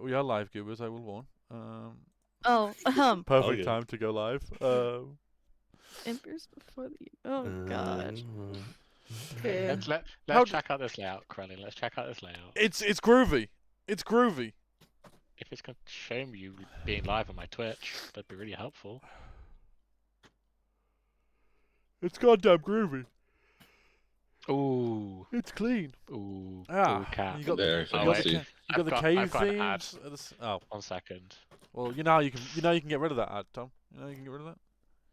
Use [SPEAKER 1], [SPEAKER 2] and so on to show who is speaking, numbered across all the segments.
[SPEAKER 1] we are live, Goobers, I will warn.
[SPEAKER 2] Oh,
[SPEAKER 1] Perfect
[SPEAKER 3] yeah.
[SPEAKER 1] time to go live.
[SPEAKER 2] Embers before the. Oh gosh.
[SPEAKER 4] Okay.
[SPEAKER 1] How
[SPEAKER 4] Let's check out this layout, Krellin. Let's check out this layout.
[SPEAKER 1] It's groovy. It's groovy.
[SPEAKER 4] If it's gonna show me you being live on my Twitch, that'd be really helpful.
[SPEAKER 1] It's goddamn groovy.
[SPEAKER 4] Ooh,
[SPEAKER 1] It's clean.
[SPEAKER 4] ooh,
[SPEAKER 1] Ah,
[SPEAKER 4] ooh, cat.
[SPEAKER 1] you got
[SPEAKER 3] There,
[SPEAKER 1] the
[SPEAKER 3] I
[SPEAKER 1] you
[SPEAKER 3] can
[SPEAKER 1] got the
[SPEAKER 3] see.
[SPEAKER 1] ca- you got the
[SPEAKER 4] I've
[SPEAKER 1] cave
[SPEAKER 4] got an ad.
[SPEAKER 1] themes. Oh,
[SPEAKER 4] 1 second.
[SPEAKER 1] well, you know how you can get rid of that ad, Tom. You know how you can get rid of that.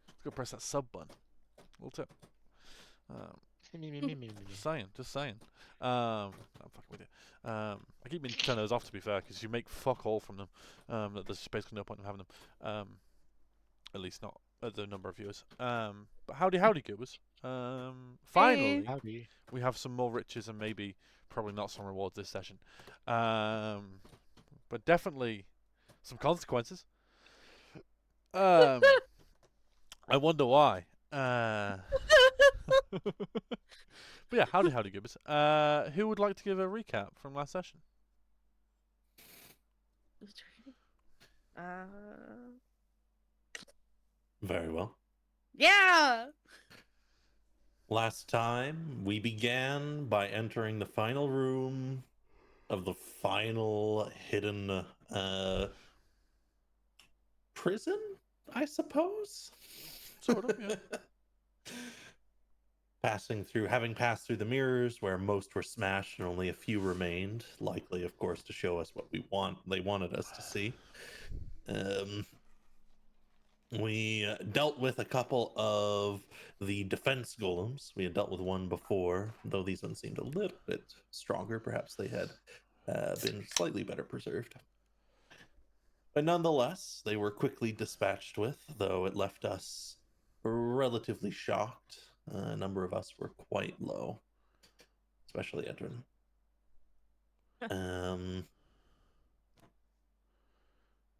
[SPEAKER 1] Let's go press that sub button. Little tip. Just saying. I'm fucking with you. I keep meaning to turn those off, to be fair, because you make fuck all from them. There's basically no point in having them. At least not at the number of viewers. But howdy, goobers. Finally,
[SPEAKER 4] Howdy.
[SPEAKER 1] we have some more riches and maybe, probably not some rewards this session. But definitely some consequences. I wonder why. But yeah, howdy, goobers. Who would like to give a recap from last session?
[SPEAKER 3] Very well.
[SPEAKER 2] Yeah.
[SPEAKER 3] Last time, we began by entering the final room of the final hidden prison, I suppose?
[SPEAKER 1] Sort of, yeah.
[SPEAKER 3] Having passed through the mirrors where most were smashed and only a few remained, likely, of course, to show us what they wanted us to see. We dealt with a couple of the defense golems. We had dealt with one before, though these ones seemed a little bit stronger. Perhaps they had been slightly better preserved. But nonetheless, they were quickly dispatched with, though it left us relatively shocked. A number of us were quite low, especially Edrin.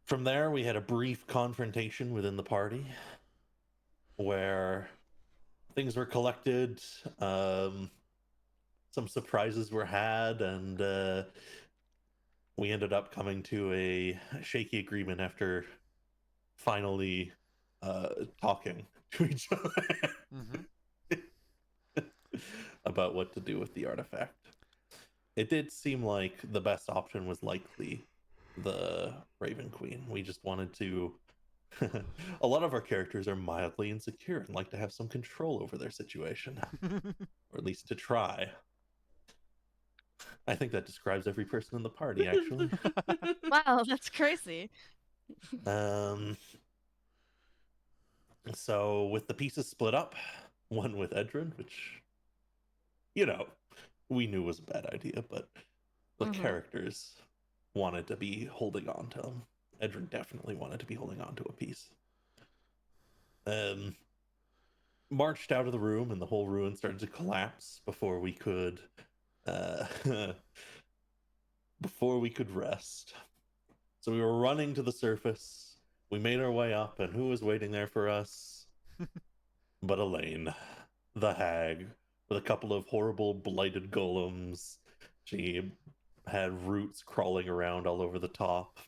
[SPEAKER 3] From there, we had a brief confrontation within the party where things were collected, some surprises were had, and we ended up coming to a shaky agreement after finally talking to each other about what to do with the artifact. It did seem like the best option was likely the Raven Queen. We just wanted to a lot of our characters are mildly insecure and like to have some control over their situation. Or at least to try. I think that describes every person in the party, actually.
[SPEAKER 2] Wow, that's crazy.
[SPEAKER 3] So with the pieces split up, one with Edrin, which, we knew was a bad idea, but the characters wanted to be holding on to them. Edrin definitely wanted to be holding on to a piece. Marched out of the room, and the whole ruin started to collapse before we could rest. So we were running to the surface. We made our way up, and who was waiting there for us? But Elaine, the hag, with a couple of horrible blighted golems. She had roots crawling around all over the top.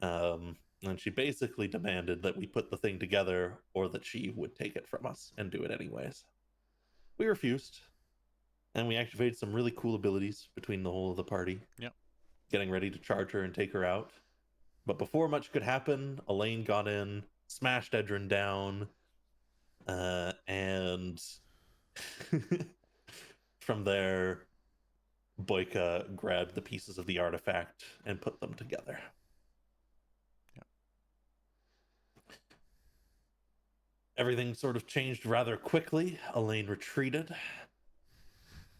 [SPEAKER 3] And she basically demanded that we put the thing together or that she would take it from us and do it anyways. We refused. And we activated some really cool abilities between the whole of the party.
[SPEAKER 1] Yep.
[SPEAKER 3] Getting ready to charge her and take her out. But before much could happen, Elaine got in, smashed Edrin down, and from there, Boyka grabbed the pieces of the artifact and put them together.
[SPEAKER 1] Yep.
[SPEAKER 3] Everything sort of changed rather quickly. Elaine retreated,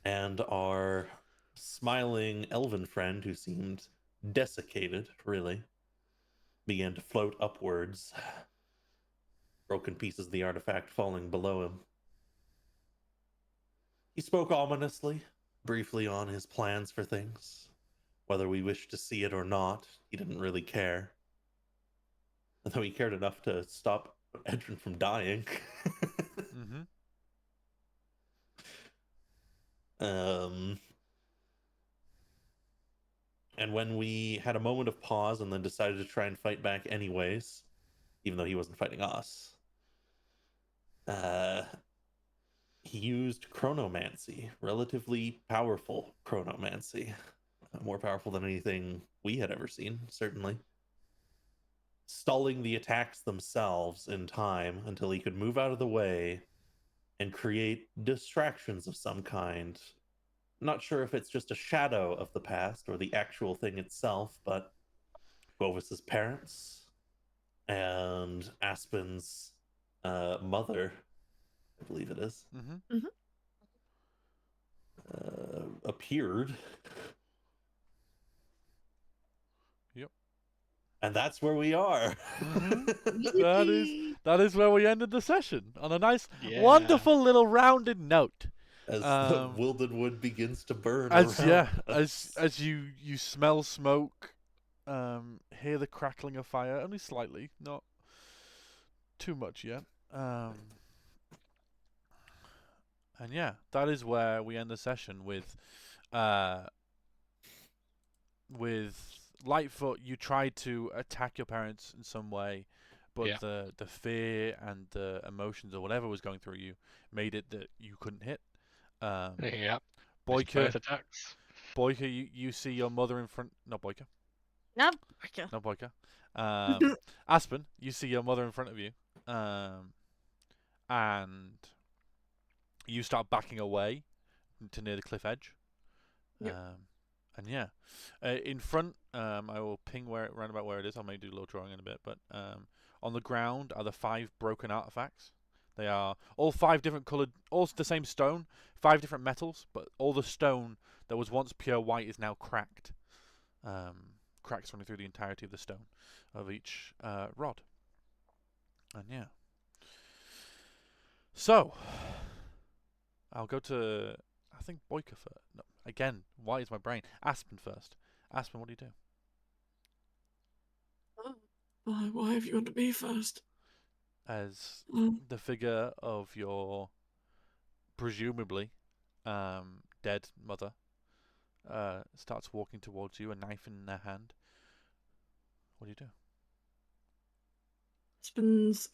[SPEAKER 3] and our smiling elven friend, who seemed desiccated, really, began to float upwards, broken pieces of the artifact falling below him. He spoke ominously, briefly on his plans for things. Whether we wished to see it or not, he didn't really care. Although he cared enough to stop Edrin from dying. And when we had a moment of pause and then decided to try and fight back anyways, even though he wasn't fighting us, he used chronomancy, relatively powerful chronomancy, more powerful than anything we had ever seen, certainly. Stalling the attacks themselves in time until he could move out of the way and create distractions of some kind. Not sure if it's just a shadow of the past or the actual thing itself, but Bovis's parents and Aspen's mother, I believe it is,
[SPEAKER 1] Mm-hmm.
[SPEAKER 3] appeared.
[SPEAKER 1] Yep.
[SPEAKER 3] And that's where we are.
[SPEAKER 1] Mm-hmm. That is where we ended the session on a nice,
[SPEAKER 4] Yeah.
[SPEAKER 1] wonderful little rounded note.
[SPEAKER 3] As the Wildenwood begins to burn
[SPEAKER 1] As
[SPEAKER 3] around
[SPEAKER 1] as
[SPEAKER 3] us.
[SPEAKER 1] as you smell smoke, hear the crackling of fire, only slightly, not too much yet. And yeah, that is where we end the session with Lightfoot. You tried to attack your parents in some way, but
[SPEAKER 4] Yeah.
[SPEAKER 1] the fear and the emotions or whatever was going through you made it that you couldn't hit.
[SPEAKER 4] Yeah.
[SPEAKER 1] Boyka,
[SPEAKER 4] Both attacks.
[SPEAKER 1] you see your mother in front. Not Boyka.
[SPEAKER 2] No.
[SPEAKER 1] Not Boyka. Aspen, you see your mother in front of you, and you start backing away to near the cliff edge.
[SPEAKER 2] Yep.
[SPEAKER 1] And yeah, in front, I will ping round about where it is. I may do a little drawing in a bit, but on the ground are the 5 broken artifacts. They are all 5 different coloured, all the same stone, 5 different metals, but all the stone that was once pure white is now cracked. Cracks running through the entirety of the stone of each rod. And yeah. So, I'll go to, I think, Boyka first. No, again, why is my brain? Aspen first. Aspen, what do you do?
[SPEAKER 5] Why have you gone to me first?
[SPEAKER 1] As the figure of your presumably dead mother starts walking towards you, a knife in their hand. What do you do?
[SPEAKER 5] Aspen's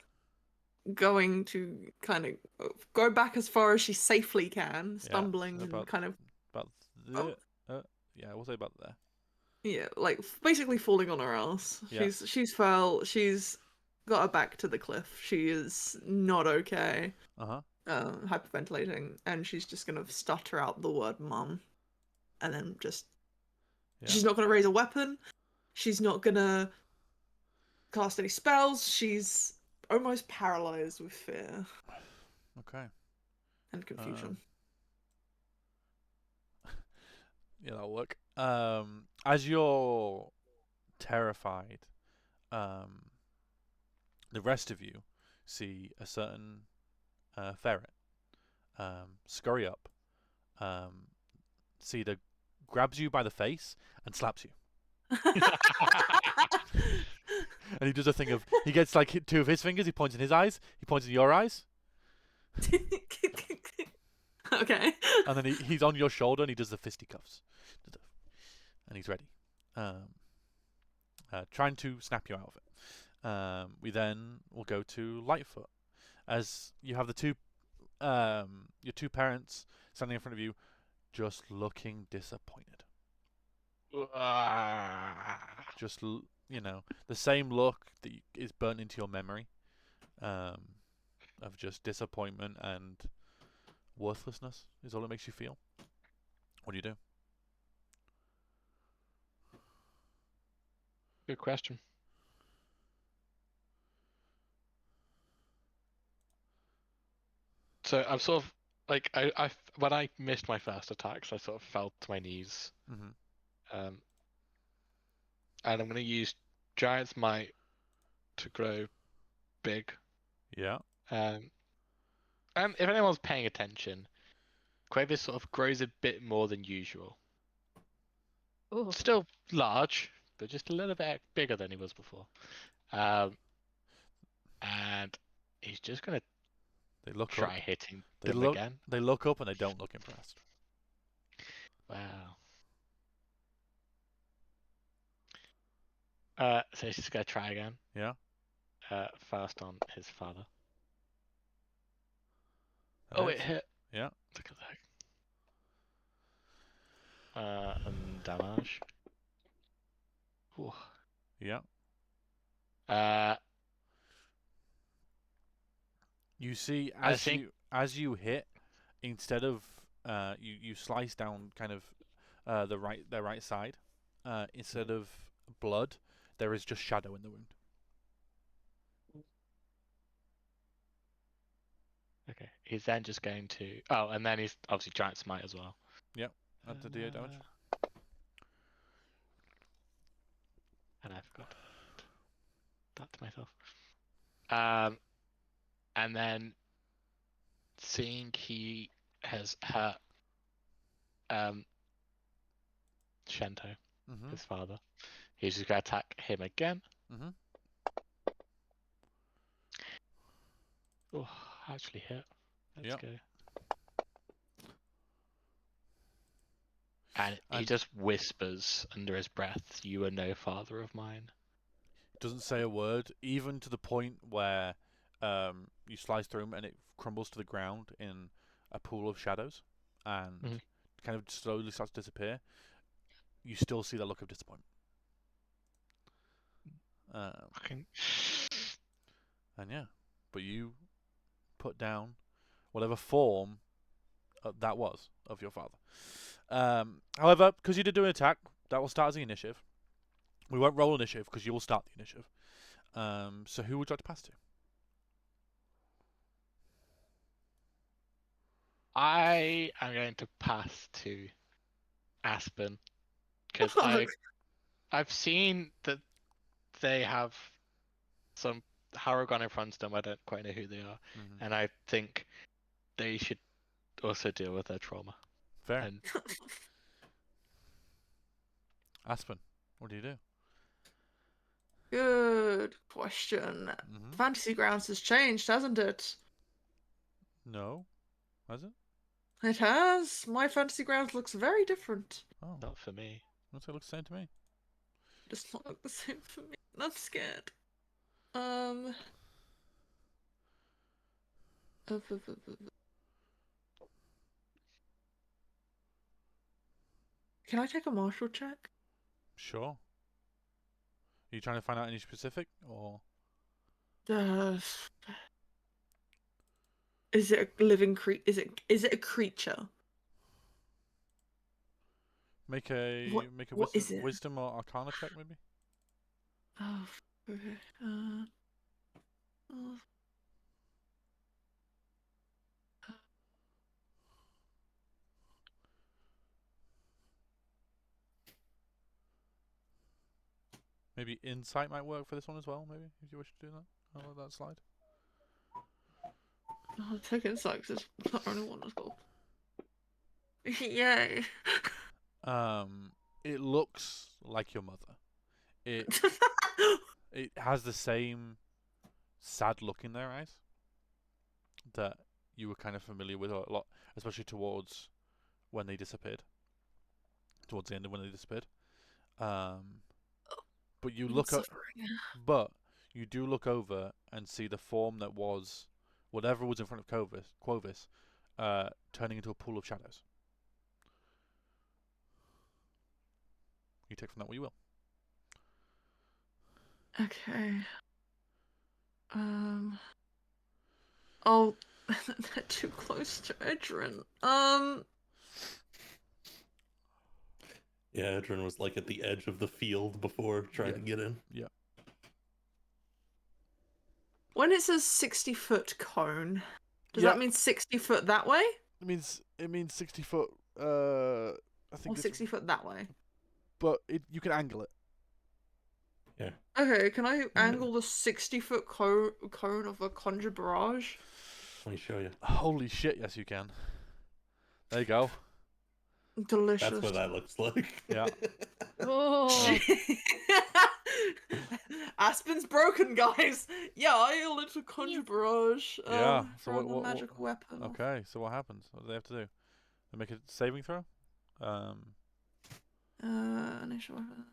[SPEAKER 5] going to kind of go back as far as she safely can, stumbling and kind of
[SPEAKER 1] about the yeah, we'll say about there.
[SPEAKER 5] Yeah, like basically falling on her ass.
[SPEAKER 1] Yeah.
[SPEAKER 5] She's fell. She's got her back to the cliff. She is not okay. Hyperventilating, and she's just gonna stutter out the word "mum," and then just.
[SPEAKER 1] Yeah.
[SPEAKER 5] She's not gonna raise a weapon. She's not gonna cast any spells. She's almost paralyzed with fear.
[SPEAKER 1] Okay.
[SPEAKER 5] And confusion.
[SPEAKER 1] Yeah, that'll work. As you're terrified, the rest of you see a certain ferret scurry up. See that grabs you by the face and slaps you. And he does a thing of, he gets like 2 of his fingers, he points in his eyes, he points in your eyes.
[SPEAKER 5] Okay.
[SPEAKER 1] And then he's on your shoulder and he does the fisticuffs. And he's ready. Trying to snap you out of it. We then will go to Lightfoot. As you have the your 2 parents standing in front of you, just looking disappointed. Just, the same look that is burnt into your memory, of just disappointment and worthlessness is all it makes you feel. What do you do?
[SPEAKER 4] Good question. So I'm sort of like I when I missed my first attacks, I sort of fell to my knees.
[SPEAKER 1] Mm-hmm.
[SPEAKER 4] And I'm going to use Giant's Might to grow big.
[SPEAKER 1] Yeah.
[SPEAKER 4] And if anyone's paying attention, Quavis sort of grows a bit more than usual.
[SPEAKER 2] Ooh.
[SPEAKER 4] Still large, but just a little bit bigger than he was before. And he's just going to try hitting them again.
[SPEAKER 1] They look up and they don't look impressed.
[SPEAKER 4] Wow. So he's just gonna try again.
[SPEAKER 1] Yeah.
[SPEAKER 4] First on his father.
[SPEAKER 1] That
[SPEAKER 4] Oh,
[SPEAKER 1] hits.
[SPEAKER 4] it hit.
[SPEAKER 1] Yeah.
[SPEAKER 4] Look at that. And damage. Ooh.
[SPEAKER 1] Yeah.
[SPEAKER 4] Uh,
[SPEAKER 1] You see,
[SPEAKER 4] I think
[SPEAKER 1] as you hit, instead of you slice down kind of their right side, instead of blood, there is just shadow in the wound.
[SPEAKER 4] okay. He's then just going to. Oh, and then he's obviously giant smite as well.
[SPEAKER 1] Yep. Add the D8 damage.
[SPEAKER 4] And I forgot to add that to myself. And then seeing he has hurt Shento,
[SPEAKER 1] Mhm.
[SPEAKER 4] his father, he's just gonna attack him again.
[SPEAKER 1] Mhm.
[SPEAKER 4] Oh, actually hit. Let's
[SPEAKER 1] Yep.
[SPEAKER 4] go. And he
[SPEAKER 1] And
[SPEAKER 4] just whispers under his breath, "You are no father of mine."
[SPEAKER 1] doesn't say a word, even to the point where you slice through him and it crumbles to the ground in a pool of shadows, and
[SPEAKER 4] Mhm.
[SPEAKER 1] kind of slowly starts to disappear. You still see that look of disappointment.
[SPEAKER 4] Fucking.
[SPEAKER 1] And yeah, but you put down whatever form that was of your father. However, because you did do an attack, that will start as the initiative. We won't roll initiative because you will start the initiative. So who would you like to pass to?
[SPEAKER 4] I am going to pass to Aspen because
[SPEAKER 5] Fuck.
[SPEAKER 4] I've seen that they have some Haragon in front of them. I don't quite know who they are,
[SPEAKER 1] Mhm.
[SPEAKER 4] and I think they should also deal with their trauma.
[SPEAKER 1] Fair.
[SPEAKER 4] And
[SPEAKER 1] Aspen, what do you do?
[SPEAKER 5] Good question.
[SPEAKER 1] Mhm.
[SPEAKER 5] Fantasy Grounds has changed, hasn't it?
[SPEAKER 1] No, has it?
[SPEAKER 5] It has. My Fantasy Grounds looks very different.
[SPEAKER 1] Oh,
[SPEAKER 4] not for me.
[SPEAKER 1] looks like it looks the same to me.
[SPEAKER 5] It does not look the same for me. I'm scared. Uh, Can I take a martial check?
[SPEAKER 1] Sure. Are you trying to find out any specific, or
[SPEAKER 5] Is it a living Is it a creature?
[SPEAKER 1] make a
[SPEAKER 5] What is it?
[SPEAKER 1] wisdom or arcana check maybe?
[SPEAKER 5] Oh, okay. Oh.
[SPEAKER 1] Maybe insight might work for this one as well. Maybe if you wish to do that. I'll let that slide.
[SPEAKER 5] I'll take insight because it's the only one that's got. Yay!
[SPEAKER 1] It looks like your mother. It has the same sad look in their eyes that you were kind of familiar with a lot, especially towards when they disappeared. Towards the end of when they disappeared. But you look at, but you do look over and see the form that was whatever was in front of Quovis, turning into a pool of shadows. You take from that what you will.
[SPEAKER 5] Okay. Oh, they're too close to Edrin.
[SPEAKER 3] Yeah, Edrin was like at the edge of the field before trying to get in.
[SPEAKER 1] Yeah.
[SPEAKER 5] When it says 60-foot cone, does
[SPEAKER 1] Yeah.
[SPEAKER 5] that mean 60 foot that way?
[SPEAKER 1] It means 60 foot. I think
[SPEAKER 5] Or
[SPEAKER 1] it's
[SPEAKER 5] 60 foot that way?
[SPEAKER 1] but you can angle it.
[SPEAKER 3] Yeah.
[SPEAKER 5] Okay, can I angle the 60-foot cone of a conjure barrage?
[SPEAKER 3] Let me show you.
[SPEAKER 1] Holy shit! Yes, you can. There you go.
[SPEAKER 5] Delicious.
[SPEAKER 3] That's what that looks like.
[SPEAKER 1] Yeah.
[SPEAKER 2] Oh.
[SPEAKER 5] Aspen's broken, guys. Yeah, I little conjure barrage.
[SPEAKER 1] Yeah, so
[SPEAKER 5] from
[SPEAKER 1] what-
[SPEAKER 5] a magic weapon.
[SPEAKER 1] Okay, so what happens? What do they have to do? They make a saving throw.
[SPEAKER 5] Initial weapon.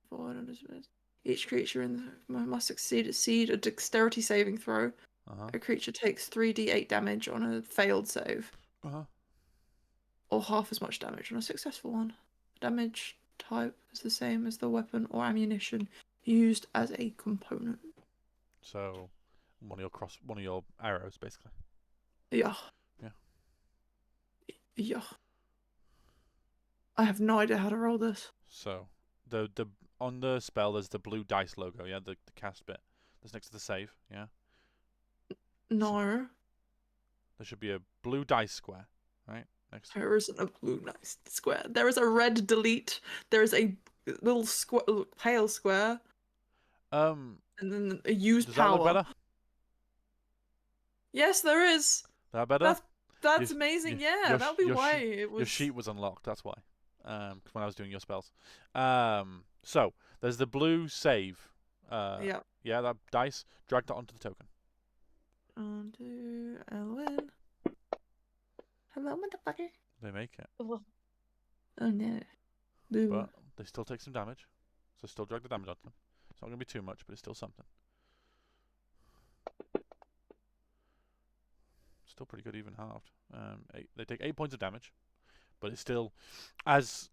[SPEAKER 5] Forward and dismiss. Each creature must succeed a dexterity saving throw.
[SPEAKER 1] Uh-huh.
[SPEAKER 5] A creature takes 3d8 damage on a failed save,
[SPEAKER 1] Uh-huh.
[SPEAKER 5] or half as much damage on a successful one. Damage type is the same as the weapon or ammunition used as a component.
[SPEAKER 1] So, one of your arrows, basically.
[SPEAKER 5] Yeah.
[SPEAKER 1] Yeah.
[SPEAKER 5] Yeah. I have no idea how to roll this.
[SPEAKER 1] So, the on the spell, there's the blue dice logo, yeah, the cast bit that's next to the save, yeah.
[SPEAKER 5] No.
[SPEAKER 1] There should be a blue dice square, right, next.
[SPEAKER 5] There isn't a blue nice square. There is a red delete. There is a little pale square,
[SPEAKER 1] Um,
[SPEAKER 5] and then a use
[SPEAKER 1] does
[SPEAKER 5] power.
[SPEAKER 1] that look better?
[SPEAKER 5] Yes, there is.
[SPEAKER 1] That better?
[SPEAKER 5] That's
[SPEAKER 1] Your-
[SPEAKER 5] amazing.
[SPEAKER 1] your-
[SPEAKER 5] Yeah,
[SPEAKER 1] your
[SPEAKER 5] that'll
[SPEAKER 1] sh-
[SPEAKER 5] be
[SPEAKER 1] your
[SPEAKER 5] why
[SPEAKER 1] sh-
[SPEAKER 5] it was.
[SPEAKER 1] Your sheet was unlocked. That's why. When I was doing your spells. So there's the blue save.
[SPEAKER 5] Yeah.
[SPEAKER 1] Yeah, that dice. Drag that onto the token.
[SPEAKER 5] Onto Ellen. Hello, motherfucker.
[SPEAKER 1] They make it,
[SPEAKER 5] Oh no. Boo.
[SPEAKER 1] but they still take some damage. So still drag the damage onto them. It's not gonna be too much, but it's still something. Still pretty good, even halved. They take 8 points of damage, but it's still, as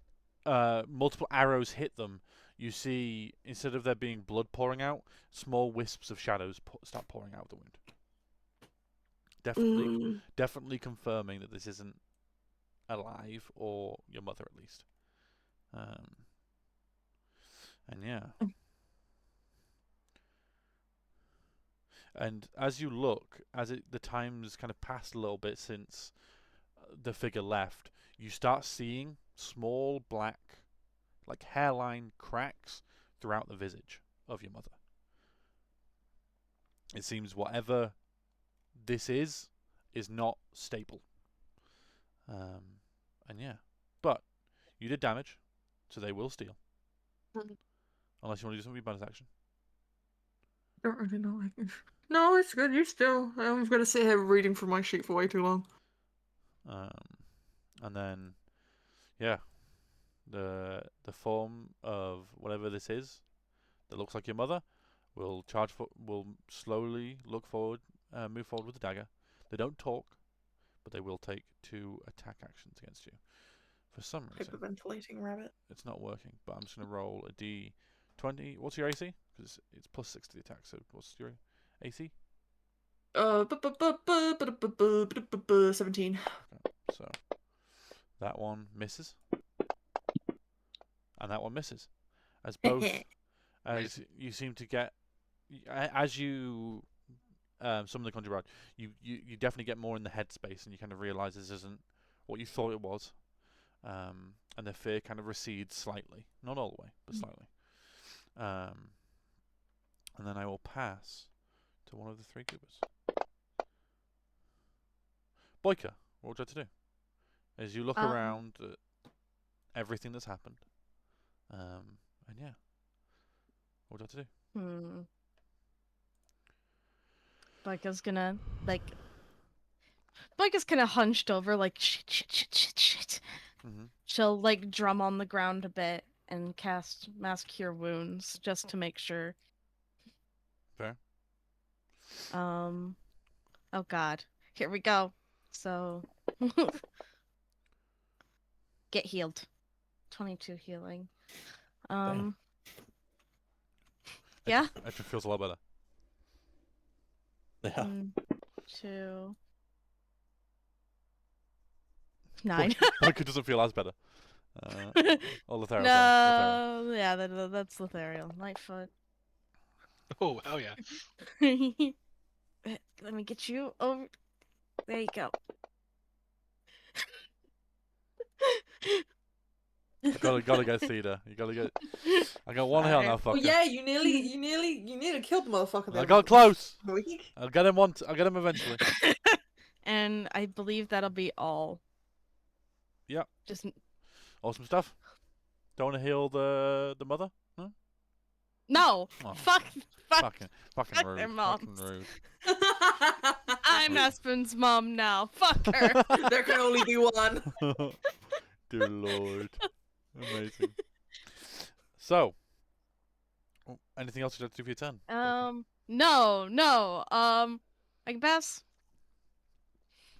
[SPEAKER 1] multiple arrows hit them, you see, instead of there being blood pouring out, small wisps of shadows start pouring out of the wound. Definitely confirming that this isn't alive, or your mother at least. And yeah. And as you look, the time's kind of passed a little bit since the figure left, you start seeing small black, like hairline cracks throughout the visage of your mother. It seems whatever this is not stable. And yeah, but you did damage, so they will steal. Unless you want to do something with your bonus action.
[SPEAKER 5] Don't really know. No, it's good. You still. I'm gonna sit here reading from my sheet for way too long.
[SPEAKER 1] And then, yeah, the form of whatever this is that looks like your mother will slowly move forward with the dagger. They don't talk, but they will take 2 attack actions against you. For some reason,
[SPEAKER 5] Hyperventilating rabbit.
[SPEAKER 1] it's not working. But I'm just gonna roll a d20. What's your AC? Because it's plus 6 to the attack. So what's your AC?
[SPEAKER 5] 17.
[SPEAKER 1] So that one misses, and that one misses. As both, as you seem to get, as you summon the conjure rod, you definitely get more in the headspace, and you kind of realize this isn't what you thought it was, and the fear kind of recedes slightly, not all the way, but slightly. And then I will pass to one of the 3 goobers. Boyka, what would you like to do? As you look around at everything that's happened, and yeah, what would you like to do?
[SPEAKER 2] Boyka's gonna Boyka's kind of hunched over, like shit.
[SPEAKER 1] Mm-hmm.
[SPEAKER 2] She'll like drum on the ground a bit and cast Mass Cure Wounds just to make sure.
[SPEAKER 1] Fair.
[SPEAKER 2] Oh god, here we go. So get healed. 22 healing. Yeah.
[SPEAKER 1] It feels a lot better.
[SPEAKER 3] Yeah.
[SPEAKER 2] 2 9.
[SPEAKER 1] Boyka doesn't feel as better. Or Lothario.
[SPEAKER 2] No, yeah, that's Lothario. Lightfoot.
[SPEAKER 4] Oh, hell yeah.
[SPEAKER 2] Let me get you over. There you go.
[SPEAKER 1] Gotta get Cedar. You gotta get. I got one hell now, fucker.
[SPEAKER 5] Oh yeah, you nearly killed the motherfucker there.
[SPEAKER 1] I got close.
[SPEAKER 5] Weak.
[SPEAKER 1] I'll get him once. I'll get him eventually.
[SPEAKER 2] And I believe that'll be all.
[SPEAKER 1] Yeah.
[SPEAKER 2] Just
[SPEAKER 1] Awesome stuff. Don't want to heal the mother? No.
[SPEAKER 2] no.
[SPEAKER 1] Oh.
[SPEAKER 2] Fuck
[SPEAKER 1] Fucking
[SPEAKER 2] fuck
[SPEAKER 1] rude.
[SPEAKER 2] their moms.
[SPEAKER 1] Fucking rude.
[SPEAKER 2] I'm Aspen's mom now. Fuck her.
[SPEAKER 5] There can only be one.
[SPEAKER 1] Dear Lord. Amazing. So, Oh, anything else you'd like to do for your turn?
[SPEAKER 2] No. I can pass.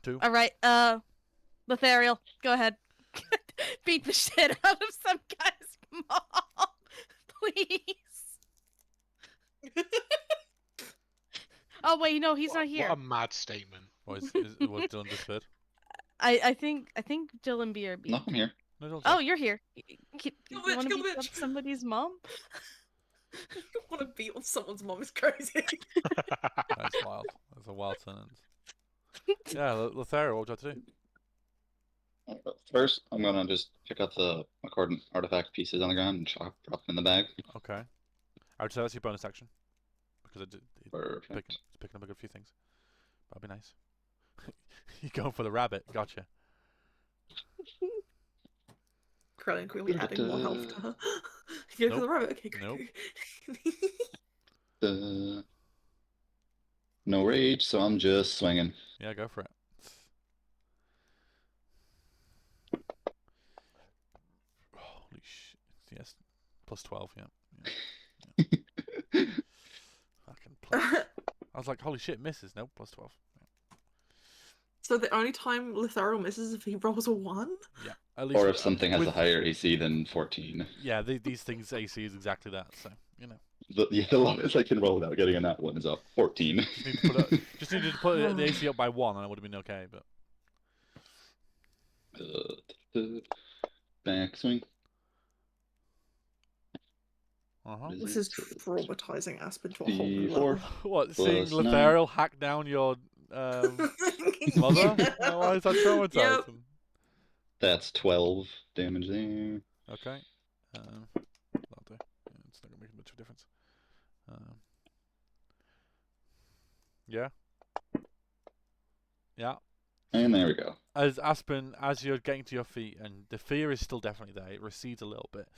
[SPEAKER 1] 2.
[SPEAKER 2] All right. Lethariel, go ahead. Beat the shit out of some guy's mom, please. Oh wait, no, he's not
[SPEAKER 4] What
[SPEAKER 2] here.
[SPEAKER 4] a mad statement.
[SPEAKER 1] Or was Dylan disappeared?
[SPEAKER 2] I think Dylan BRB.
[SPEAKER 6] No, I'm here.
[SPEAKER 1] No, Dylan's
[SPEAKER 2] Oh,
[SPEAKER 1] here.
[SPEAKER 2] you're here.
[SPEAKER 5] Kill
[SPEAKER 2] You
[SPEAKER 5] bitch,
[SPEAKER 2] want to
[SPEAKER 5] kill
[SPEAKER 2] beat up
[SPEAKER 5] bitch.
[SPEAKER 2] somebody's mom?
[SPEAKER 5] You want to beat on someone's mom is crazy.
[SPEAKER 1] That's wild. That's a wild sentence. Yeah, Lothario, what would you like to do?
[SPEAKER 6] First, I'm gonna just pick up the accordant artifact pieces on the ground and drop them in the bag.
[SPEAKER 1] Okay. I would say that's your bonus action. Because it's
[SPEAKER 6] Perfect.
[SPEAKER 1] picking up a good few things. That'd be nice. You're going for the rabbit. Gotcha.
[SPEAKER 5] Krellin, can we be adding more health to her? You go for the rabbit? Okay,
[SPEAKER 1] Nope.
[SPEAKER 6] No rage, so I'm just swinging.
[SPEAKER 1] Yeah, go for it. Holy shit. Yes. Plus 12, yeah. Fucking plus. I was like, holy shit, misses. Nope, plus 12.
[SPEAKER 5] So the only time Lithariel misses is if he rolls a 1?
[SPEAKER 1] Yeah. At least
[SPEAKER 6] Or if something has
[SPEAKER 1] with-
[SPEAKER 6] a higher AC than 14.
[SPEAKER 1] Yeah, these things AC is exactly that, so, you know.
[SPEAKER 6] The lowest I can roll without getting a nat one is a 14.
[SPEAKER 1] Just needed to put the AC up by 1 and it would have been okay, but...
[SPEAKER 6] Back swing.
[SPEAKER 1] Uh-huh.
[SPEAKER 5] This is traumatizing Aspen to a whole new
[SPEAKER 6] D4.
[SPEAKER 5] level.
[SPEAKER 1] What, seeing
[SPEAKER 6] Plus 9.
[SPEAKER 1] Lothario hack down your mother?
[SPEAKER 5] Yeah.
[SPEAKER 1] Why is that traumatizing?
[SPEAKER 5] Yep.
[SPEAKER 6] That's 12 damage there.
[SPEAKER 1] Okay. That'll do. Yeah, it's not going to make much of a difference. Yeah. Yeah.
[SPEAKER 6] And there we go.
[SPEAKER 1] As Aspen, as you're getting to your feet, and the fear is still definitely there, it recedes a little bit.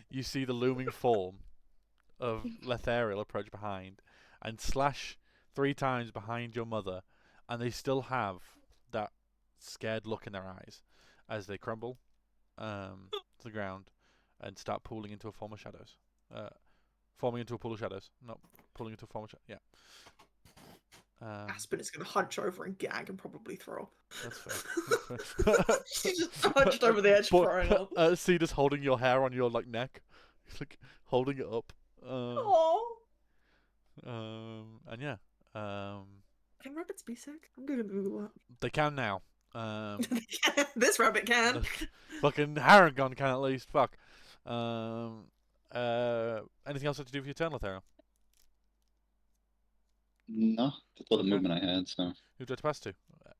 [SPEAKER 1] You see the looming form of Lethariel approach behind and slash 3 times behind your mother, and they still have that scared look in their eyes as they crumble to the ground and start pooling into a form of shadows. Forming into a pool of shadows. Not pulling into a form of shadows. Yeah.
[SPEAKER 5] Aspen is going to hunch over and gag and probably throw up.
[SPEAKER 1] That's fair.
[SPEAKER 5] She's just hunched over the edge, throwing up.
[SPEAKER 1] See, just holding your hair on your neck, like holding it up.
[SPEAKER 5] Aww.
[SPEAKER 1] And yeah.
[SPEAKER 5] Can rabbits be sick? I'm going to Google
[SPEAKER 1] They can now.
[SPEAKER 5] that. This rabbit can.
[SPEAKER 1] Fucking Harrigan can at least. Fuck. Anything else to do for your turn, Lothario?
[SPEAKER 6] No, that's all the
[SPEAKER 1] Okay.
[SPEAKER 6] movement I had, so.
[SPEAKER 1] Who'd you like to pass to?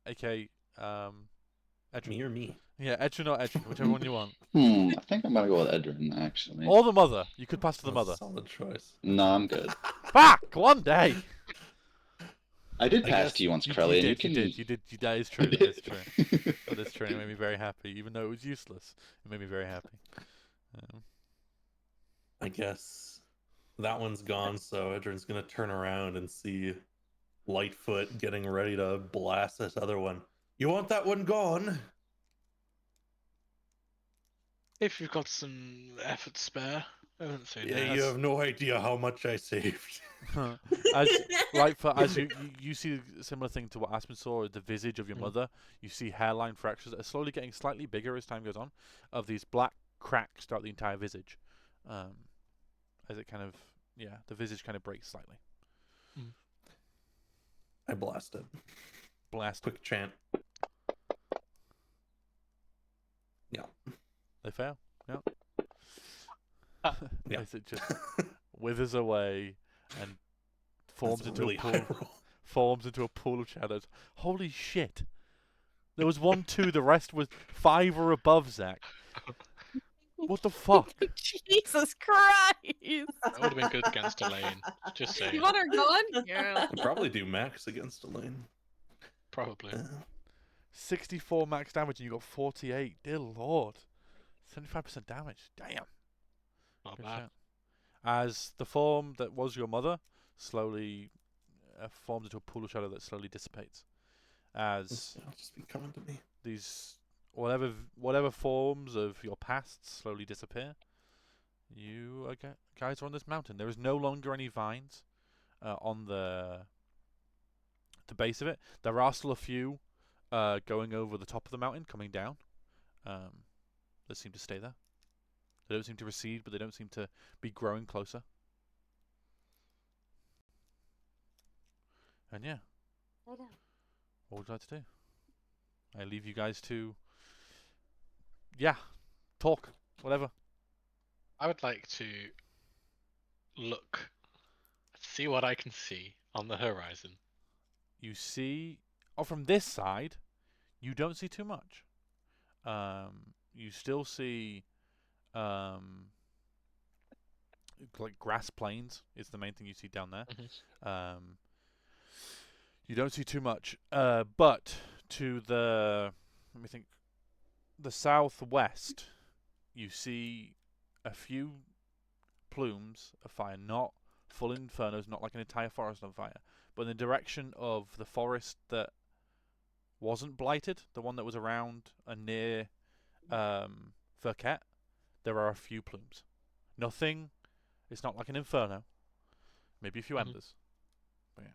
[SPEAKER 1] AK, Edrin.
[SPEAKER 3] Me or me?
[SPEAKER 1] Yeah, Edrin or Edrin, whichever one you want.
[SPEAKER 6] I think I'm gonna go with Edrin, actually.
[SPEAKER 1] Or the mother. You could pass to the
[SPEAKER 3] That's a
[SPEAKER 1] mother.
[SPEAKER 3] solid choice.
[SPEAKER 6] No, I'm good.
[SPEAKER 1] Fuck! One day!
[SPEAKER 6] I did
[SPEAKER 3] I
[SPEAKER 6] pass
[SPEAKER 3] guess
[SPEAKER 6] to you once,
[SPEAKER 1] You
[SPEAKER 6] Crowley, and you
[SPEAKER 1] did. That is true. That is true. That is true. It made me very happy, even though it was useless. It made me very happy.
[SPEAKER 3] I guess that one's gone, so Edrin's gonna turn around and see Lightfoot getting ready to blast this other one. You want that one gone?
[SPEAKER 4] If you've got some effort spare, I wouldn't say
[SPEAKER 3] Yeah,
[SPEAKER 4] no.
[SPEAKER 3] you have no idea how much I saved.
[SPEAKER 1] as as you see a similar thing to what Aspen saw, the visage of your mother. You see hairline fractures that are slowly getting slightly bigger as time goes on, of these black cracks throughout the entire visage. As it kind of the visage kind of breaks slightly.
[SPEAKER 3] I blasted.
[SPEAKER 1] Blast.
[SPEAKER 3] Quick chant. Yeah.
[SPEAKER 1] They fail. Yeah.
[SPEAKER 3] Yeah.
[SPEAKER 1] As it just withers away and forms
[SPEAKER 3] That's a
[SPEAKER 1] into
[SPEAKER 3] really
[SPEAKER 1] a pool.
[SPEAKER 3] high roll.
[SPEAKER 1] Forms into a pool of shadows. Holy shit! There was 1, 2. The rest was 5 or above. Zach. What the fuck?
[SPEAKER 2] Jesus Christ!
[SPEAKER 4] That would have been good against Elaine. Just saying.
[SPEAKER 2] You want her gone? Yeah.
[SPEAKER 3] I'd probably do max against Elaine.
[SPEAKER 4] Probably.
[SPEAKER 1] 64 max damage and you got 48. Dear lord. 75% damage. Damn.
[SPEAKER 4] Not
[SPEAKER 1] Good
[SPEAKER 4] bad.
[SPEAKER 1] shout. As the form that was your mother slowly forms into a pool of shadow that slowly dissipates. As
[SPEAKER 3] I'll just be coming to me.
[SPEAKER 1] these whatever forms of your past slowly disappear, you are guys are on this mountain. There is no longer any vines on the base of it. There are still a few going over the top of the mountain, coming down. That seem to stay there. They don't seem to recede, but they don't seem to be growing closer. And yeah, what would you like to do? I leave you guys to, talk, whatever.
[SPEAKER 4] I would like to look, see what I can see on the horizon.
[SPEAKER 1] You see, from this side, you don't see too much. You still see, like grass plains is the main thing you see down there. You don't see too much, but to the, let me think, the southwest, you see a few plumes of fire, not full infernos, not like an entire forest on fire, but in the direction of the forest that wasn't blighted, the one that was around and near Furquette, there are a few plumes. Nothing, it's not like an inferno. Maybe a few embers. But yeah.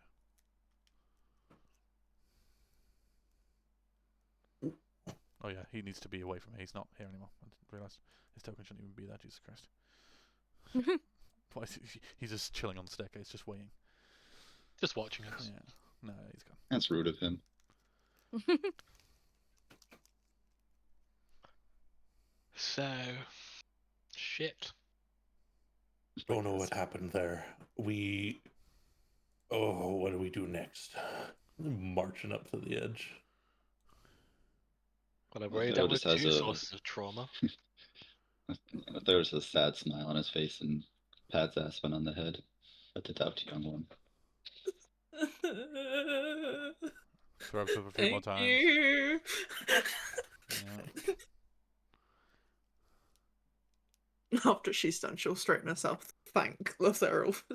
[SPEAKER 1] Oh yeah, he needs to be away from me. He's not here anymore. I didn't realise his token shouldn't even be there. Jesus Christ. Why is he's just chilling on the staircase, just waiting.
[SPEAKER 4] Just watching us.
[SPEAKER 1] Yeah. No, he's gone.
[SPEAKER 6] That's rude of him.
[SPEAKER 4] So, shit.
[SPEAKER 3] Don't know what happened there. What do we do next? Marching up to the edge.
[SPEAKER 4] Well, I've
[SPEAKER 6] Well,
[SPEAKER 4] already
[SPEAKER 6] Theo
[SPEAKER 4] dealt with
[SPEAKER 6] just has
[SPEAKER 4] two
[SPEAKER 6] a-
[SPEAKER 4] sources of trauma.
[SPEAKER 6] There's a sad smile on his face and pats Aspen on the head. But to talk to young one.
[SPEAKER 1] Throw up a few more
[SPEAKER 5] Thank
[SPEAKER 1] times.
[SPEAKER 5] you.
[SPEAKER 1] Yeah.
[SPEAKER 5] After she's done, she'll straighten herself. Thank Lothario for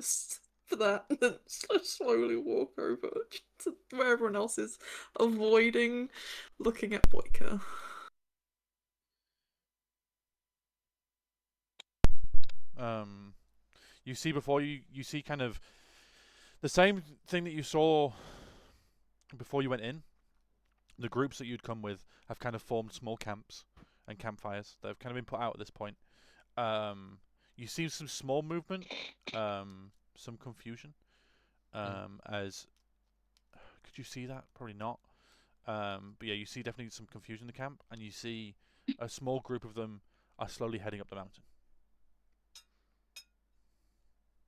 [SPEAKER 5] that. And then slowly walk over to where everyone else is, avoiding looking at Boyka.
[SPEAKER 1] You see before you see kind of the same thing that you saw before you went in. The groups that you'd come with have kind of formed small camps and campfires that have kind of been put out at this point. You see some small movement, some confusion. As could you see that? Probably not. But yeah, you see definitely some confusion in the camp, and you see a small group of them are slowly heading up the mountain.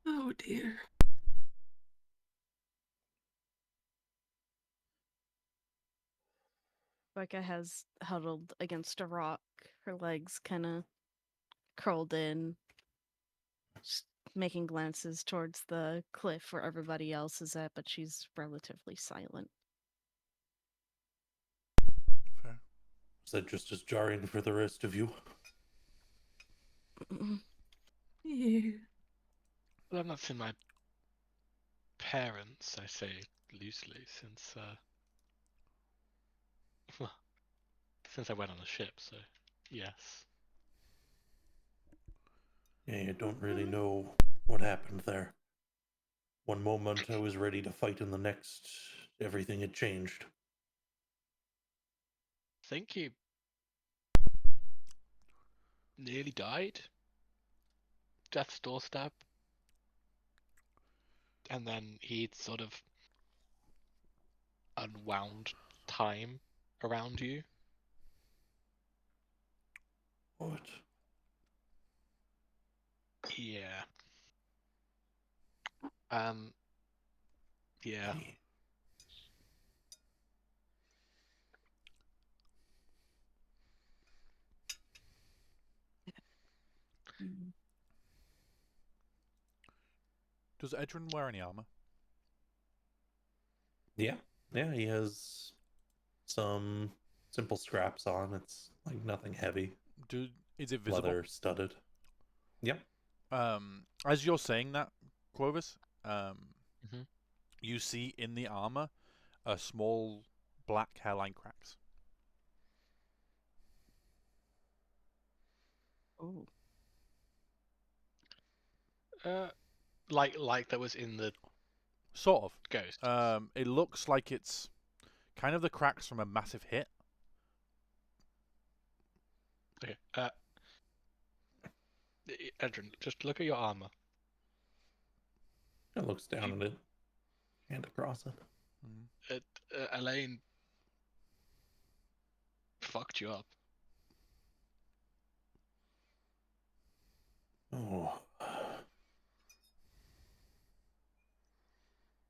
[SPEAKER 5] Oh dear.
[SPEAKER 2] Becca has huddled against a rock, her legs kind of curled in, just making glances towards the cliff where everybody else is at, but she's relatively silent.
[SPEAKER 1] Fair.
[SPEAKER 3] Is that just as jarring for the rest of you?
[SPEAKER 5] Yeah.
[SPEAKER 4] Well, I've not seen my parents, I say loosely, since since I went on the ship, so yes.
[SPEAKER 3] Yeah, you don't really know what happened there. One moment I was ready to fight, and the next, everything had changed.
[SPEAKER 4] I think he nearly died. Death's doorstep. And then he'd sort of unwound time around you.
[SPEAKER 3] What?
[SPEAKER 4] Yeah. Yeah.
[SPEAKER 3] Hey,
[SPEAKER 1] Does Edrin wear any armor?
[SPEAKER 3] yeah, he has some simple scraps on. It's like nothing heavy.
[SPEAKER 1] Is it visible?
[SPEAKER 3] Leather studded. Yep.
[SPEAKER 1] As you're saying that, Quovis,
[SPEAKER 4] Mhm.
[SPEAKER 1] you see in the armor a small black hairline cracks.
[SPEAKER 2] Oh.
[SPEAKER 4] Like that was in the
[SPEAKER 1] Sort of.
[SPEAKER 4] ghost.
[SPEAKER 1] It looks like it's kind of the cracks from a massive hit.
[SPEAKER 4] Okay. Edrin, just look at your armor.
[SPEAKER 3] It looks down at it, hand across it.
[SPEAKER 4] Elaine fucked you up.
[SPEAKER 3] Oh.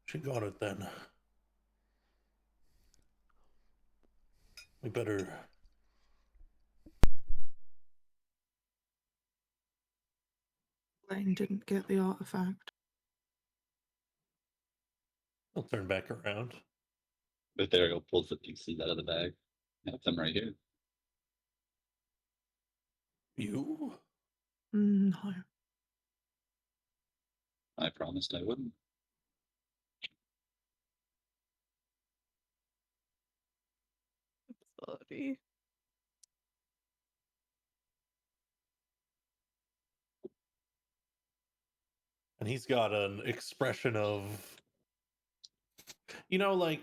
[SPEAKER 3] She got it then. We better.
[SPEAKER 5] Lane didn't get the artifact.
[SPEAKER 3] I'll turn back around.
[SPEAKER 6] Ethereal pulls the pieces out of the bag. I have them right here.
[SPEAKER 3] You?
[SPEAKER 5] No.
[SPEAKER 6] I promised I wouldn't.
[SPEAKER 2] Sorry.
[SPEAKER 3] And he's got an expression of, like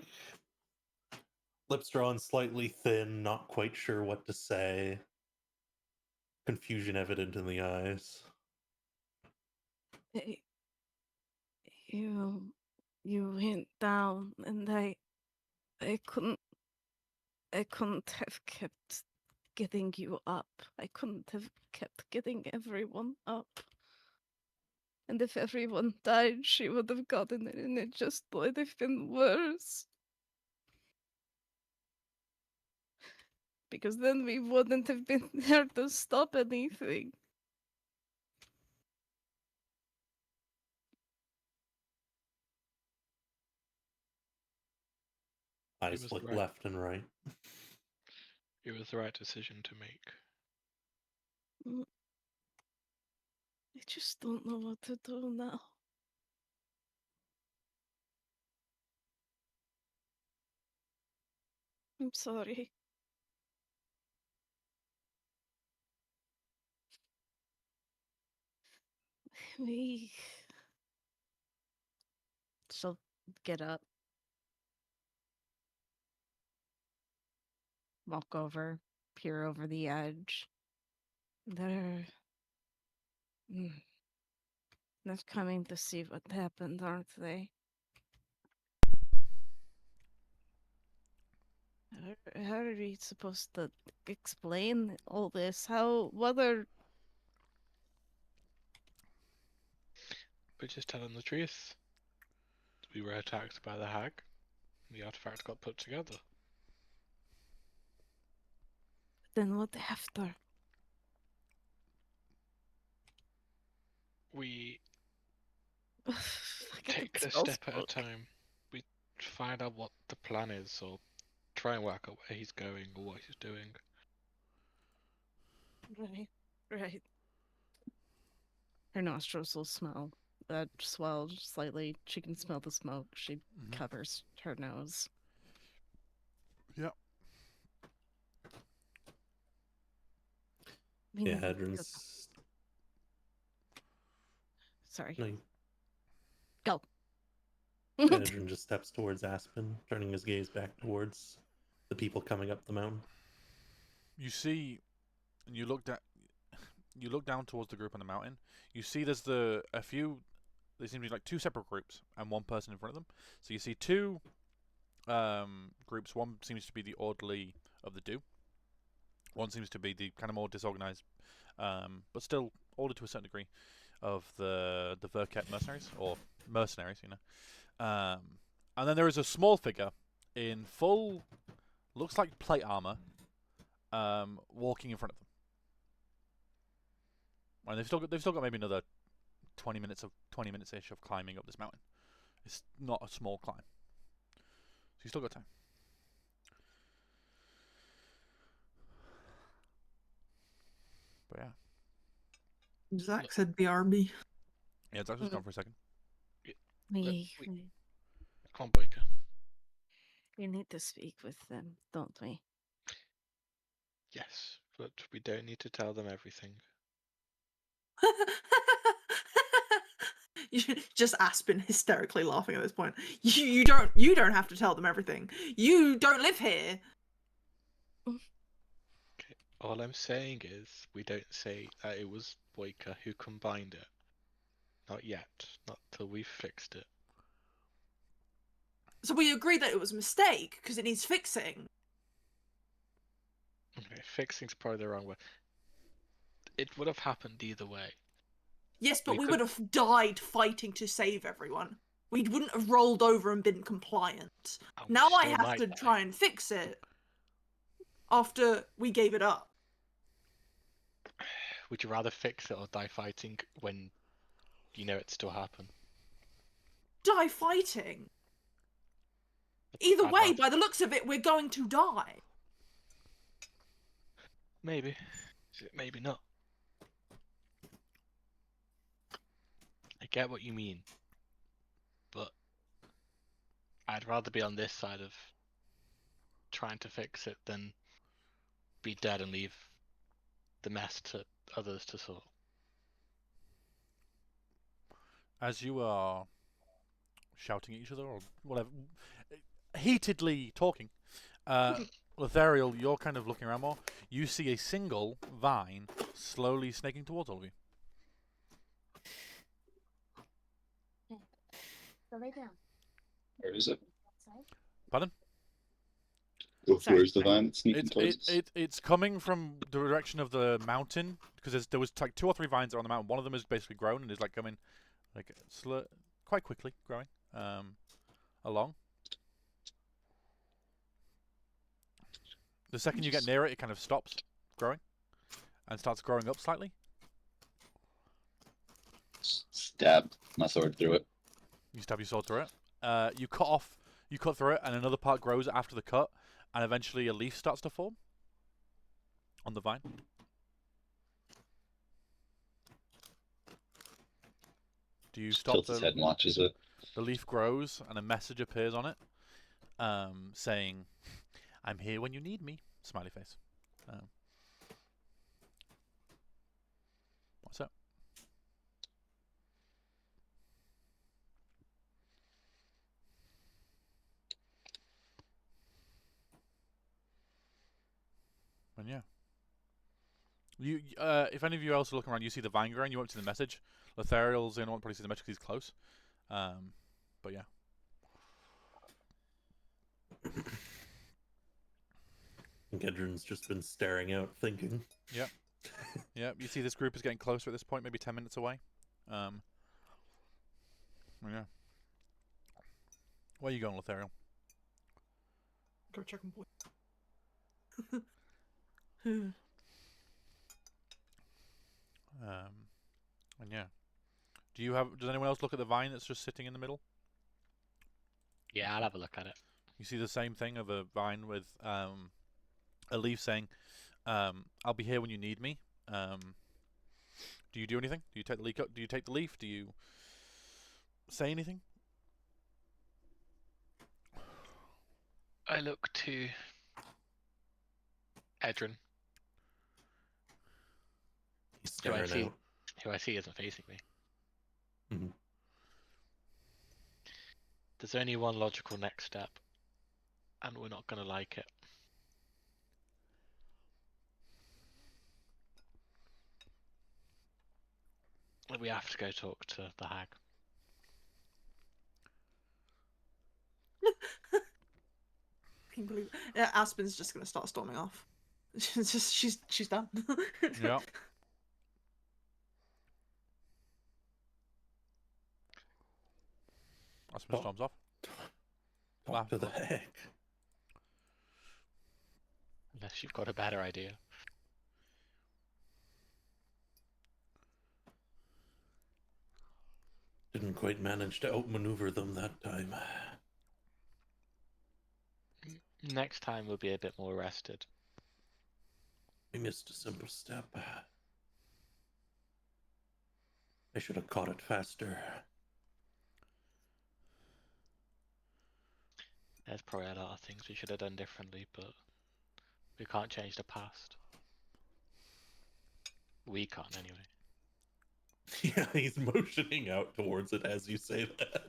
[SPEAKER 3] lips drawn slightly thin, not quite sure what to say. Confusion evident in the eyes.
[SPEAKER 2] Hey, you went down, and I couldn't have kept getting you up. I couldn't have kept getting everyone up. And if everyone died, she would have gotten it, and it just would have been worse. Because then we wouldn't have been there to stop anything.
[SPEAKER 3] Eyes
[SPEAKER 4] was
[SPEAKER 3] flick
[SPEAKER 4] right.
[SPEAKER 3] left and right.
[SPEAKER 4] It was the right decision to make.
[SPEAKER 2] I just don't know what to do now. I'm sorry. We. She'll get up, walk over, peer over the edge. They're coming to see what happened, aren't they? How are we supposed to explain all this? Whether
[SPEAKER 4] But just telling the truth. We were attacked by the hag. The artifact got put together.
[SPEAKER 2] then what after?
[SPEAKER 4] We
[SPEAKER 2] I get
[SPEAKER 4] take
[SPEAKER 2] the
[SPEAKER 4] it a
[SPEAKER 2] spells
[SPEAKER 4] step at a
[SPEAKER 2] book.
[SPEAKER 4] time. We find out what the plan is, or try and work out where he's going or what he's doing.
[SPEAKER 2] Right. Her nostrils will smell. Swell slightly. She can smell the smoke. She covers her nose.
[SPEAKER 1] Yep.
[SPEAKER 3] Yeah, Hedron's.
[SPEAKER 2] Sorry.
[SPEAKER 3] No,
[SPEAKER 2] Go.
[SPEAKER 3] Hedron just steps towards Aspen, turning his gaze back towards the people coming up the mountain.
[SPEAKER 1] You see, and you look down towards the group on the mountain. You see there's a few. There seem to be like two separate groups and one person in front of them. So you see two groups. One seems to be the orderly of the do. One seems to be the kind of more disorganized, but still ordered to a certain degree, of the Verket mercenaries, or mercenaries, and then there is a small figure in full, looks like plate armor, walking in front of them. And they've still got maybe another 20 minutes ish of climbing up this mountain. It's not a small climb, so you still got time. But yeah,
[SPEAKER 5] Zach said BRB.
[SPEAKER 1] yeah, Zach's just gone for a second.
[SPEAKER 2] We
[SPEAKER 4] Come on, Boyka.
[SPEAKER 2] we need to speak with them, don't we?
[SPEAKER 4] Yes, but we don't need to tell them everything.
[SPEAKER 5] Just Aspen hysterically laughing at this point. You don't have to tell them everything. You don't live here.
[SPEAKER 4] Okay. All I'm saying is we don't say that it was Boyka who combined it. Not yet. Not till we've fixed it.
[SPEAKER 5] So we agree that it was a mistake because it needs fixing.
[SPEAKER 4] Okay, fixing's probably the wrong word. It would have happened either way.
[SPEAKER 5] Yes, but
[SPEAKER 4] We
[SPEAKER 5] we
[SPEAKER 4] could-
[SPEAKER 5] would have died fighting to save everyone. We wouldn't have rolled over and been compliant.
[SPEAKER 4] And we
[SPEAKER 5] Now I
[SPEAKER 4] still
[SPEAKER 5] have
[SPEAKER 4] might
[SPEAKER 5] to
[SPEAKER 4] die.
[SPEAKER 5] try and fix it after we gave it up.
[SPEAKER 4] Would you rather fix it or die fighting when you know it still happened?
[SPEAKER 5] Die fighting. Either
[SPEAKER 4] I'd
[SPEAKER 5] way,
[SPEAKER 4] rather-
[SPEAKER 5] by the looks of it, we're going to die.
[SPEAKER 4] Maybe. Maybe not. I get what you mean. But I'd rather be on this side of trying to fix it than be dead and leave the mess to others to sort.
[SPEAKER 1] As you are shouting at each other or whatever, heatedly talking, Lethariel, you're kind of looking around more. You see a single vine slowly snaking towards all of you.
[SPEAKER 2] Go lay down.
[SPEAKER 6] Where is it?
[SPEAKER 1] Pardon?
[SPEAKER 2] Sorry.
[SPEAKER 6] Where's the vine sneaking
[SPEAKER 1] It's
[SPEAKER 6] towards us?
[SPEAKER 1] it's coming from the direction of the mountain because there was like 2 or 3 vines that are on the mountain. One of them is basically grown and is like coming like quite quickly growing along. The second you get near it, it kind of stops growing and starts growing up slightly.
[SPEAKER 6] Stab my sword through it.
[SPEAKER 1] You stab your sword through it. You cut through it, and another part grows after the cut, and eventually a leaf starts to form on the vine. Do you stop
[SPEAKER 6] Tilts his head and watches it.
[SPEAKER 1] the leaf grows, and a message appears on it, saying, "I'm here when you need me." Smiley face. What's up? And yeah. You, if any of you else are looking around, you see the vine growing. You won't see the message. Lethariel's the only one probably see the message because he's close. But yeah.
[SPEAKER 3] Gedron's just been staring out, thinking.
[SPEAKER 1] Yeah, you see this group is getting closer at this point, maybe 10 minutes away. Yeah. Where are you going, Lethariel?
[SPEAKER 5] Go check on boy.
[SPEAKER 1] And yeah. Does anyone else look at the vine that's just sitting in the middle?
[SPEAKER 4] Yeah, I'll have a look at it.
[SPEAKER 1] You see the same thing of a vine with a leaf saying, "I'll be here when you need me." Do you do anything? Do you take the leaf? Do you take the leaf? Do you say anything?
[SPEAKER 4] I look to Edrin,
[SPEAKER 3] He's
[SPEAKER 4] who I
[SPEAKER 3] staring
[SPEAKER 4] see,
[SPEAKER 3] out.
[SPEAKER 4] who I see isn't facing me.
[SPEAKER 3] Mhm.
[SPEAKER 4] There's only one logical next step, and we're not going to like it. We have to go talk to the hag.
[SPEAKER 5] Can you believe it? Yeah, Aspen's just gonna start storming off. She's done.
[SPEAKER 1] Yeah. Aspen
[SPEAKER 3] Oh.
[SPEAKER 1] storms off.
[SPEAKER 3] Talk to the heck.
[SPEAKER 4] Unless you've got a better idea.
[SPEAKER 3] Didn't quite manage to outmaneuver them that time.
[SPEAKER 4] Next time we'll be a bit more rested.
[SPEAKER 3] We missed a simple step. I should have caught it faster.
[SPEAKER 4] There's probably a lot of things we should have done differently, but we can't change the past. We can't, anyway.
[SPEAKER 3] Yeah, he's motioning out towards it as you say that.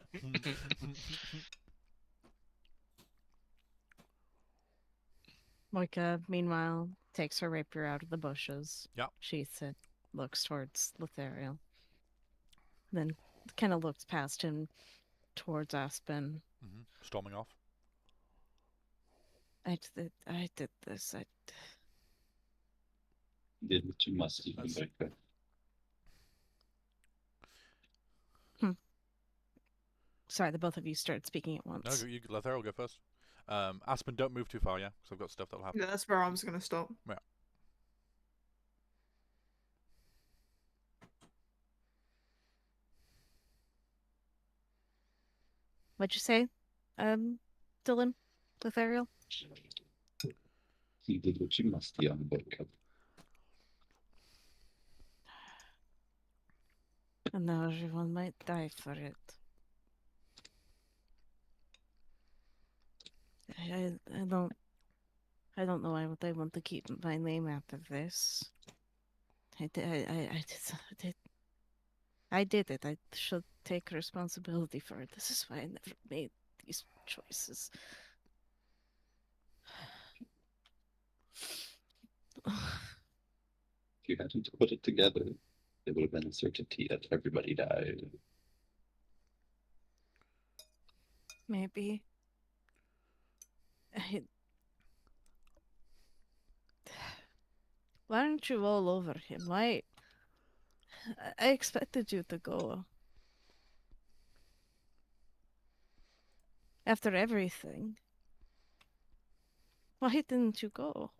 [SPEAKER 2] Moika, meanwhile, takes her rapier out of the bushes.
[SPEAKER 1] Yep.
[SPEAKER 2] Sheaths it, looks towards Lethariel. Then kind of looks past him towards Aspen.
[SPEAKER 1] Storming off.
[SPEAKER 2] I did this.
[SPEAKER 6] Did what you must do.
[SPEAKER 1] That's-
[SPEAKER 6] Moika.
[SPEAKER 2] Sorry, the both of you started speaking at once.
[SPEAKER 1] No, you Lethariel go first. Aspen, don't move too far, yeah, because I've got stuff that'll happen.
[SPEAKER 5] Yeah, that's where I was gonna stop.
[SPEAKER 2] What'd you say, Dylan? Lethariel?
[SPEAKER 6] You did what you must, young Moika.
[SPEAKER 2] And now everyone might die for it. I don't know why would I want to keep my name out of this. I did it. I should take responsibility for it. This is why I never made these choices.
[SPEAKER 6] If you hadn't put it together, it would have been a certainty that everybody died.
[SPEAKER 2] Maybe. Why aren't you all over him? Why? I expected you to go. After everything. Why didn't you go?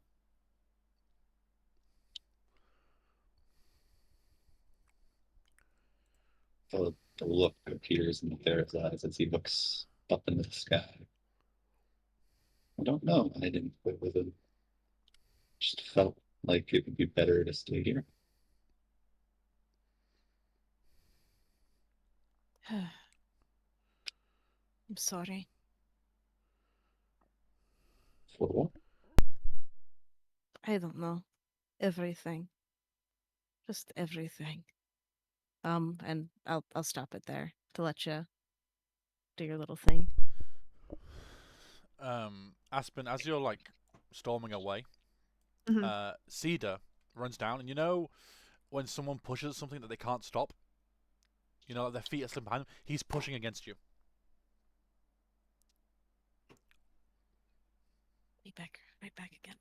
[SPEAKER 6] The look appears in the Ferret's eyes as he looks up into the sky. I don't know. I didn't quit with him. Just felt like it would be better to stay here.
[SPEAKER 2] I'm sorry.
[SPEAKER 6] For what?
[SPEAKER 2] I don't know. Everything. Just everything. And I'll stop it there to let you do your little thing.
[SPEAKER 1] Aspen, as you're like storming away,
[SPEAKER 5] Mhm.
[SPEAKER 1] Cedar runs down, and you know when someone pushes something that they can't stop, you know, like their feet are slipping behind them. He's pushing against you.
[SPEAKER 2] Right back again.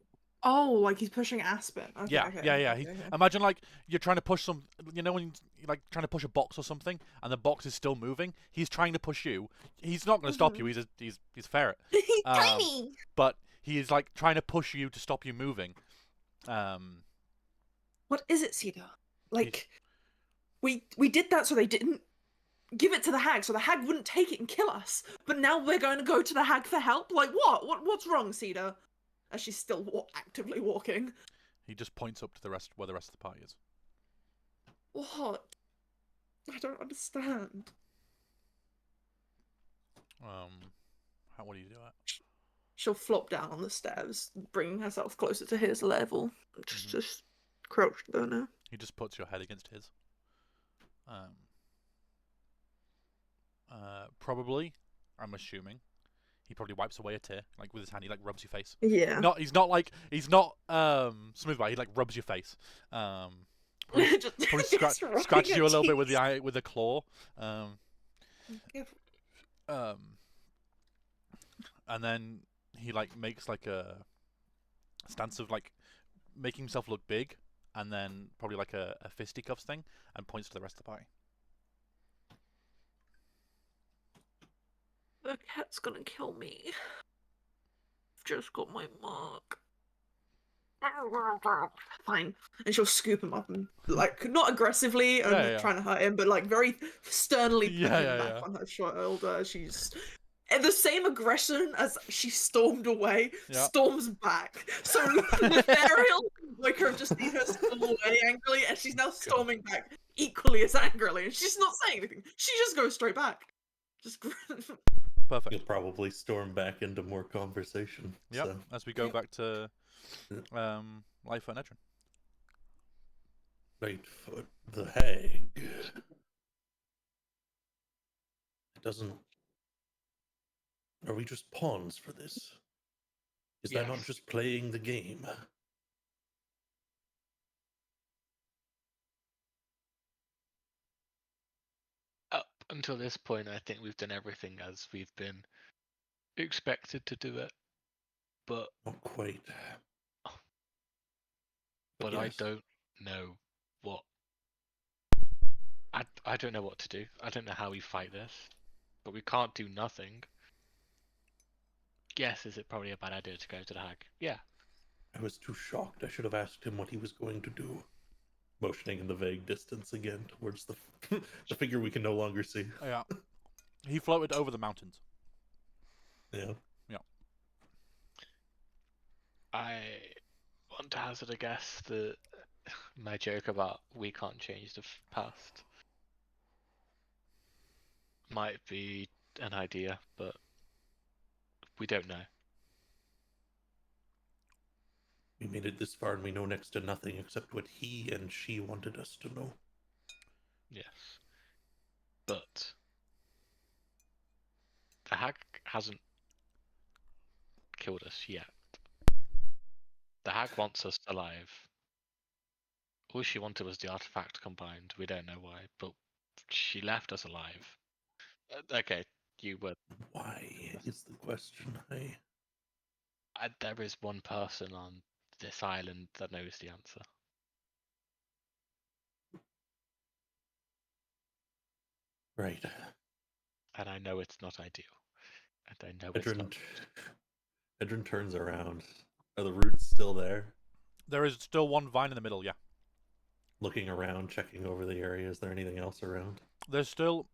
[SPEAKER 5] Oh, like he's pushing Aspen. Okay,
[SPEAKER 1] Yeah,
[SPEAKER 5] okay,
[SPEAKER 1] yeah.
[SPEAKER 5] okay, okay.
[SPEAKER 1] Imagine like you're trying to push some, you know, when you're like trying to push a box or something, and the box is still moving. He's trying to push you. He's not going to stop you. He's a ferret.
[SPEAKER 5] He's
[SPEAKER 1] Um,
[SPEAKER 5] tiny.
[SPEAKER 1] But he is like trying to push you to stop you moving.
[SPEAKER 5] What is it, Cedar? Like, we did that so they didn't give it to the hag, so the hag wouldn't take it and kill us. But now we're going to go to the hag for help. Like, what? What's wrong, Cedar? As she's still actively walking.
[SPEAKER 1] He just points up to the rest where the rest of the party is.
[SPEAKER 5] What? I don't understand.
[SPEAKER 1] What do you do at?
[SPEAKER 5] She'll flop down on the stairs, bringing herself closer to his level. Just crouched there now.
[SPEAKER 1] He just puts your head against his. Probably, I'm assuming, he probably wipes away a tear, like with his hand. He like rubs your face.
[SPEAKER 5] Yeah.
[SPEAKER 1] He's not smooth by. He like rubs your face. Probably
[SPEAKER 5] Just rubbing
[SPEAKER 1] scratches you a little bit with
[SPEAKER 5] cheeks.
[SPEAKER 1] the eye with the claw.
[SPEAKER 5] Careful.
[SPEAKER 1] And then he like makes like a stance of like making himself look big, and then probably like a fisticuffs thing, and points to the rest of the party.
[SPEAKER 5] The cat's gonna kill me. I've just got my mark. Fine. And she'll scoop him up and, like, not aggressively and
[SPEAKER 1] Yeah.
[SPEAKER 5] trying to hurt him, but, like, very sternly put
[SPEAKER 1] Yeah,
[SPEAKER 5] him back on her shoulder. She's... And the same aggression as she stormed away, storms back. So Lethariel, like, her just seen her storm away angrily, and she's now storming back equally as angrily. And she's not saying anything. She just goes straight back. Just...
[SPEAKER 1] Perfect.
[SPEAKER 3] You'll probably storm back into more conversation.
[SPEAKER 1] Yep.
[SPEAKER 3] So.
[SPEAKER 1] As we go back to life at Nedrin.
[SPEAKER 3] Right foot, the hag. It doesn't. Are we just pawns for this? Is that not
[SPEAKER 4] Yes.
[SPEAKER 3] just playing the game?
[SPEAKER 4] Up until this point, I think we've done everything as we've been expected to do it. But
[SPEAKER 3] Not quite.
[SPEAKER 4] but I
[SPEAKER 3] yes.
[SPEAKER 4] don't know what. I don't know what to do. I don't know how we fight this. But we can't do nothing. Yes, is it probably a bad idea to go to the hag? Yeah.
[SPEAKER 3] I was too shocked. I should have asked him what he was going to do. Motioning in the vague distance again towards the the figure we can no longer see.
[SPEAKER 1] Yeah. He floated over the mountains.
[SPEAKER 3] Yeah.
[SPEAKER 4] I want to hazard a guess that my joke about we can't change the past might be an idea, but we don't know.
[SPEAKER 3] We made it this far and we know next to nothing except what he and she wanted us to know.
[SPEAKER 4] Yes. But the hag hasn't killed us yet. The hag wants us alive. All she wanted was the artifact combined. We don't know why, but she left us alive. Okay, you were.
[SPEAKER 3] Why is the question?
[SPEAKER 4] There is one person on this island that knows the answer.
[SPEAKER 3] Right.
[SPEAKER 4] And I know it's not ideal. And I know it's not.
[SPEAKER 3] Edrin turns around. Are the roots still there?
[SPEAKER 1] There is still one vine in the middle, yeah.
[SPEAKER 3] Looking around, checking over the area. Is there anything else around?
[SPEAKER 1] There's still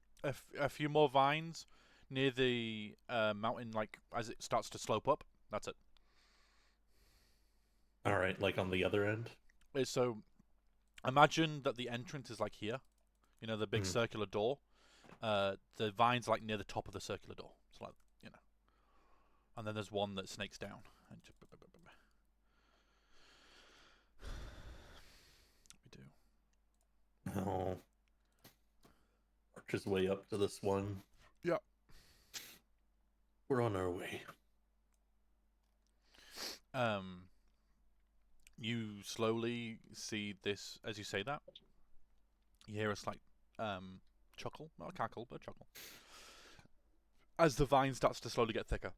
[SPEAKER 1] a few more vines near the mountain, like, as it starts to slope up. That's it.
[SPEAKER 3] Alright, like on the other end?
[SPEAKER 1] So, imagine that the entrance is like here. You know, the big circular door. The vine's like near the top of the circular door. It's like, you know. And then there's one that snakes down. We do.
[SPEAKER 3] Oh. Arches way up to this one.
[SPEAKER 1] Yeah.
[SPEAKER 3] We're on our way.
[SPEAKER 1] You slowly see this as you say that. You hear a slight chuckle, not a cackle, but a chuckle, as the vine starts to slowly get thicker.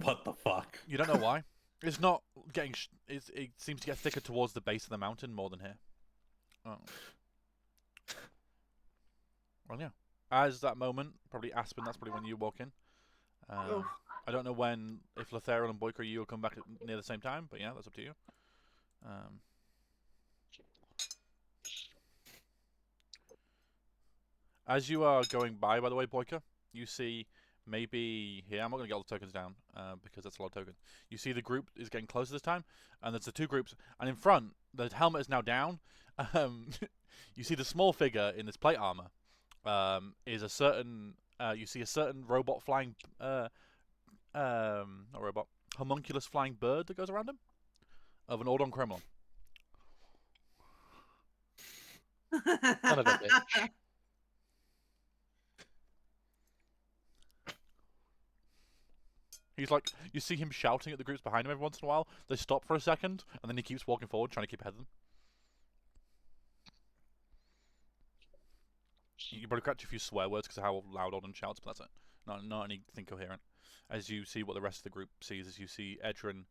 [SPEAKER 3] What the fuck?
[SPEAKER 1] You don't know why. It's not getting. It seems to get thicker towards the base of the mountain more than here. Oh. Well, yeah. As that moment, probably Aspen. That's probably when you walk in.
[SPEAKER 5] Oh.
[SPEAKER 1] I don't know when, if Lothario and Boyker, you will come back near the same time, but yeah, that's up to you. As you are going by the way, Boyker, you see maybe here. I'm not going to get all the tokens down because that's a lot of tokens. You see the group is getting closer this time, and there's the two groups. And in front, the helmet is now down. You see the small figure in this plate armor is a certain. You see a certain robot flying. Not robot. Homunculus flying bird that goes around him of an Ordon Kremlin.
[SPEAKER 4] Son of a bitch.
[SPEAKER 1] He's like, you see him shouting at the groups behind him every once in a while. They stop for a second, and then he keeps walking forward, trying to keep ahead of them. You can probably catch a few swear words because of how loud Odin shouts, but that's it. Not anything coherent. As you see what the rest of the group sees, as you see Edrin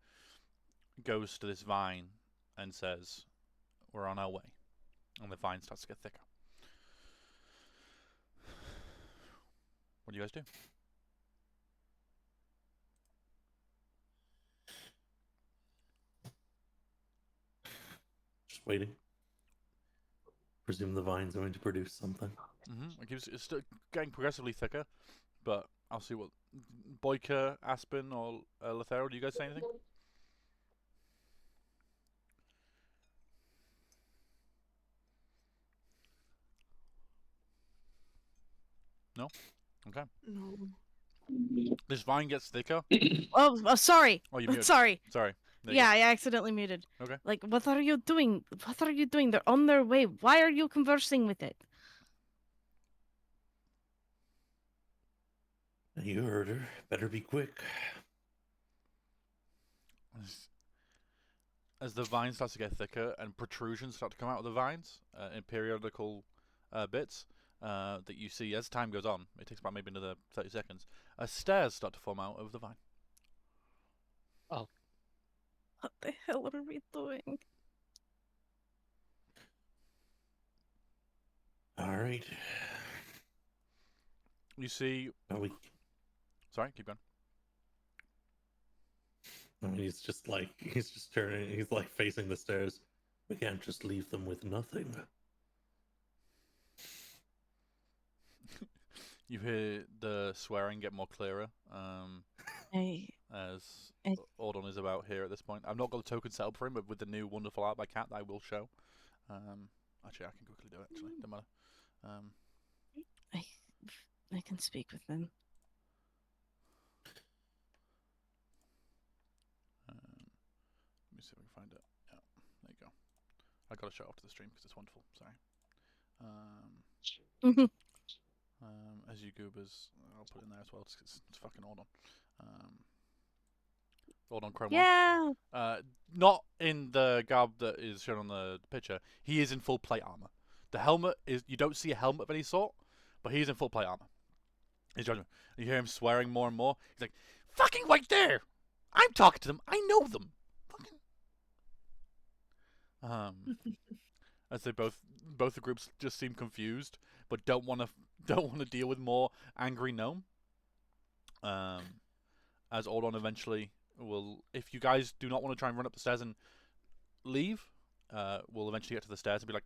[SPEAKER 1] goes to this vine and says, "We're on our way," and the vine starts to get thicker. What do you guys do?
[SPEAKER 3] Just waiting. Presume the vine's going to produce something.
[SPEAKER 1] It's still getting progressively thicker, but I'll see what Boyker, Aspen, or Lothario. Do you guys say anything? No. Okay.
[SPEAKER 5] No.
[SPEAKER 1] This vine gets thicker.
[SPEAKER 2] Oh, sorry.
[SPEAKER 1] Oh, you muted.
[SPEAKER 2] Sorry.
[SPEAKER 1] Sorry. There you
[SPEAKER 2] Yeah, I accidentally muted.
[SPEAKER 1] Okay.
[SPEAKER 2] Like, what are you doing? What are you doing? They're on their way. Why are you conversing with it?
[SPEAKER 3] You heard her. Better be quick.
[SPEAKER 1] As the vine starts to get thicker and protrusions start to come out of the vines in periodical bits that you see as time goes on, it takes about maybe another 30 seconds, stairs start to form out of the vine.
[SPEAKER 2] What the hell are we doing?
[SPEAKER 3] All right.
[SPEAKER 1] You see...
[SPEAKER 3] Now we.
[SPEAKER 1] Sorry, keep going.
[SPEAKER 3] I mean, he's just turning. He's like facing the stairs. We can't just leave them with nothing.
[SPEAKER 1] You hear the swearing get more clearer
[SPEAKER 2] I
[SPEAKER 1] as
[SPEAKER 2] I-
[SPEAKER 1] Ordon is about here at this point. I've not got the token set up for him, but with the new wonderful art by Cat that I will show. Actually, I can quickly do it, actually. Don't matter.
[SPEAKER 2] I can speak with them.
[SPEAKER 1] Let me see if I can find it. Yeah, there you go. I gotta show it off to the stream because it's wonderful. Sorry. As you goobers, I'll put it in there as well because it's fucking Ordon. Ordon Chrome 1.
[SPEAKER 2] Yeah.
[SPEAKER 1] Not in the garb that is shown on the picture. He is in full plate armor. The helmet is, you don't see a helmet of any sort, but he's in full plate armor. He's judging. You hear him swearing more and more. He's like, "Fucking right there! I'm talking to them. I know them." Fucking. As they both the groups just seem confused, but don't want to deal with more angry gnome. As Ordon eventually will, if you guys do not want to try and run up the stairs and leave, we'll eventually get to the stairs and be like,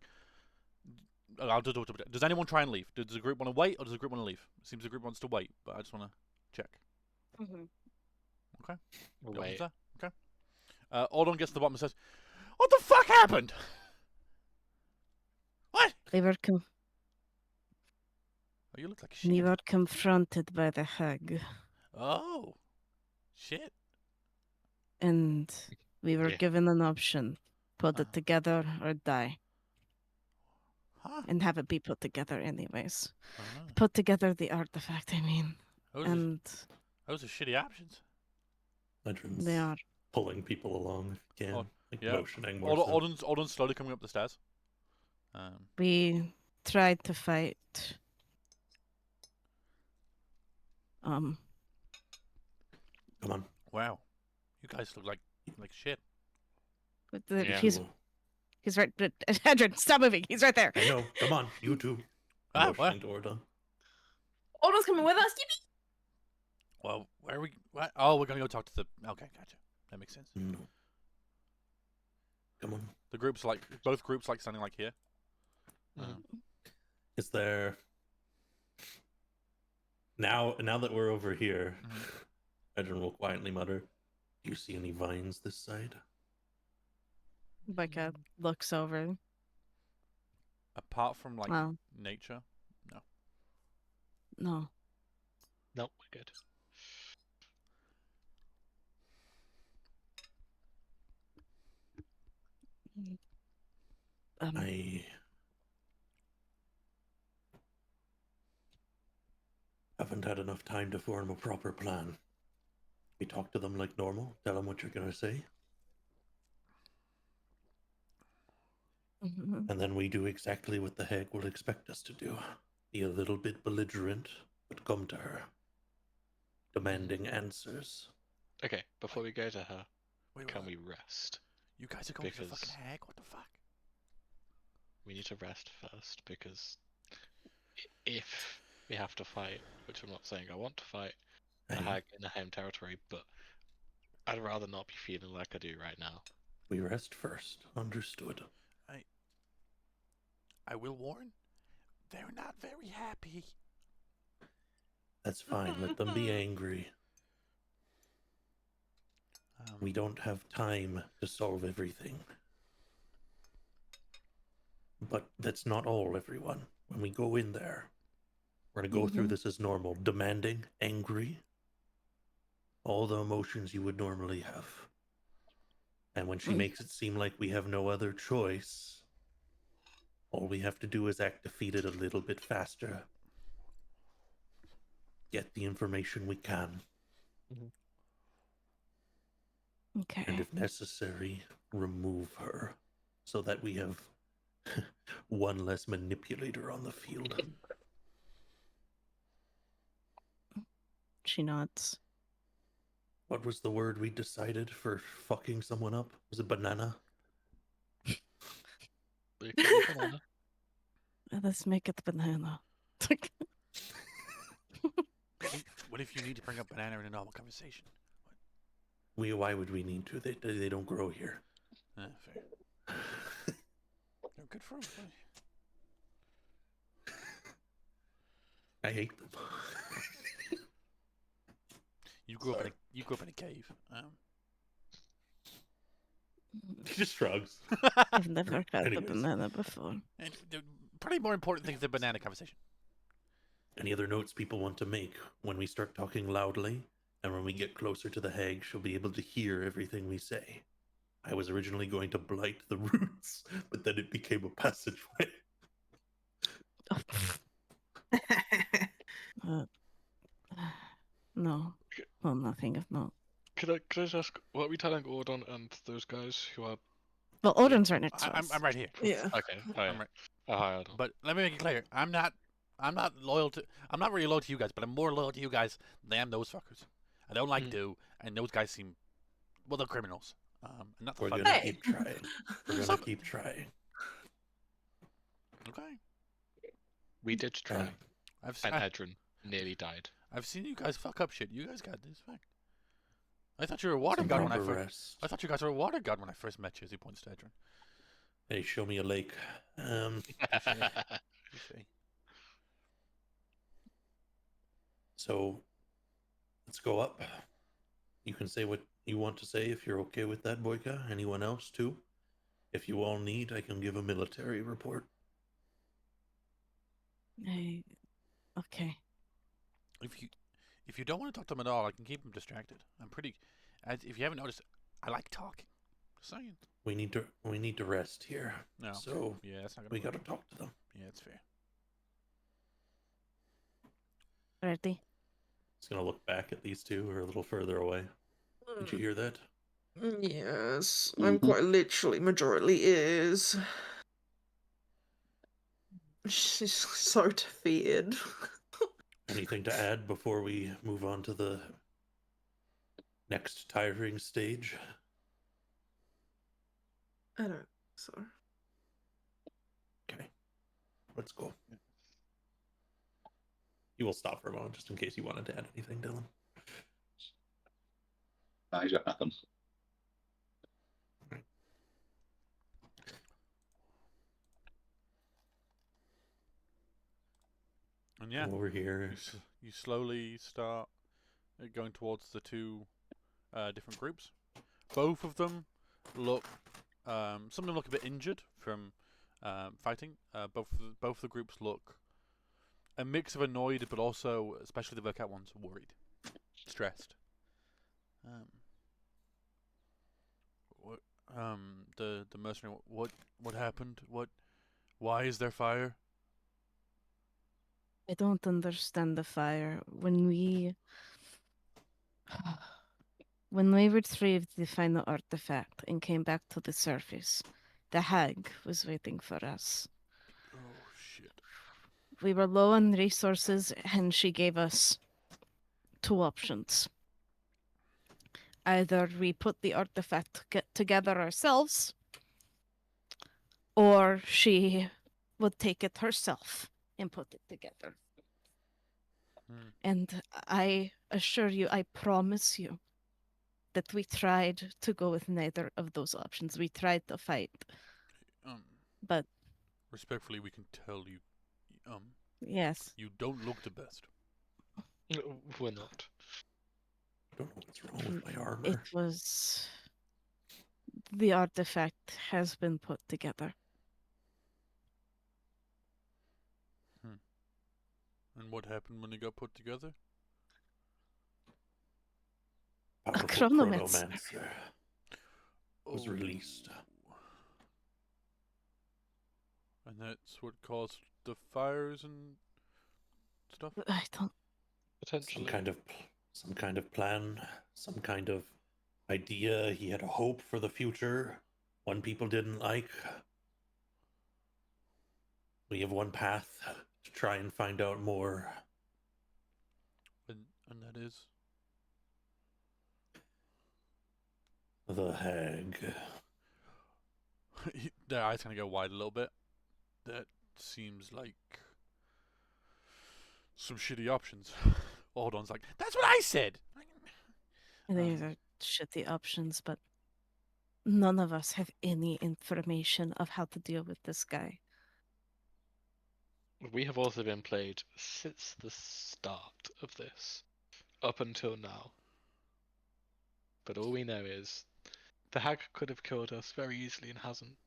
[SPEAKER 1] does anyone try and leave? Does the group want to wait, or does the group want to leave? It seems the group wants to wait, but I just want to check. Okay.
[SPEAKER 4] We'll
[SPEAKER 1] No one's
[SPEAKER 4] wait.
[SPEAKER 1] there? Okay. Ordon gets to the bottom and says, "What the fuck happened? What?
[SPEAKER 2] We were
[SPEAKER 1] Oh, you look like shit.
[SPEAKER 2] confronted by the hag,
[SPEAKER 1] Oh, shit.
[SPEAKER 2] and we were
[SPEAKER 4] Yeah.
[SPEAKER 2] given an option: put
[SPEAKER 1] Uh.
[SPEAKER 2] it together or die,
[SPEAKER 1] Huh?
[SPEAKER 2] and have it be put together anyways.
[SPEAKER 1] Oh,
[SPEAKER 2] Put together the artifact, I mean, and
[SPEAKER 1] those are shitty options.
[SPEAKER 3] Legends
[SPEAKER 2] they are.
[SPEAKER 3] pulling people along again,
[SPEAKER 1] Oh,
[SPEAKER 3] like
[SPEAKER 1] yeah.
[SPEAKER 3] motioning more. So.
[SPEAKER 1] Ordon's slowly coming up the stairs.
[SPEAKER 2] We tried to fight.
[SPEAKER 3] Come on.
[SPEAKER 1] Wow, you guys look like shit.
[SPEAKER 2] But
[SPEAKER 4] Yeah.
[SPEAKER 2] he's right. Adrian, stop moving. He's right there.
[SPEAKER 3] I know. Come on, you two. Motioning to Ordon.
[SPEAKER 5] Ordon's coming with us. Yippee!
[SPEAKER 1] Well, where are we? What? Oh, we're gonna go talk to the. Okay, gotcha. That makes sense.
[SPEAKER 3] No. Come on.
[SPEAKER 1] The groups both groups standing like here.
[SPEAKER 3] Is there now that we're over here, Edrin will quietly mutter, "Do you see any vines this side?"
[SPEAKER 2] Becca looks over.
[SPEAKER 1] Apart from
[SPEAKER 2] Well,
[SPEAKER 1] nature, no.
[SPEAKER 2] no.
[SPEAKER 4] Nope, we're good.
[SPEAKER 3] I haven't had enough time to form a proper plan. We talk to them like normal, tell them what you're gonna say, and then we do exactly what the hag will expect us to do. Be a little bit belligerent, but come to her, demanding answers.
[SPEAKER 4] Okay, before we go to her,
[SPEAKER 1] Wait,
[SPEAKER 4] can we rest?
[SPEAKER 1] You guys are going to the
[SPEAKER 4] Because-
[SPEAKER 1] fucking hag? What the fuck?
[SPEAKER 4] We need to rest first because if we have to fight, which I'm not saying I want to fight, a
[SPEAKER 3] Aye,
[SPEAKER 4] hag in the home territory, but I'd rather not be feeling like I do right now.
[SPEAKER 3] we rest first. Understood.
[SPEAKER 1] I will warn, they're not very happy.
[SPEAKER 3] That's fine. Let them be angry. We don't have time to solve everything. But that's not all, everyone. When we go in there, we're going to go through this as normal. Demanding, angry, all the emotions you would normally have. And when she makes it seem like we have no other choice, all we have to do is act defeated a little bit faster. Get the information we can.
[SPEAKER 2] Okay.
[SPEAKER 3] And if necessary, remove her so that we have one less manipulator on the field.
[SPEAKER 2] She nods.
[SPEAKER 3] What was the word we decided for fucking someone up? Was it banana?
[SPEAKER 4] It could be banana.
[SPEAKER 2] Let's make it banana.
[SPEAKER 1] What if you need to bring up banana in a normal conversation?
[SPEAKER 3] Why would we need to? They don't grow here.
[SPEAKER 1] Fair. They're good fruit.
[SPEAKER 3] I hate them.
[SPEAKER 1] You grew up in a cave.
[SPEAKER 3] He just shrugs.
[SPEAKER 2] I've never had the
[SPEAKER 3] Anyways.
[SPEAKER 2] banana before.
[SPEAKER 1] And the probably more important things than banana conversation.
[SPEAKER 3] Any other notes people want to make when we start talking loudly? And when we get closer to the hag, she'll be able to hear everything we say. I was originally going to blight the roots, but then it became a passageway.
[SPEAKER 2] No. Well, nothing of note.
[SPEAKER 4] Could I just ask, what are we telling Ordon and those guys who are...
[SPEAKER 2] Well, Odin's right next to
[SPEAKER 1] I'm
[SPEAKER 2] us.
[SPEAKER 1] right here.
[SPEAKER 5] Yeah.
[SPEAKER 4] Okay, oh, yeah.
[SPEAKER 1] I'm right.
[SPEAKER 4] Oh, hi, Ordon.
[SPEAKER 1] But let me make it clear. I'm not loyal to. I'm not really loyal to you guys, but I'm more loyal to you guys than I am those fuckers. I don't like do, and those guys seem, well, they're criminals. Not the
[SPEAKER 3] We're
[SPEAKER 1] fun.
[SPEAKER 3] gonna
[SPEAKER 5] Hey.
[SPEAKER 3] keep trying. We're gonna keep trying.
[SPEAKER 1] Okay.
[SPEAKER 4] We did try,
[SPEAKER 1] I've
[SPEAKER 4] and
[SPEAKER 1] seen.
[SPEAKER 4] Edrin nearly died.
[SPEAKER 1] I've seen you guys fuck up shit. You guys got this thing. I thought you were a water
[SPEAKER 3] Some
[SPEAKER 1] god when I
[SPEAKER 3] proper
[SPEAKER 1] first.
[SPEAKER 3] rest.
[SPEAKER 1] I thought you guys were a water god when I first met you. As he points to Edrin.
[SPEAKER 3] Hey, show me a lake.
[SPEAKER 1] You see.
[SPEAKER 3] So let's go up. You can say what you want to say if you're okay with that, Boyka. Anyone else too? If you all need, I can give a military report.
[SPEAKER 2] Okay.
[SPEAKER 1] If you don't want to talk to him at all, I can keep him distracted. I'm pretty. If you haven't noticed, I like talking. Just saying.
[SPEAKER 3] We need to rest here.
[SPEAKER 1] No.
[SPEAKER 3] So
[SPEAKER 1] Yeah, that's not gonna.
[SPEAKER 3] we
[SPEAKER 1] work.
[SPEAKER 3] gotta talk to them.
[SPEAKER 1] Yeah, it's fair.
[SPEAKER 2] Ready?
[SPEAKER 3] It's gonna look back at these two who are a little further away. Did you hear that?
[SPEAKER 5] Yes, I'm quite literally majority ears. She's so defeated.
[SPEAKER 3] Anything to add before we move on to the next tiring stage?
[SPEAKER 5] I don't think so.
[SPEAKER 3] Okay, let's go. You will stop for a moment just in case you wanted to add anything, Dylan.
[SPEAKER 6] I got nothing.
[SPEAKER 1] And yeah,
[SPEAKER 3] Come over here.
[SPEAKER 1] you slowly start going towards the two different groups. Both of them look. Some of them look a bit injured from fighting. Both the groups look a mix of annoyed, but also, especially the Vercat ones, worried, stressed. The mercenary. What happened? Why is there fire?
[SPEAKER 2] I don't understand the fire. When we retrieved the final artifact and came back to the surface, the hag was waiting for us.
[SPEAKER 1] Oh shit!
[SPEAKER 2] We were low on resources, and she gave us two options. Either we put the artifact together ourselves, or she would take it herself and put it together. And I assure you, I promise you, that we tried to go with neither of those options. We tried to fight, but
[SPEAKER 1] Respectfully, we can tell you.
[SPEAKER 2] yes,
[SPEAKER 1] You don't look the best.
[SPEAKER 4] We're not.
[SPEAKER 3] I don't know what's wrong with my armor.
[SPEAKER 2] it was the artifact has been put together.
[SPEAKER 1] And what happened when it got put together?
[SPEAKER 3] Powerful
[SPEAKER 2] chronomancer.
[SPEAKER 3] chronomancer. was released.
[SPEAKER 1] And that's what caused the fires and stuff?
[SPEAKER 2] I don't.
[SPEAKER 4] Potentially.
[SPEAKER 3] Some kind of plan, some kind of idea. He had a hope for the future, one people didn't like. We have one path to try and find out more.
[SPEAKER 1] And that is?
[SPEAKER 3] The hag.
[SPEAKER 1] Their eyes kind of go wide a little bit. That seems like some shitty options. Ordon's like, that's what I said!
[SPEAKER 2] These are shitty options, but none of us have any information of how to deal with this guy.
[SPEAKER 4] We have also been played since the start of this, up until now. But all we know is the hag could have killed us very easily and hasn't.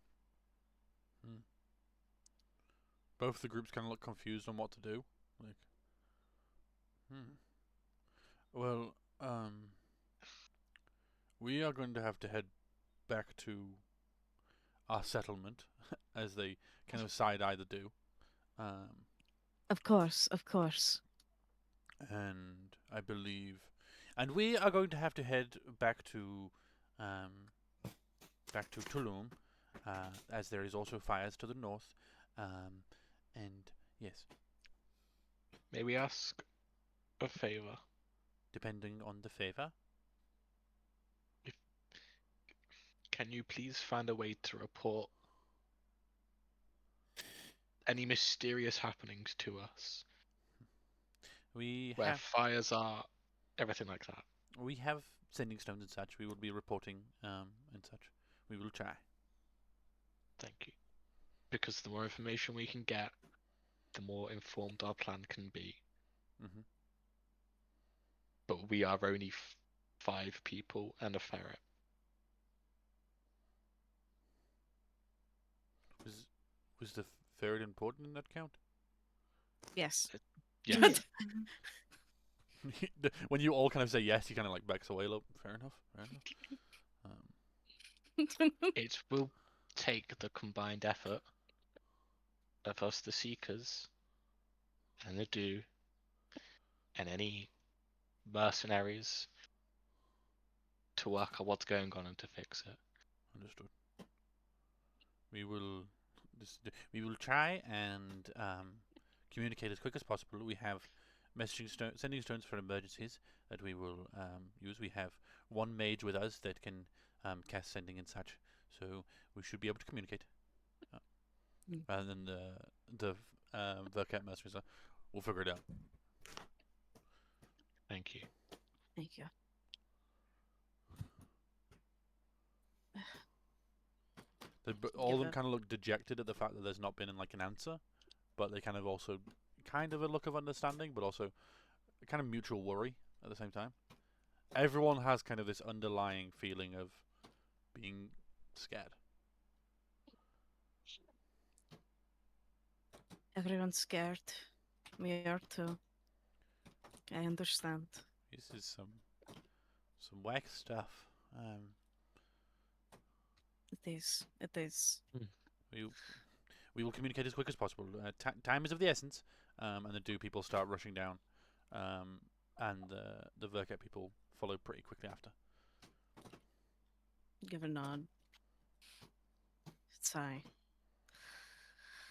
[SPEAKER 1] Both the groups kind of look confused on what to do. Like, Well, we are going to have to head back to our settlement, as they kind of side-eye the do.
[SPEAKER 2] Of course, of course.
[SPEAKER 1] And I believe, and we are going to have to head back to Tulum, as there is also fires to the north. And yes,
[SPEAKER 4] May we ask a favor?
[SPEAKER 1] depending on the favor.
[SPEAKER 4] Can you please find a way to report any mysterious happenings to us?
[SPEAKER 1] We
[SPEAKER 4] Where
[SPEAKER 1] have
[SPEAKER 4] fires are, everything like that.
[SPEAKER 1] we have sending stones and such. We will be reporting and such. We will try.
[SPEAKER 4] Thank you. Because the more information we can get, the more informed our plan can be.
[SPEAKER 1] Mm-hmm.
[SPEAKER 4] But we are only 5 people and a ferret.
[SPEAKER 1] Was the ferret important in that count?
[SPEAKER 2] Yes.
[SPEAKER 4] Yeah.
[SPEAKER 1] When you all kind of say yes, he kind of like backs away a little. Fair enough. Fair enough.
[SPEAKER 4] It will take the combined effort of us, the Seekers, and the Do, and any mercenaries to work out what's going on and to fix it.
[SPEAKER 1] Understood. We will try and communicate as quick as possible. We have sending stones for emergencies that we will use. We have one mage with us that can cast sending and such, so we should be able to communicate. And then the Vercat mercenaries, we'll figure it out.
[SPEAKER 4] Thank you.
[SPEAKER 2] Thank you.
[SPEAKER 1] All of them kind of look dejected at the fact that there's not been like an answer, but they kind of also kind of a look of understanding, but also a kind of mutual worry at the same time. Everyone has kind of this underlying feeling of being scared.
[SPEAKER 2] Everyone's scared. We are too. I understand.
[SPEAKER 1] This is some whack stuff.
[SPEAKER 2] It is. It is.
[SPEAKER 1] We will communicate as quick as possible. Time is of the essence, and the Do people start rushing down, and the Vercat people follow pretty quickly after.
[SPEAKER 2] Give a nod. Sigh.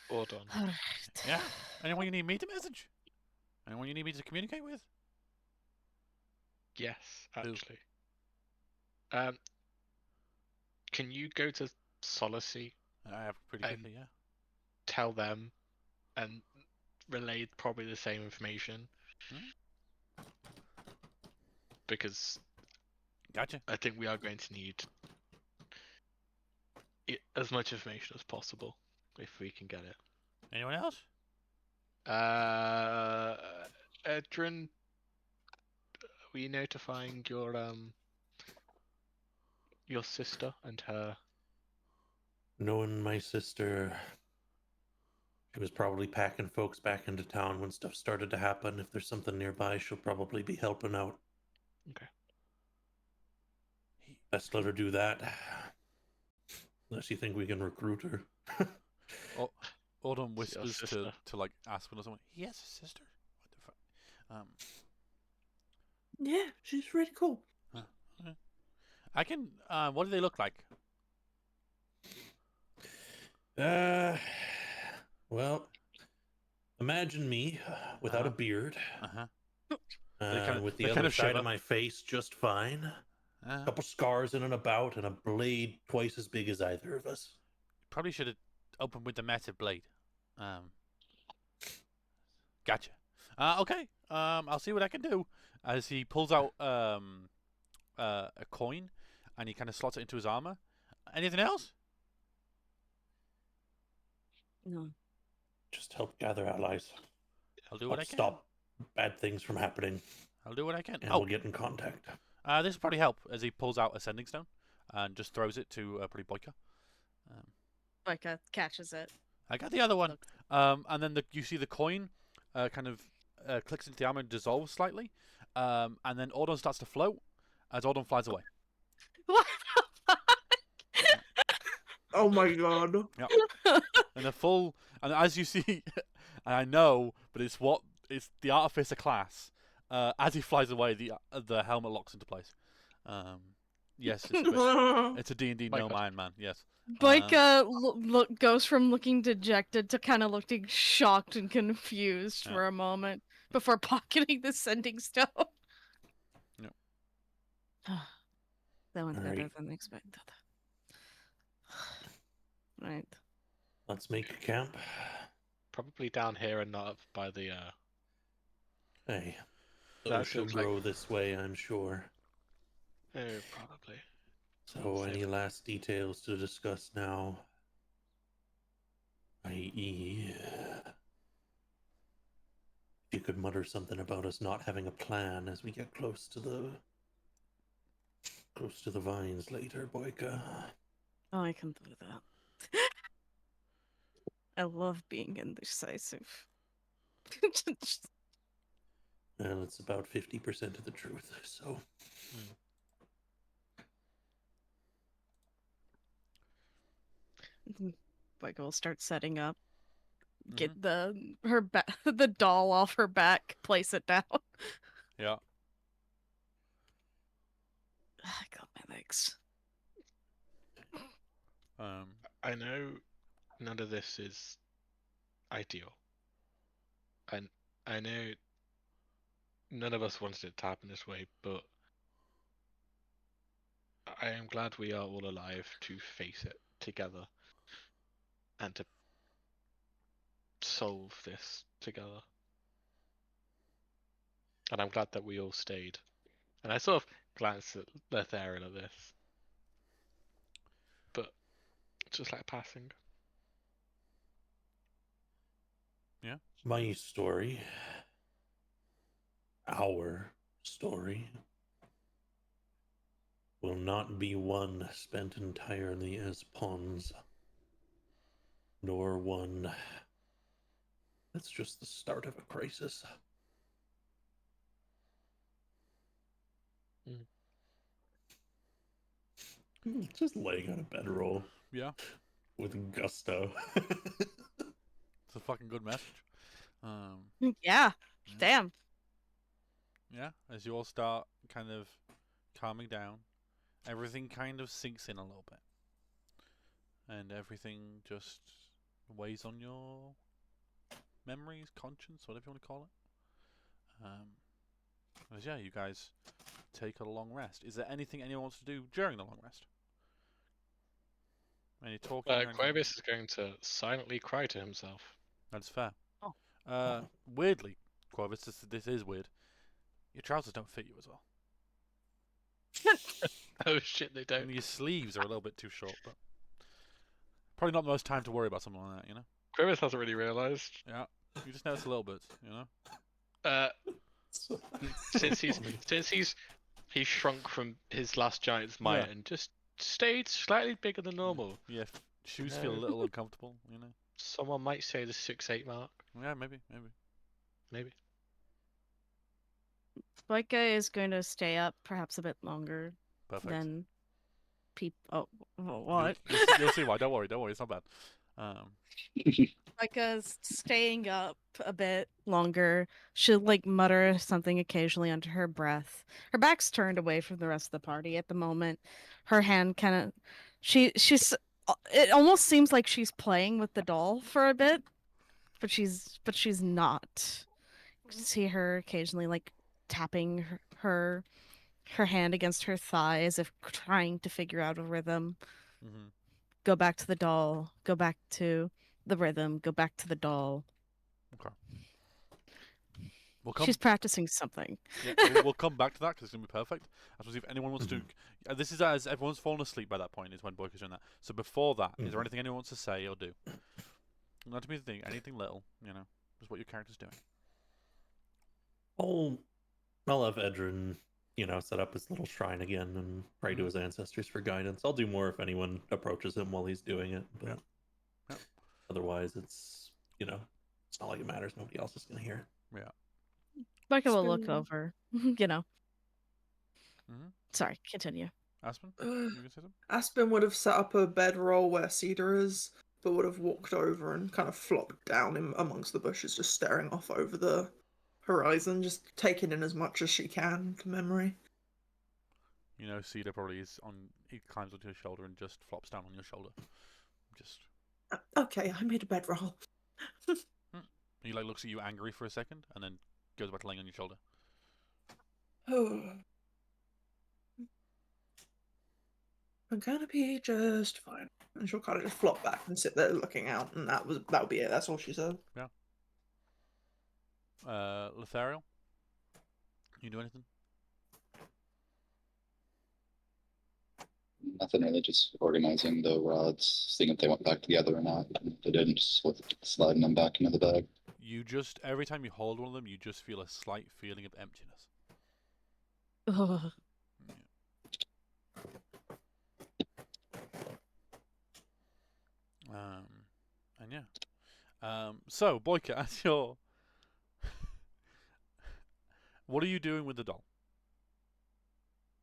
[SPEAKER 4] All done.
[SPEAKER 2] All right.
[SPEAKER 1] Yeah. Anyone you need me to message? Anyone you need me to communicate with?
[SPEAKER 4] Yes,
[SPEAKER 1] Who?
[SPEAKER 4] actually. Can you go to Solacy,
[SPEAKER 1] I have pretty quickly, yeah.
[SPEAKER 4] tell them, and relay probably the same information? Because
[SPEAKER 1] Gotcha.
[SPEAKER 4] I think we are going to need as much information as possible if we can get it.
[SPEAKER 1] Anyone else?
[SPEAKER 4] Edrin, are we notifying your sister and her?
[SPEAKER 3] Knowing my sister, she was probably packing folks back into town when stuff started to happen. If there's something nearby, she'll probably be helping out.
[SPEAKER 4] Okay.
[SPEAKER 3] Best let her do that. Unless you think we can recruit her.
[SPEAKER 1] Autumn
[SPEAKER 4] It's your
[SPEAKER 1] whispers
[SPEAKER 4] sister.
[SPEAKER 1] to like Aspen or someone. He has a sister. What the fuck?
[SPEAKER 5] Yeah, she's really cool.
[SPEAKER 1] I can. What do they look like?
[SPEAKER 3] Well, imagine me without a beard,
[SPEAKER 1] Uh huh. kinda-
[SPEAKER 3] with
[SPEAKER 1] they
[SPEAKER 3] the
[SPEAKER 1] kind
[SPEAKER 3] other
[SPEAKER 1] of
[SPEAKER 3] side
[SPEAKER 1] shiver.
[SPEAKER 3] of my face just fine.
[SPEAKER 1] Uh,
[SPEAKER 3] Couple scars in and about, and a blade twice as big as either of us.
[SPEAKER 1] probably should have opened with the massive blade. Gotcha. Okay. I'll see what I can do. As he pulls out a coin, and he kind of slots it into his armor. Anything else?
[SPEAKER 2] No.
[SPEAKER 3] Just help gather allies.
[SPEAKER 1] I'll do what
[SPEAKER 3] Help
[SPEAKER 1] I can.
[SPEAKER 3] stop bad things from happening,
[SPEAKER 1] I'll do what I can.
[SPEAKER 3] and
[SPEAKER 1] Oh,
[SPEAKER 3] we'll get in contact.
[SPEAKER 1] this will probably help. As he pulls out a sending stone, and just throws it to pretty Boyka.
[SPEAKER 2] Boyka catches it.
[SPEAKER 1] I got the other one.
[SPEAKER 2] Looks-
[SPEAKER 1] And then you see the coin kind of clicks into the armor and dissolves slightly. And then Ordon starts to float as Ordon flies away.
[SPEAKER 2] What the fuck?
[SPEAKER 5] Oh my god.
[SPEAKER 1] And as you see, and I know, but it's the Artificer class. As he flies away, the helmet locks into place. Yes, it's a D&D
[SPEAKER 4] My
[SPEAKER 1] no
[SPEAKER 4] God.
[SPEAKER 1] mind man. Yes.
[SPEAKER 2] Boyka goes from looking dejected to kind of looking shocked and confused
[SPEAKER 1] Yeah.
[SPEAKER 2] for a moment before pocketing the sending stone.
[SPEAKER 1] Yep.
[SPEAKER 2] That went better
[SPEAKER 3] Alright.
[SPEAKER 2] than expected. Right.
[SPEAKER 3] Let's make a camp.
[SPEAKER 4] Probably down here and not up by the.
[SPEAKER 3] Hey, the
[SPEAKER 4] That
[SPEAKER 3] ocean
[SPEAKER 4] seems like-
[SPEAKER 3] grow this way, I'm sure.
[SPEAKER 4] Oh, probably.
[SPEAKER 3] So,
[SPEAKER 4] Same.
[SPEAKER 3] any last details to discuss now? I.e., if you could mutter something about us not having a plan as we get close to the vines later, Boyka.
[SPEAKER 2] Oh, I can do that. I love being indecisive.
[SPEAKER 3] Well, it's about 50% of the truth, so.
[SPEAKER 2] Boyka will start setting up.
[SPEAKER 1] Mm-hmm.
[SPEAKER 2] Get the doll off her back, place it down.
[SPEAKER 1] Yeah.
[SPEAKER 2] I got my legs.
[SPEAKER 4] I know none of this is ideal. And I know none of us wanted it to happen this way, but I am glad we are all alive to face it together and to solve this together. And I'm glad that we all stayed. And I sort of glanced at Letharian at this. But just like passing.
[SPEAKER 3] My story, our story, will not be one spent entirely as pawns, nor one that's just the start of a crisis. Just laying on a bedroll
[SPEAKER 1] Yeah.
[SPEAKER 3] with gusto.
[SPEAKER 1] It's a fucking good message.
[SPEAKER 2] Yeah.
[SPEAKER 1] Yeah.
[SPEAKER 2] Damn.
[SPEAKER 1] Yeah, as you all start kind of calming down, everything kind of sinks in a little bit. And everything just weighs on your memories, conscience, whatever you want to call it. As yeah, you guys take a long rest. Is there anything anyone wants to do during the long rest? Any talking? or anything?
[SPEAKER 4] Quavis is going to silently cry to himself.
[SPEAKER 1] That's fair.
[SPEAKER 2] Oh.
[SPEAKER 1] Weirdly, Quovis, this is weird. Your trousers don't fit you as well.
[SPEAKER 4] Oh shit, they
[SPEAKER 1] And
[SPEAKER 4] don't.
[SPEAKER 1] your sleeves are a little bit too short, but probably not the most time to worry about something like that, you know?
[SPEAKER 4] Quavis hasn't really realised.
[SPEAKER 1] Yeah. You just notice a little bit, you know?
[SPEAKER 4] Since he's shrunk from his last giant's might
[SPEAKER 1] Yeah.
[SPEAKER 4] and just stayed slightly bigger than normal.
[SPEAKER 1] Yeah, shoes feel a
[SPEAKER 4] No.
[SPEAKER 1] little uncomfortable, you know?
[SPEAKER 4] Someone might say the 6'8" mark.
[SPEAKER 1] Yeah, maybe.
[SPEAKER 4] Maybe.
[SPEAKER 2] Boyka is going to stay up perhaps a bit longer
[SPEAKER 1] Perfect.
[SPEAKER 2] than people. Oh, What?
[SPEAKER 1] You'll see why. Don't worry. It's not bad.
[SPEAKER 2] Micah's staying up a bit longer. She'll like mutter something occasionally under her breath. Her back's turned away from the rest of the party at the moment. Her hand kind of, she's. It almost seems like she's playing with the doll for a bit, but she's not. You can see her occasionally like tapping her hand against her thigh as if trying to figure out a rhythm.
[SPEAKER 1] Mm-hmm.
[SPEAKER 2] Go back to the doll. Go back to the rhythm. Go back to the doll.
[SPEAKER 1] Okay. We'll come.
[SPEAKER 2] She's practicing something.
[SPEAKER 1] Yeah, we'll come back to that because it's gonna be perfect. I suppose if anyone wants to, this is as everyone's fallen asleep by that point is when Boyka's doing that. So before that, is there anything anyone wants to say or do? Not to be the thing, anything little, just what your character's doing.
[SPEAKER 3] I'll have Edrin, set up his little shrine again and pray to his ancestors for guidance. I'll do more if anyone approaches him while he's doing it, but otherwise it's not like it matters. Nobody else is gonna hear it.
[SPEAKER 1] Yeah.
[SPEAKER 2] Micah will look over.
[SPEAKER 1] Mm-hmm.
[SPEAKER 2] Sorry, continue.
[SPEAKER 1] Aspen, you can say something?
[SPEAKER 5] Aspen would have set up a bedroll where Cedar is, but would have walked over and kind of flopped down in amongst the bushes, just staring off over the horizon, just taking in as much as she can to memory.
[SPEAKER 1] Cedar probably he climbs onto your shoulder and just flops down on your shoulder. Just.
[SPEAKER 5] Okay, I made a bedroll.
[SPEAKER 1] He looks at you angry for a second and then goes back to laying on your shoulder.
[SPEAKER 5] Oh. I'm gonna be just fine. And she'll kind of just flop back and sit there looking out, and that'll be it. That's all she said.
[SPEAKER 1] Yeah. Lethariel? You do anything?
[SPEAKER 6] Nothing really, just organizing the rods, seeing if they went back together or not. And if they didn't, just sliding them back into the bag.
[SPEAKER 1] Every time you hold one of them, you just feel a slight feeling of emptiness.
[SPEAKER 2] Ugh.
[SPEAKER 1] And yeah. So, Boyka, as your... What are you doing with the doll?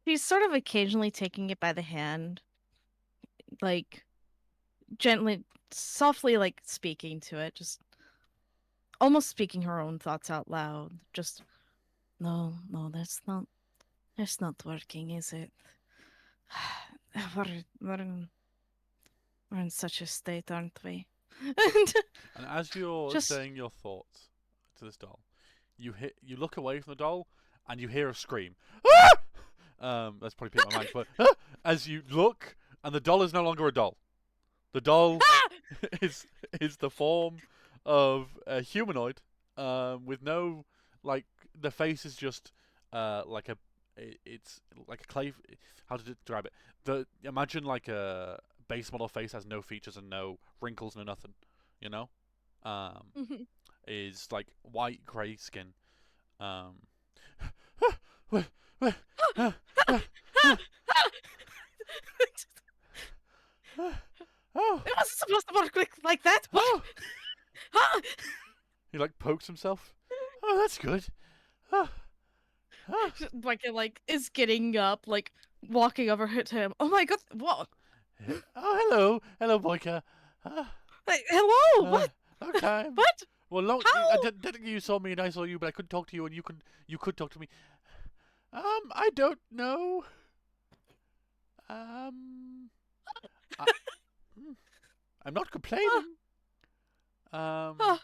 [SPEAKER 2] She's sort of occasionally taking it by the hand, like gently, softly, like speaking to it, just almost speaking her own thoughts out loud. Just, no, that's not working, is it? We're in such a state, aren't we?
[SPEAKER 1] And as you're saying your thoughts to this doll, you look away from the doll and you hear a scream. That's probably peaked my mind, but as you look, and the doll is no longer a doll. The doll is the form of a humanoid, with no, the face is just it's like a clay. How to describe it? Imagine like a base model face has no features and no wrinkles, no nothing. Is like white grey skin. Oh,
[SPEAKER 2] it wasn't supposed to work like that. What?
[SPEAKER 1] He pokes himself. Oh, that's good.
[SPEAKER 2] Like is getting up, walking over to him. Oh my god, what?
[SPEAKER 1] Oh, hello, Boyka.
[SPEAKER 2] Hello, what?
[SPEAKER 1] Okay.
[SPEAKER 2] What?
[SPEAKER 1] Well,
[SPEAKER 2] How?
[SPEAKER 1] I didn't think you saw me and I saw you, but I couldn't talk to you, and you could talk to me. I don't know. I'm not complaining.
[SPEAKER 2] Vanilla,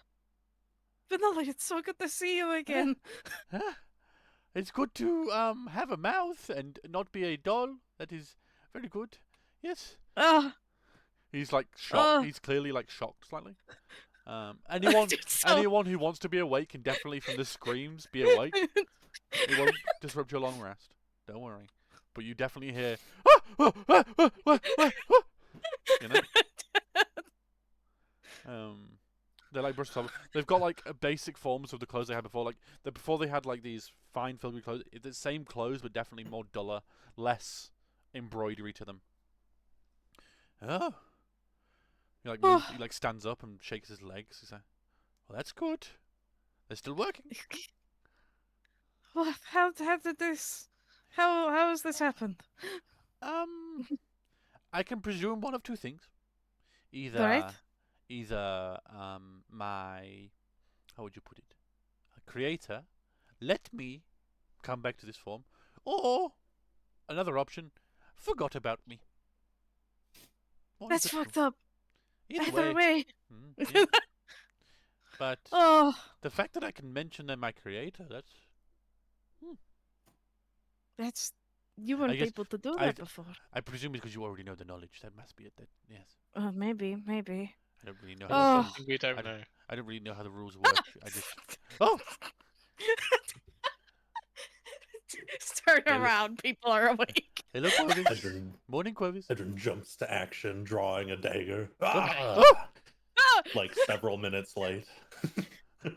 [SPEAKER 2] it's so good to see you again.
[SPEAKER 1] It's good to have a mouth and not be a doll. That is very good. Yes. He's shocked. He's clearly shocked slightly. Anyone who wants to be awake can definitely, from the screams, be awake. It won't disrupt your long rest. Don't worry. But you definitely hear. They're brushed up. They've got basic forms of the clothes they had before. Before they had these fine filigree clothes. It's the same clothes, but definitely more duller, less embroidery to them. Oh. He stands up and shakes his legs. He's like, "Well, that's good. They're still working."
[SPEAKER 2] What? How did this? How has this happened?
[SPEAKER 1] I can presume one of two things. Either,
[SPEAKER 2] Right.
[SPEAKER 1] my, how would you put it? A creator let me come back to this form, or another option, forgot about me. One of
[SPEAKER 2] That's
[SPEAKER 1] the two.
[SPEAKER 2] fucked up.
[SPEAKER 1] Either
[SPEAKER 2] Either
[SPEAKER 1] way.
[SPEAKER 2] way.
[SPEAKER 1] Yeah. But
[SPEAKER 2] Oh,
[SPEAKER 1] the fact that I can mention they're my creator, that's.
[SPEAKER 2] that's you weren't
[SPEAKER 1] guess
[SPEAKER 2] able to do
[SPEAKER 1] I-
[SPEAKER 2] that before.
[SPEAKER 1] I presume because you already know the knowledge. That must be it. That yes.
[SPEAKER 2] Maybe.
[SPEAKER 1] I don't really know.
[SPEAKER 4] But
[SPEAKER 1] How
[SPEAKER 2] Oh.
[SPEAKER 1] the,
[SPEAKER 4] something we don't
[SPEAKER 1] I
[SPEAKER 4] know.
[SPEAKER 1] I don't really know how the rules work. I just. Oh,
[SPEAKER 2] Turn
[SPEAKER 3] Hey, look.
[SPEAKER 2] around, people are awake.
[SPEAKER 1] hello, Quovis.
[SPEAKER 3] Edrin,
[SPEAKER 1] Morning, Quovis.
[SPEAKER 3] Edrin jumps to action, drawing a dagger.
[SPEAKER 1] Oh!
[SPEAKER 3] Like several minutes late.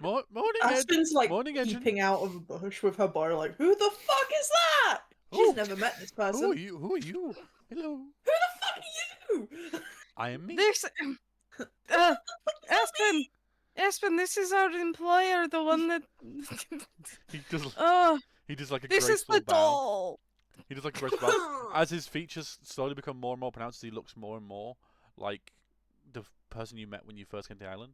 [SPEAKER 1] Morning, Ed.
[SPEAKER 5] Aspen's like
[SPEAKER 1] Morning, Edrin.
[SPEAKER 5] peeping out of a bush with her bow, like, who the fuck is that? She's
[SPEAKER 1] Oh,
[SPEAKER 5] never met this
[SPEAKER 1] Who are
[SPEAKER 5] person.
[SPEAKER 1] you? Who are you? Hello.
[SPEAKER 5] Who the fuck are you?
[SPEAKER 1] I am me.
[SPEAKER 2] This, Aspen, this is our employer, the one that.
[SPEAKER 1] He does.
[SPEAKER 2] Oh,
[SPEAKER 1] He does like a
[SPEAKER 2] this is
[SPEAKER 1] graceful
[SPEAKER 2] the
[SPEAKER 1] bow.
[SPEAKER 2] doll.
[SPEAKER 1] He does like a graceful bow. As his features slowly become more and more pronounced, he looks more and more like the person you met when you first came to the island.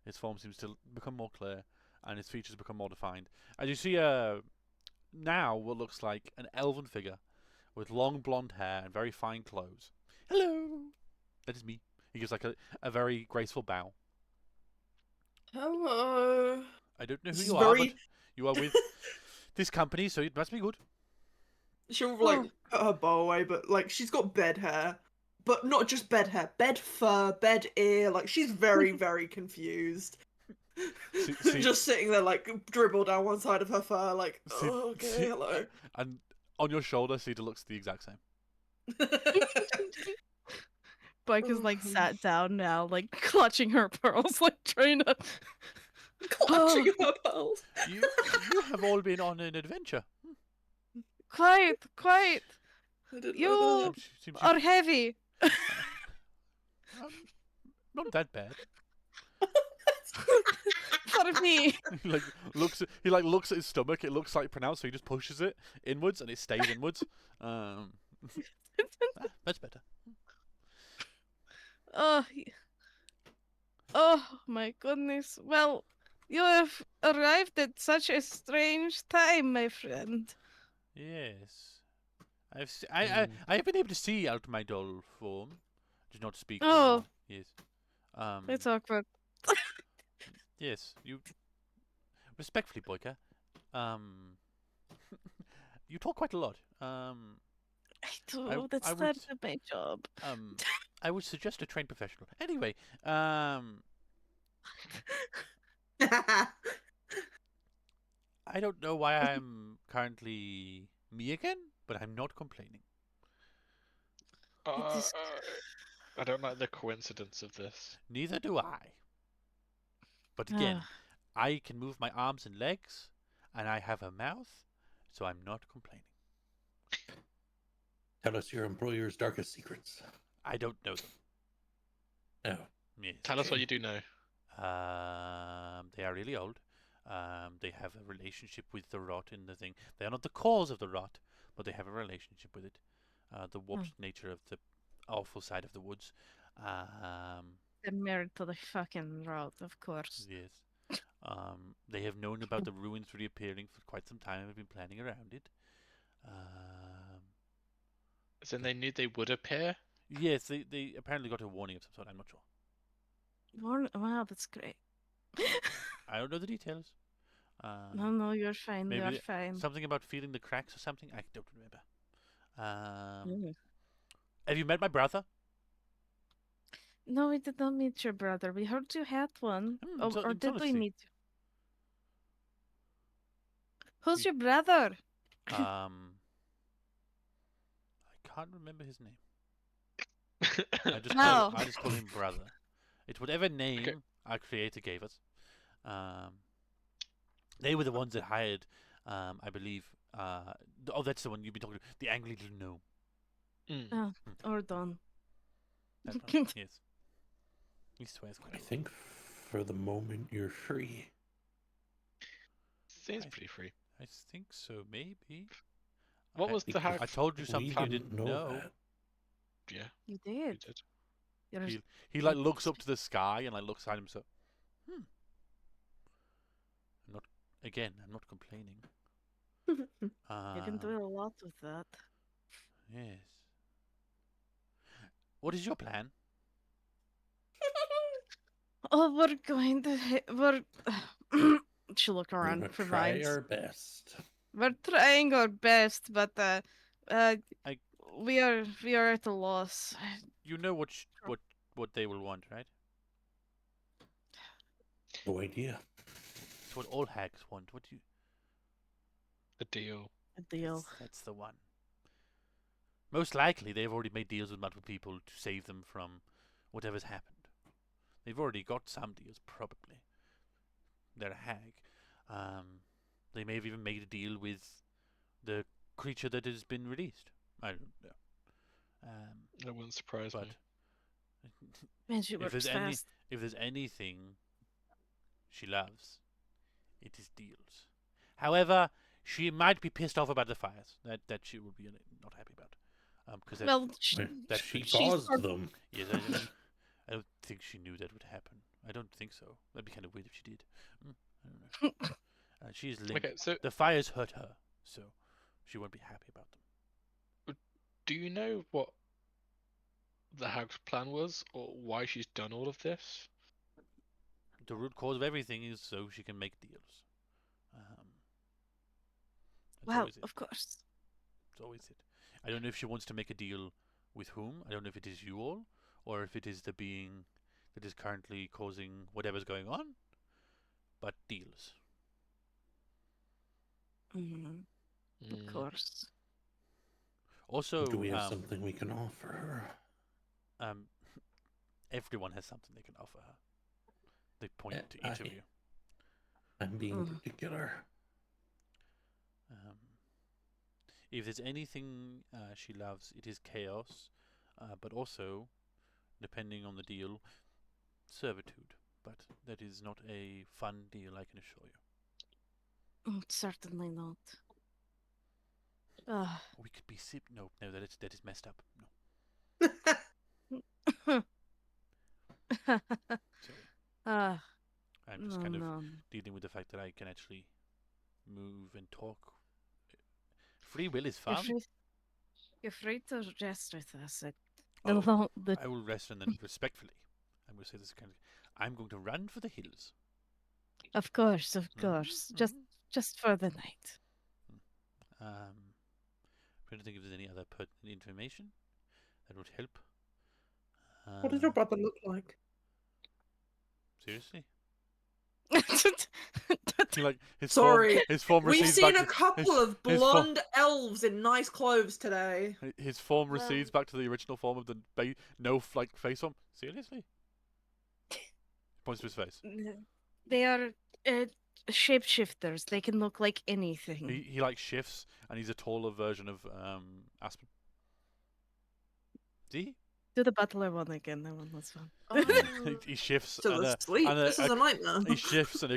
[SPEAKER 1] His form seems to become more clear, and his features become more defined. And you see now what looks like an elven figure with long blonde hair and very fine clothes. Hello, that is me. He gives like a very graceful bow.
[SPEAKER 5] Hello.
[SPEAKER 1] I don't know who
[SPEAKER 5] This
[SPEAKER 1] you
[SPEAKER 5] is
[SPEAKER 1] are,
[SPEAKER 5] very-
[SPEAKER 1] but you are with this company, so it must be good.
[SPEAKER 5] She'll like
[SPEAKER 2] Oh.
[SPEAKER 5] put her bow away, but like she's got bed hair. But not just bed hair, bed fur, bed ear, like she's very, very confused.
[SPEAKER 1] See-
[SPEAKER 5] Just sitting there like dribble down one side of her fur, like,
[SPEAKER 1] See-
[SPEAKER 5] oh, okay,
[SPEAKER 1] see-
[SPEAKER 5] hello.
[SPEAKER 1] And on your shoulder, Cedar looks the exact same.
[SPEAKER 2] Bike is like sat down now, like clutching her pearls, like trying to.
[SPEAKER 5] Clutching her pearls.
[SPEAKER 1] You have all been on an adventure.
[SPEAKER 2] Quiet.
[SPEAKER 5] I didn't know
[SPEAKER 2] You
[SPEAKER 1] Seems
[SPEAKER 2] are heavy.
[SPEAKER 1] um, not that bad.
[SPEAKER 2] For me.
[SPEAKER 1] He looks at his stomach. It looks like pronounced, so he just pushes it inwards, and it stays inwards. That's better.
[SPEAKER 2] Oh, oh my goodness. Well, you have arrived at such a strange time, my friend.
[SPEAKER 1] Yes, I have been able to see out my doll form, just not speak.
[SPEAKER 2] Oh.
[SPEAKER 1] Yes.
[SPEAKER 2] It's awkward.
[SPEAKER 1] Yes, you respectfully, Boyka. You talk quite a lot.
[SPEAKER 2] I do.
[SPEAKER 1] I
[SPEAKER 2] That's
[SPEAKER 1] would-
[SPEAKER 2] part of my job.
[SPEAKER 1] I would suggest a trained professional. Anyway, I don't know why I'm currently me again, but I'm not complaining.
[SPEAKER 2] is-
[SPEAKER 4] I don't like the coincidence of this.
[SPEAKER 1] Neither do I. But again, I can move my arms and legs, and I have a mouth, so I'm not complaining.
[SPEAKER 3] Tell us your employer's darkest secrets.
[SPEAKER 1] I don't know them.
[SPEAKER 3] No.
[SPEAKER 1] Yes.
[SPEAKER 4] Tell us what you do know.
[SPEAKER 1] They are really old. They have a relationship with the rot in the thing. They are not the cause of the rot, but they have a relationship with it. The warped nature of the awful side of the woods.
[SPEAKER 2] They're married to the fucking route, of course.
[SPEAKER 1] Yes. They have known about the ruins reappearing for quite some time and have been planning around it.
[SPEAKER 4] As in they knew they would appear?
[SPEAKER 1] Yes, they apparently got a warning of some sort. I'm not sure.
[SPEAKER 2] Wow, that's great.
[SPEAKER 1] I don't know the details.
[SPEAKER 2] No, you're fine.
[SPEAKER 1] maybe
[SPEAKER 2] You're fine.
[SPEAKER 1] Something about feeling the cracks or something. I don't remember.
[SPEAKER 2] Mm.
[SPEAKER 1] Have you met my brother?
[SPEAKER 2] No, we did not meet your brother. We heard you had one. Or did we meet you? Who's your brother?
[SPEAKER 1] I can't remember his name. I just call him brother. It's whatever name our creator gave us. They were the ones that hired, I believe. That's the one you've been talking to. The angry little gnome.
[SPEAKER 2] Or Don.
[SPEAKER 1] That one, yes. He swears quite a
[SPEAKER 3] I
[SPEAKER 1] lot.
[SPEAKER 3] think for the moment you're free.
[SPEAKER 4] Seems pretty free.
[SPEAKER 1] I think so, maybe.
[SPEAKER 4] What was the
[SPEAKER 3] Because
[SPEAKER 4] how?
[SPEAKER 1] I told you something
[SPEAKER 3] we
[SPEAKER 1] you didn't know.
[SPEAKER 3] that.
[SPEAKER 4] Yeah,
[SPEAKER 2] You
[SPEAKER 4] you
[SPEAKER 2] did.
[SPEAKER 4] did.
[SPEAKER 2] You're
[SPEAKER 1] He like looks up to the sky and like looks at himself. I'm not. Again, I'm not complaining.
[SPEAKER 2] you can do a lot with that.
[SPEAKER 1] Yes. What is your plan?
[SPEAKER 2] Oh, we're going to we're she'll look
[SPEAKER 3] We're
[SPEAKER 2] around
[SPEAKER 3] gonna
[SPEAKER 2] for
[SPEAKER 3] try
[SPEAKER 2] vines.
[SPEAKER 3] our best.
[SPEAKER 2] We're trying our best, but
[SPEAKER 1] I-
[SPEAKER 2] we are at a loss.
[SPEAKER 1] You know what they will want, right?
[SPEAKER 3] No idea.
[SPEAKER 1] It's what all hags want. What do you?
[SPEAKER 4] A deal.
[SPEAKER 2] A deal.
[SPEAKER 1] That's the one. Most likely, they've already made deals with multiple people to save them from whatever's happened. They've already got some deals, probably. They're a hag. They may have even made a deal with the creature that has been released. I don't know.
[SPEAKER 4] That wouldn't surprise
[SPEAKER 1] But
[SPEAKER 4] me.
[SPEAKER 2] Man, she
[SPEAKER 1] if
[SPEAKER 2] works
[SPEAKER 1] there's
[SPEAKER 2] fast.
[SPEAKER 1] if there's anything she loves, it is deals. However, she might be pissed off about the fires. That she will be not happy about. Because
[SPEAKER 2] Well,
[SPEAKER 1] that
[SPEAKER 3] She
[SPEAKER 1] could-
[SPEAKER 3] caused them.
[SPEAKER 1] yes, I don't think she knew that would happen. I don't think so. That'd be kind of weird if she did. I don't know. She's linked.
[SPEAKER 4] Okay, so
[SPEAKER 1] The fires hurt her, so she won't be happy about them.
[SPEAKER 4] do you know what the hag's plan was, or why she's done all of this?
[SPEAKER 1] The root cause of everything is so she can make deals. That's
[SPEAKER 2] well,
[SPEAKER 1] always it.
[SPEAKER 2] of course.
[SPEAKER 1] It's always it. I don't know if she wants to make a deal with whom. I don't know if it is you all, or if it is the being that is currently causing whatever's going on. But deals.
[SPEAKER 2] Mhm. Of
[SPEAKER 4] Mm,
[SPEAKER 2] course.
[SPEAKER 1] Also,
[SPEAKER 3] Do we have something we can offer her?
[SPEAKER 1] everyone has something they can offer her. They point to each of you.
[SPEAKER 3] I'm being
[SPEAKER 2] Mm.
[SPEAKER 3] particular.
[SPEAKER 1] If there's anything she loves, it is chaos, but also, depending on the deal, servitude. But that is not a fun deal, I can assure you.
[SPEAKER 2] Certainly not. Ah.
[SPEAKER 1] We could be no, that is messed up. No, sorry. I'm just kind of
[SPEAKER 2] no.
[SPEAKER 1] dealing with the fact that I can actually move and talk. Free will is
[SPEAKER 2] You're
[SPEAKER 1] fun.
[SPEAKER 2] free, you're free to rest with us.
[SPEAKER 1] I will rest and then respectfully. I'm going to say this kind of. I'm going to run for the hills.
[SPEAKER 2] Of course, of
[SPEAKER 1] Mhm,
[SPEAKER 2] course.
[SPEAKER 1] mhm.
[SPEAKER 2] Just for the night.
[SPEAKER 1] I'm trying to think if there's any other pertinent information that would help.
[SPEAKER 5] What does your brother look like?
[SPEAKER 1] Seriously?
[SPEAKER 2] That's
[SPEAKER 1] Like his
[SPEAKER 5] Sorry,
[SPEAKER 1] his form
[SPEAKER 5] we've
[SPEAKER 1] recedes
[SPEAKER 5] seen
[SPEAKER 1] back
[SPEAKER 5] a
[SPEAKER 1] to
[SPEAKER 5] couple of
[SPEAKER 1] his form-
[SPEAKER 5] blonde elves in nice clothes today.
[SPEAKER 1] his form recedes back to the original form of the face form. Seriously? Points to his face.
[SPEAKER 2] They are shapeshifters. They can look like anything.
[SPEAKER 1] He like shifts and he's a taller version of Aspen. See?
[SPEAKER 2] Do the butler one again. That one was fun.
[SPEAKER 1] He shifts
[SPEAKER 5] Still
[SPEAKER 1] and
[SPEAKER 5] asleep. This is a nightmare.
[SPEAKER 1] he shifts and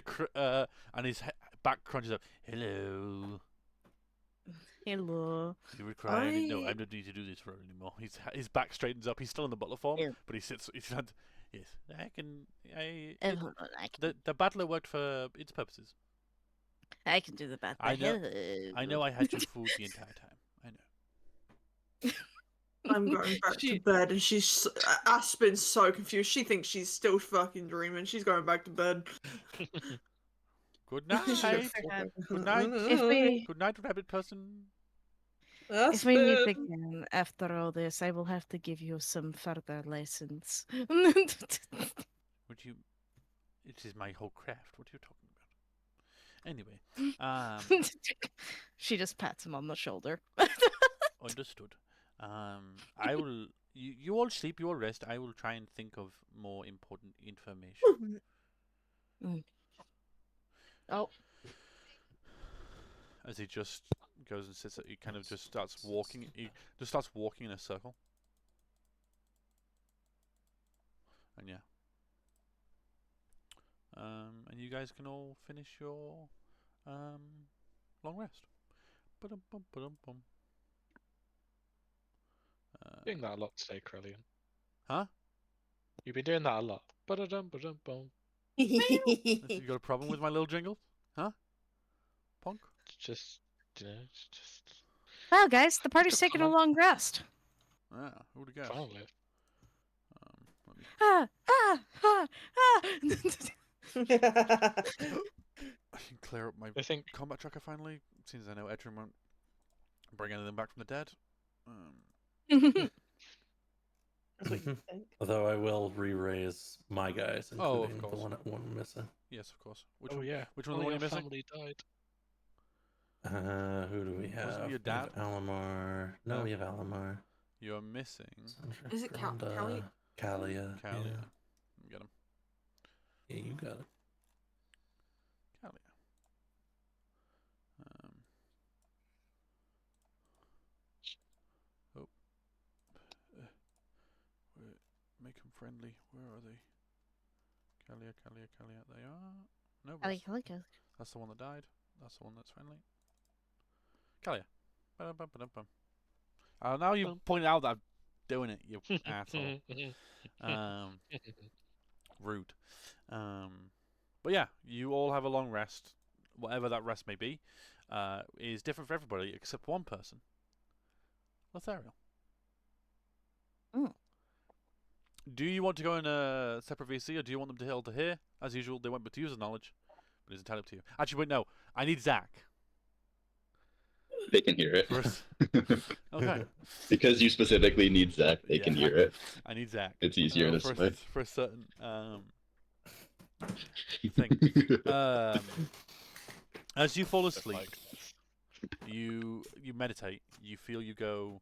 [SPEAKER 1] his back crunches up. Hello.
[SPEAKER 2] Hello.
[SPEAKER 1] You require any? No, I
[SPEAKER 5] I-
[SPEAKER 1] don't need to do this role anymore. His back straightens up. He's still in the butler form,
[SPEAKER 2] Yeah.
[SPEAKER 1] but he sits. He's not. Yes, I can.
[SPEAKER 2] The
[SPEAKER 1] The battler worked for its purposes.
[SPEAKER 2] I can do the butler.
[SPEAKER 1] I know-
[SPEAKER 2] Hello.
[SPEAKER 1] I know I had you fooled the entire time. I know.
[SPEAKER 5] I'm going back to bed, and Aspen's so confused. She thinks she's still fucking dreaming. She's going back to bed.
[SPEAKER 1] Good
[SPEAKER 5] She's
[SPEAKER 1] night.
[SPEAKER 5] just fucking-
[SPEAKER 1] Good night. Good night, rabbit person.
[SPEAKER 2] If we meet
[SPEAKER 5] Aspen.
[SPEAKER 2] again after all this, I will have to give you some further lessons.
[SPEAKER 1] Would you? It is my whole craft. What are you talking about? Anyway,
[SPEAKER 2] She just pats him on the shoulder.
[SPEAKER 1] understood. I will. You all sleep. You all rest. I will try and think of more important information.
[SPEAKER 2] Oh,
[SPEAKER 1] As he just goes and sits. He kind of just starts walking. He just starts walking in a circle. And yeah. And you guys can all finish your long rest. Ba-dum-bum, ba-dum-bum.
[SPEAKER 4] Doing that a lot today, Krellian.
[SPEAKER 1] Huh?
[SPEAKER 4] You've been doing that a lot. Ba-da-dum, ba-dum, bum.
[SPEAKER 1] You got a problem with my little jingle? Huh? Punk?
[SPEAKER 4] It's just, it's just
[SPEAKER 2] Well, guys, the party's
[SPEAKER 4] a
[SPEAKER 2] taking a
[SPEAKER 4] comment.
[SPEAKER 2] long rest.
[SPEAKER 1] Ah, who'd have guessed?
[SPEAKER 4] Finally.
[SPEAKER 1] Let me...
[SPEAKER 2] Ah, ah, ah, ah.
[SPEAKER 1] I can clear up my
[SPEAKER 4] I think
[SPEAKER 1] combat tracker finally, since I know Edrin won't bring anything back from the dead.
[SPEAKER 5] That's what you think.
[SPEAKER 3] Although I will re-raise my guys,
[SPEAKER 1] Oh, of
[SPEAKER 3] including the
[SPEAKER 1] course.
[SPEAKER 3] one missing.
[SPEAKER 1] Yes, of course. Which
[SPEAKER 4] oh
[SPEAKER 1] one?
[SPEAKER 4] yeah.
[SPEAKER 1] Which one
[SPEAKER 4] All
[SPEAKER 1] the one
[SPEAKER 4] your
[SPEAKER 1] you're missing?
[SPEAKER 4] family died.
[SPEAKER 3] Who do we have?
[SPEAKER 1] Wasn't it your
[SPEAKER 3] We have
[SPEAKER 1] dad?
[SPEAKER 3] Alamar. No,
[SPEAKER 1] No.
[SPEAKER 3] we have Alamar.
[SPEAKER 1] You're missing
[SPEAKER 3] Sandra
[SPEAKER 5] Is it Callie?
[SPEAKER 3] Brenda, Kalia.
[SPEAKER 1] Kalia. Get him.
[SPEAKER 3] Yeah, you got it.
[SPEAKER 1] Kalia. Oh. Make them friendly. Where are they? Kalia. They are. No, that's the one that died. That's the one that's friendly. Kalia. Ba-dum-bum-ba-dum-bum. Now you've pointed out that I'm doing it, you asshole. Rude. But yeah, you all have a long rest. Whatever that rest may be, is different for everybody except one person. Lothariel.
[SPEAKER 2] Mm.
[SPEAKER 1] Do you want to go in a separate VC, or do you want them to heal to here? As usual, they won't be able to use the knowledge, but it's entirely up to you. Actually, wait, no. I need Zach.
[SPEAKER 6] They can hear it.
[SPEAKER 1] Okay.
[SPEAKER 6] Because you specifically need Zach, they can hear it.
[SPEAKER 1] I need Zach.
[SPEAKER 6] It's easier this way.
[SPEAKER 1] For a certain thing. As you fall asleep, you meditate. You feel you go,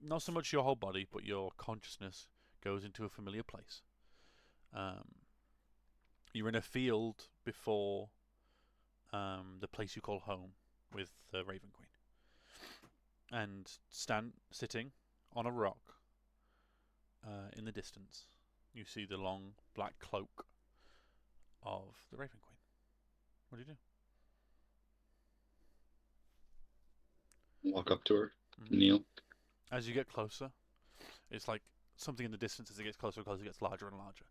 [SPEAKER 1] not so much your whole body, but your consciousness goes into a familiar place. You're in a field before the place you call home with the Raven Queen. And sitting on a rock in the distance, you see the long black cloak of the Raven Queen. What do you do?
[SPEAKER 6] Walk up to her, kneel.
[SPEAKER 1] As you get closer, it's like something in the distance. As it gets closer and closer, it gets larger and larger.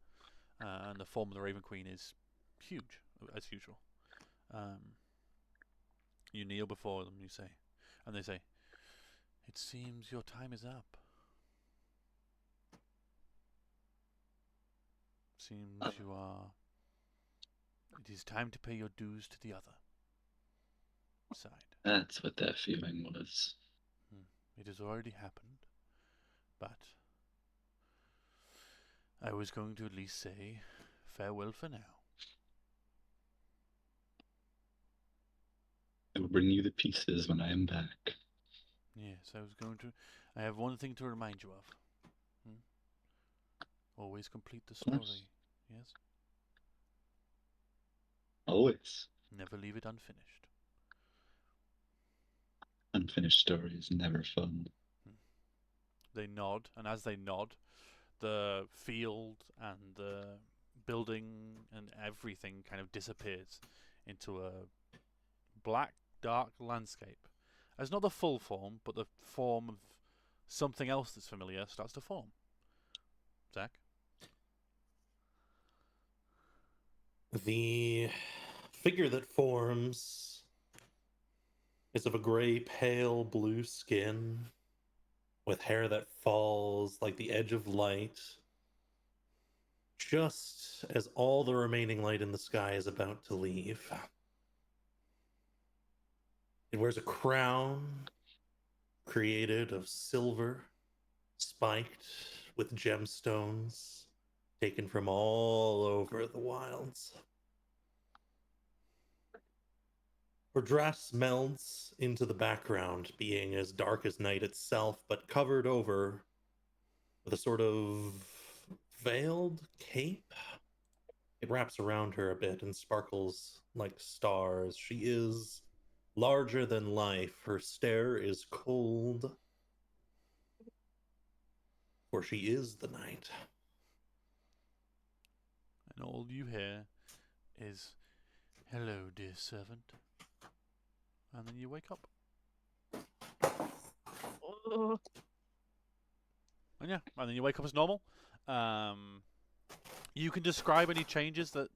[SPEAKER 1] And the form of the Raven Queen is huge, as usual. You kneel before them, and they say, "It seems your time is up. Seems you are. It is time to pay your dues to the other side."
[SPEAKER 6] That's what that feeling was.
[SPEAKER 1] It has already happened, but I was going to at least say farewell for now.
[SPEAKER 6] I will bring you the pieces when I am back.
[SPEAKER 1] Yes, I have one thing to remind you of. Always complete the story. Yes?
[SPEAKER 6] Always.
[SPEAKER 1] Never leave it unfinished.
[SPEAKER 6] Unfinished stories, never fun.
[SPEAKER 1] They nod, and as they nod, the field and the building and everything kind of disappears into a black, dark landscape. As not the full form, but the form of something else that's familiar starts to form. Zach?
[SPEAKER 3] The figure that forms is of a gray, pale blue skin, with hair that falls like the edge of light, just as all the remaining light in the sky is about to leave. It wears a crown created of silver, spiked with gemstones, taken from all over the wilds. Her dress melds into the background, being as dark as night itself, but covered over with a sort of veiled cape. It wraps around her a bit and sparkles like stars. She is larger than life. Her stare is cold, for she is the night.
[SPEAKER 1] And all you hear is, "Hello, dear servant." And then you wake up.
[SPEAKER 2] Oh.
[SPEAKER 1] And yeah, and then you wake up as normal. You can describe any changes that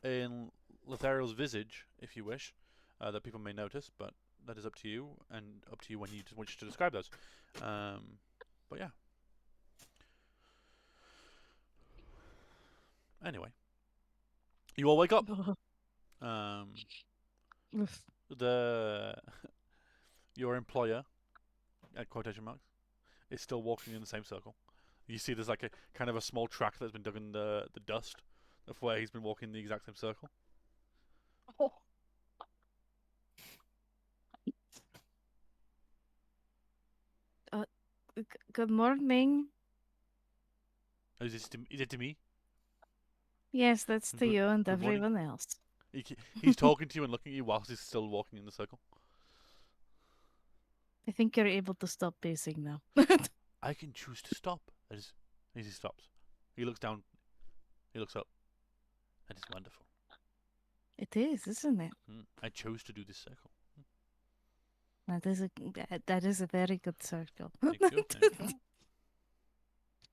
[SPEAKER 1] in Lothario's visage, if you wish, that people may notice, but that is up to you, and up to you when you wish to describe those. But yeah. Anyway, you all wake up. The your employer, at quotation marks, is still walking in the same circle. You see, there's like a kind of a small track that's been dug in the dust of where he's been walking in the exact same circle.
[SPEAKER 2] Good morning.
[SPEAKER 1] Oh, is it to me?
[SPEAKER 2] Yes, that's to
[SPEAKER 1] Good-
[SPEAKER 2] you and
[SPEAKER 1] good morning.
[SPEAKER 2] everyone else.
[SPEAKER 1] He's talking to you and looking at you whilst he's still walking in the circle.
[SPEAKER 2] I think you're able to stop pacing now.
[SPEAKER 1] I can choose to stop. As he stops, he looks down. He looks up. That is wonderful.
[SPEAKER 2] It is, isn't it?
[SPEAKER 1] I chose to do this circle.
[SPEAKER 2] That is a very good circle.
[SPEAKER 1] Thank you. Thank you.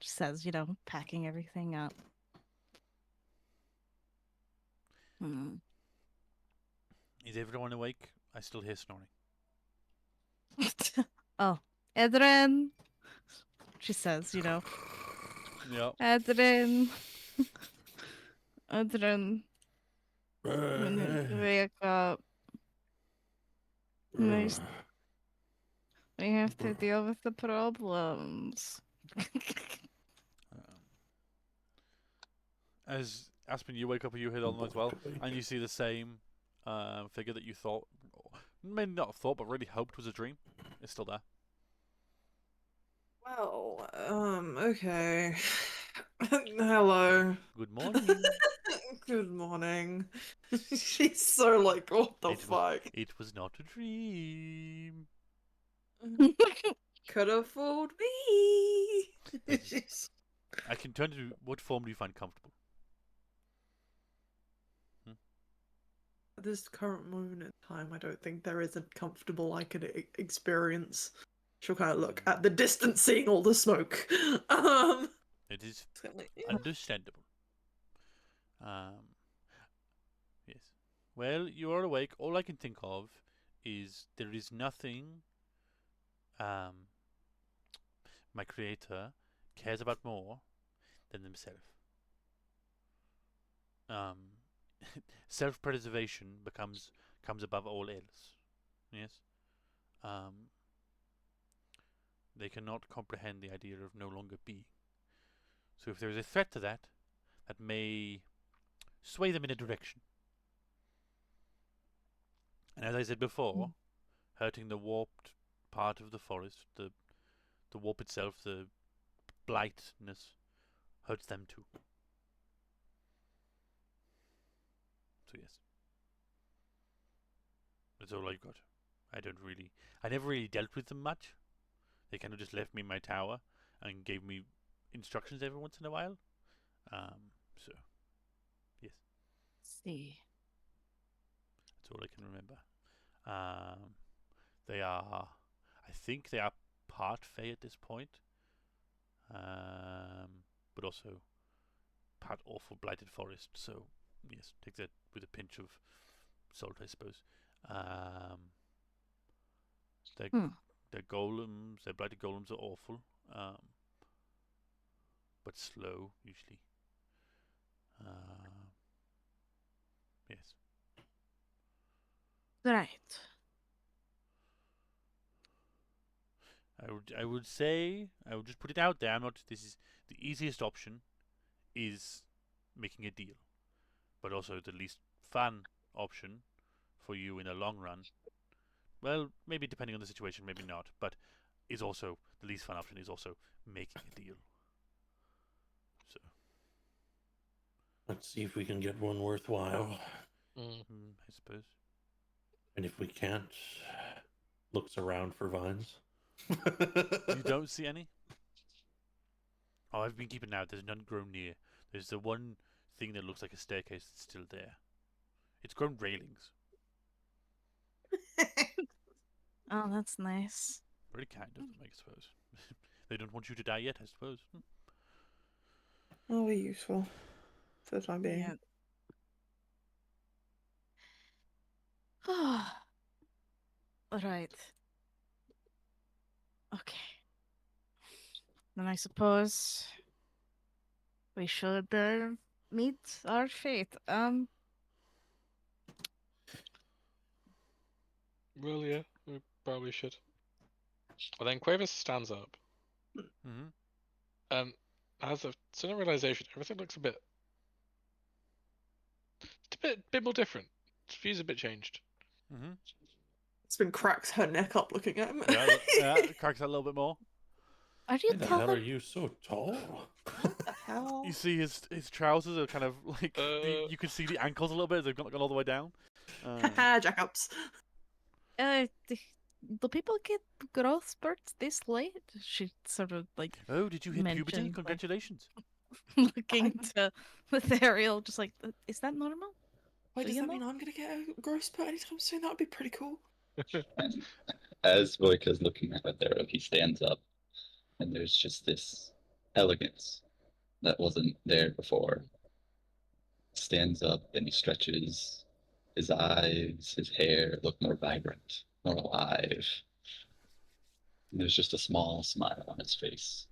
[SPEAKER 2] Just says, packing everything up.
[SPEAKER 1] Is everyone awake? I still hear snoring.
[SPEAKER 2] Oh, Edrin. She says,
[SPEAKER 1] Yeah.
[SPEAKER 2] Edrin. Edrin. Wake up. We have to deal with the problems.
[SPEAKER 1] As Aspen, you wake up and you hear all the noise well, and you see the same figure that you thought, maybe not have thought, but really hoped was a dream. It's still there.
[SPEAKER 5] Well, okay. Hello.
[SPEAKER 1] Good morning.
[SPEAKER 5] Good morning. She's so like, what the fuck?
[SPEAKER 1] It was not a dream.
[SPEAKER 5] Could have fooled me.
[SPEAKER 1] I can turn to what form do you find comfortable?
[SPEAKER 5] At this current moment in time, I don't think there is a comfortable I could experience. She'll kind of look at the distance, seeing all the smoke.
[SPEAKER 1] It is
[SPEAKER 5] Like,
[SPEAKER 1] understandable. Yes. Well, you are awake. All I can think of is there is nothing my creator cares about more than themselves. Self-preservation comes above all else. Yes. They cannot comprehend the idea of no longer being. So if there is a threat to that, that may sway them in a direction. And as I said before, hurting the warped part of the forest, the warp itself, the blightness, hurts them too. So yes. That's all I got. I never really dealt with them much. They kind of just left me in my tower and gave me instructions every once in a while. So, yes.
[SPEAKER 2] See.
[SPEAKER 1] That's all I can remember. I think they are part Fae at this point. But also part awful blighted forest. So, yes, take that with a pinch of salt, I suppose. Their golems, their blighted golems are awful, but slow usually. Yes.
[SPEAKER 2] Right.
[SPEAKER 1] I would say I would just put it out there. This is the easiest option, is making a deal, but also the least fun option for you in the long run. Well, maybe depending on the situation, maybe not, but is also the least fun option is also making a deal. So
[SPEAKER 3] let's see if we can get one worthwhile.
[SPEAKER 1] I suppose.
[SPEAKER 3] And if we can't, looks around for vines.
[SPEAKER 1] You don't see any? Oh, I've been keeping an eye out. There's none grown near. There's the one thing that looks like a staircase that's still there. It's grown railings.
[SPEAKER 2] Oh, that's nice.
[SPEAKER 1] Very kind of them, I suppose. They don't want you to die yet, I suppose.
[SPEAKER 5] That'll be useful for the time being.
[SPEAKER 2] Yeah. All right. Okay. Then I suppose we should meet our fate.
[SPEAKER 4] Well, yeah, we probably should. And then Quavis stands up.
[SPEAKER 1] Mm-hmm.
[SPEAKER 4] Has a sudden realization. Everything looks a bit more different. His view's a bit changed.
[SPEAKER 1] Mm-hmm.
[SPEAKER 5] Spin cracks her neck up looking at him.
[SPEAKER 1] Yeah, cracks that a little bit more.
[SPEAKER 2] Are you
[SPEAKER 3] Why the hell are
[SPEAKER 2] telling?
[SPEAKER 3] you so tall?
[SPEAKER 5] What the hell?
[SPEAKER 1] You see his trousers are kind of like you can see the ankles a little bit. They've not gone all the way down.
[SPEAKER 5] Jackups.
[SPEAKER 2] Do people get growth spurts this late? She sort of like
[SPEAKER 1] Oh, did you hit puberty?
[SPEAKER 2] mentioned, like-
[SPEAKER 1] Congratulations.
[SPEAKER 2] looking to Ethereal, just like, is that normal?
[SPEAKER 5] Wait,
[SPEAKER 2] Do
[SPEAKER 5] does
[SPEAKER 2] you
[SPEAKER 5] that
[SPEAKER 2] know?
[SPEAKER 5] mean I'm gonna get a growth spurt anytime soon? That would be pretty cool.
[SPEAKER 6] And as Voika's looking at Ethereal, he stands up, and there's just this elegance that wasn't there before. Stands up and he stretches. His eyes, his hair look more vibrant, more alive. And there's just a small smile on his face.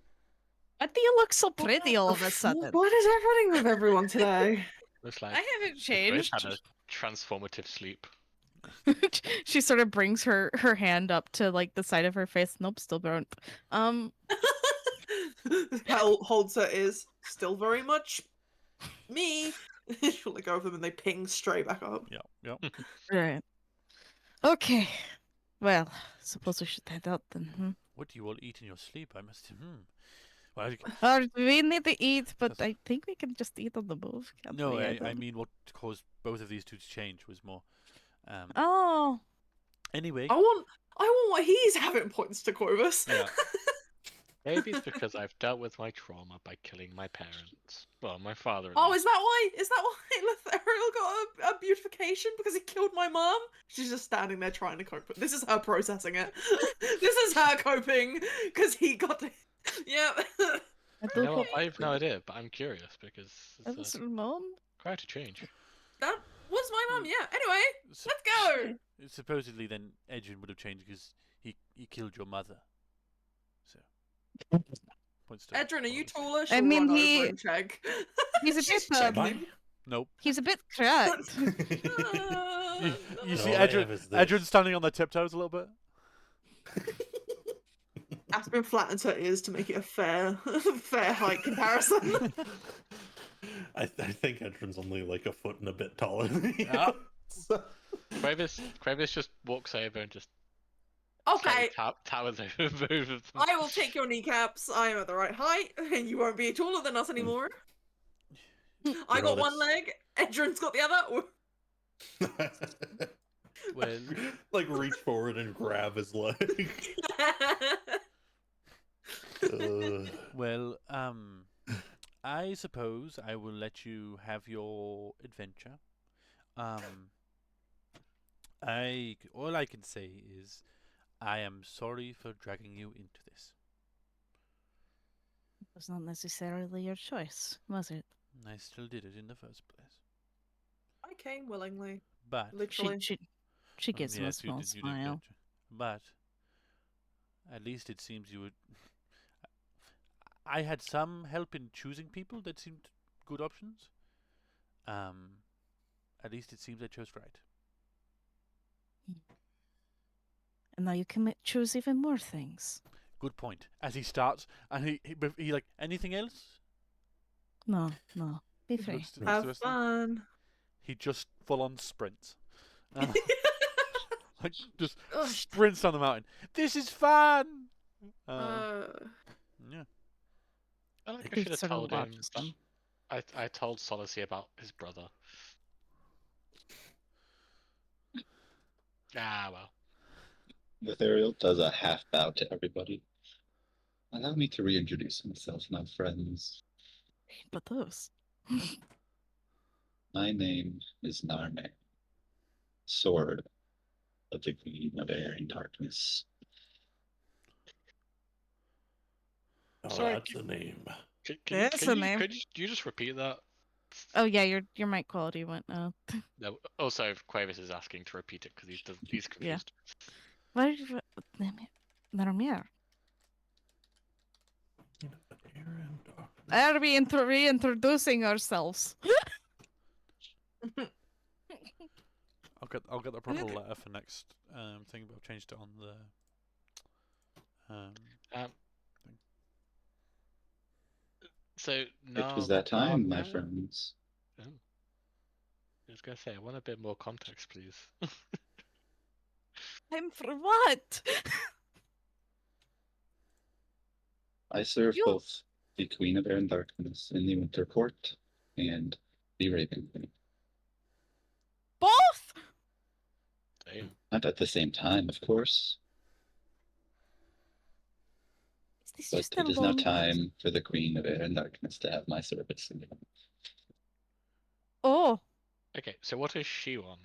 [SPEAKER 2] Why do you look so
[SPEAKER 5] What
[SPEAKER 2] pretty
[SPEAKER 5] the
[SPEAKER 2] all of a
[SPEAKER 5] f-
[SPEAKER 2] sudden?
[SPEAKER 5] What is happening with everyone today?
[SPEAKER 4] Looks like
[SPEAKER 2] I haven't
[SPEAKER 4] Grace
[SPEAKER 2] changed.
[SPEAKER 4] had a transformative sleep.
[SPEAKER 2] She sort of brings her hand up to like the side of her face. Nope, still burnt.
[SPEAKER 5] Hell holds her ears. Still very much me. She'll let go of them and they ping straight back up.
[SPEAKER 1] Yeah.
[SPEAKER 2] Right. Okay. Well, suppose we should head out then.
[SPEAKER 1] What do you all eat in your sleep? I must. Well,
[SPEAKER 2] We need to eat, but
[SPEAKER 1] That's-
[SPEAKER 2] I think we can just eat on the move. Can't
[SPEAKER 1] no,
[SPEAKER 2] we?
[SPEAKER 1] I
[SPEAKER 2] don't-
[SPEAKER 1] mean what caused both of these two to change was more.
[SPEAKER 2] Oh,
[SPEAKER 1] Anyway.
[SPEAKER 5] I want what he's having, points to Corvus.
[SPEAKER 1] Yeah.
[SPEAKER 4] Maybe it's because I've dealt with my trauma by killing my parents. Well, my father. at
[SPEAKER 5] Oh,
[SPEAKER 4] least.
[SPEAKER 5] is that why? Is that why Lethariel got a beautification? Because he killed my mom? She's just standing there trying to cope. This is her processing it. This is her coping because he got. Yeah.
[SPEAKER 2] I
[SPEAKER 4] You
[SPEAKER 2] do
[SPEAKER 4] know what?
[SPEAKER 2] hope
[SPEAKER 4] I have no idea, but I'm curious because
[SPEAKER 2] that's
[SPEAKER 4] it's
[SPEAKER 2] Mom.
[SPEAKER 4] quite a change.
[SPEAKER 5] That was my mom. Yeah. Anyway,
[SPEAKER 1] So,
[SPEAKER 5] let's go.
[SPEAKER 1] supposedly, then Edrin would have changed because he killed your mother. So. Points to
[SPEAKER 5] Edrin, are you
[SPEAKER 1] Corvus.
[SPEAKER 5] taller?
[SPEAKER 2] I
[SPEAKER 5] She'll
[SPEAKER 2] mean,
[SPEAKER 5] run
[SPEAKER 2] he-
[SPEAKER 5] over and check.
[SPEAKER 2] He's a
[SPEAKER 5] She's
[SPEAKER 2] bit,
[SPEAKER 5] checking.
[SPEAKER 1] Nope.
[SPEAKER 2] He's a bit cracked.
[SPEAKER 1] You see
[SPEAKER 3] All I
[SPEAKER 1] Edrin,
[SPEAKER 3] have is
[SPEAKER 1] Edrin
[SPEAKER 3] this.
[SPEAKER 1] standing on their tiptoes a little bit.
[SPEAKER 5] Aspen flattens her ears to make it a fair height comparison.
[SPEAKER 3] I think Edrin's only like a foot and a bit taller than he
[SPEAKER 1] Ah.
[SPEAKER 3] is.
[SPEAKER 4] Quavis just walks over and just
[SPEAKER 5] Okay,
[SPEAKER 4] towers over both of them.
[SPEAKER 5] I will take your kneecaps. I am at the right height, and you won't be taller than us anymore. I
[SPEAKER 3] You know,
[SPEAKER 5] got one leg. Edrin's got the other.
[SPEAKER 1] Well,
[SPEAKER 3] like reach forward and grab his leg.
[SPEAKER 1] well, I suppose I will let you have your adventure. All I can say is, I am sorry for dragging you into this.
[SPEAKER 2] It was not necessarily your choice, was it?
[SPEAKER 1] I still did it in the first place.
[SPEAKER 5] I came willingly,
[SPEAKER 1] But
[SPEAKER 5] literally.
[SPEAKER 2] She gives him a
[SPEAKER 1] yes, you
[SPEAKER 2] small
[SPEAKER 1] did, you did,
[SPEAKER 2] smile.
[SPEAKER 1] gotcha. But at least it seems you would. I had some help in choosing people that seemed good options. At least it seems I chose right.
[SPEAKER 2] And now you can choose even more things.
[SPEAKER 1] Good point. As he starts, and he like, anything else?
[SPEAKER 2] No, be free.
[SPEAKER 1] Looks to
[SPEAKER 5] Have
[SPEAKER 1] us then.
[SPEAKER 5] fun.
[SPEAKER 1] He just full on sprints. Like just
[SPEAKER 5] Ugh.
[SPEAKER 1] sprints down the mountain. This is fun. Yeah.
[SPEAKER 4] I like I
[SPEAKER 2] He
[SPEAKER 4] should have
[SPEAKER 2] sort of
[SPEAKER 4] told him.
[SPEAKER 2] watches them.
[SPEAKER 4] I told Solace about his brother. Ah well.
[SPEAKER 6] Ethereal does a half bow to everybody. Allow me to reintroduce myself, my friends.
[SPEAKER 2] But those.
[SPEAKER 6] My name is Narme, Sword of the Queen of Air and Darkness.
[SPEAKER 3] Oh,
[SPEAKER 4] Sorry,
[SPEAKER 3] that's a name.
[SPEAKER 2] That's a name.
[SPEAKER 4] Could you just repeat that?
[SPEAKER 2] Oh yeah, your mic quality went up.
[SPEAKER 4] No. Also, Quavis is asking to repeat it because he's
[SPEAKER 2] Yeah.
[SPEAKER 4] confused.
[SPEAKER 2] What did you... Narmir.
[SPEAKER 3] Aaron, Doc.
[SPEAKER 2] Are we reintroducing ourselves?
[SPEAKER 1] I'll get the proper letter for next thing, but I've changed it on the
[SPEAKER 4] So
[SPEAKER 6] It
[SPEAKER 4] now
[SPEAKER 6] was that time, my friends.
[SPEAKER 4] Oh. I was gonna say I want a bit more context, please.
[SPEAKER 2] Time for what?
[SPEAKER 6] I serve
[SPEAKER 2] You-
[SPEAKER 6] both the Queen of Air and Darkness in the Winter Court and the Raven Queen.
[SPEAKER 2] Both?
[SPEAKER 4] Damn.
[SPEAKER 6] Not at the same time, of course,
[SPEAKER 2] Is this
[SPEAKER 6] but
[SPEAKER 2] just a
[SPEAKER 6] it is now
[SPEAKER 2] long...
[SPEAKER 6] time for the Queen of Air and Darkness to have my service again.
[SPEAKER 2] Oh,
[SPEAKER 4] Okay, so what is she on?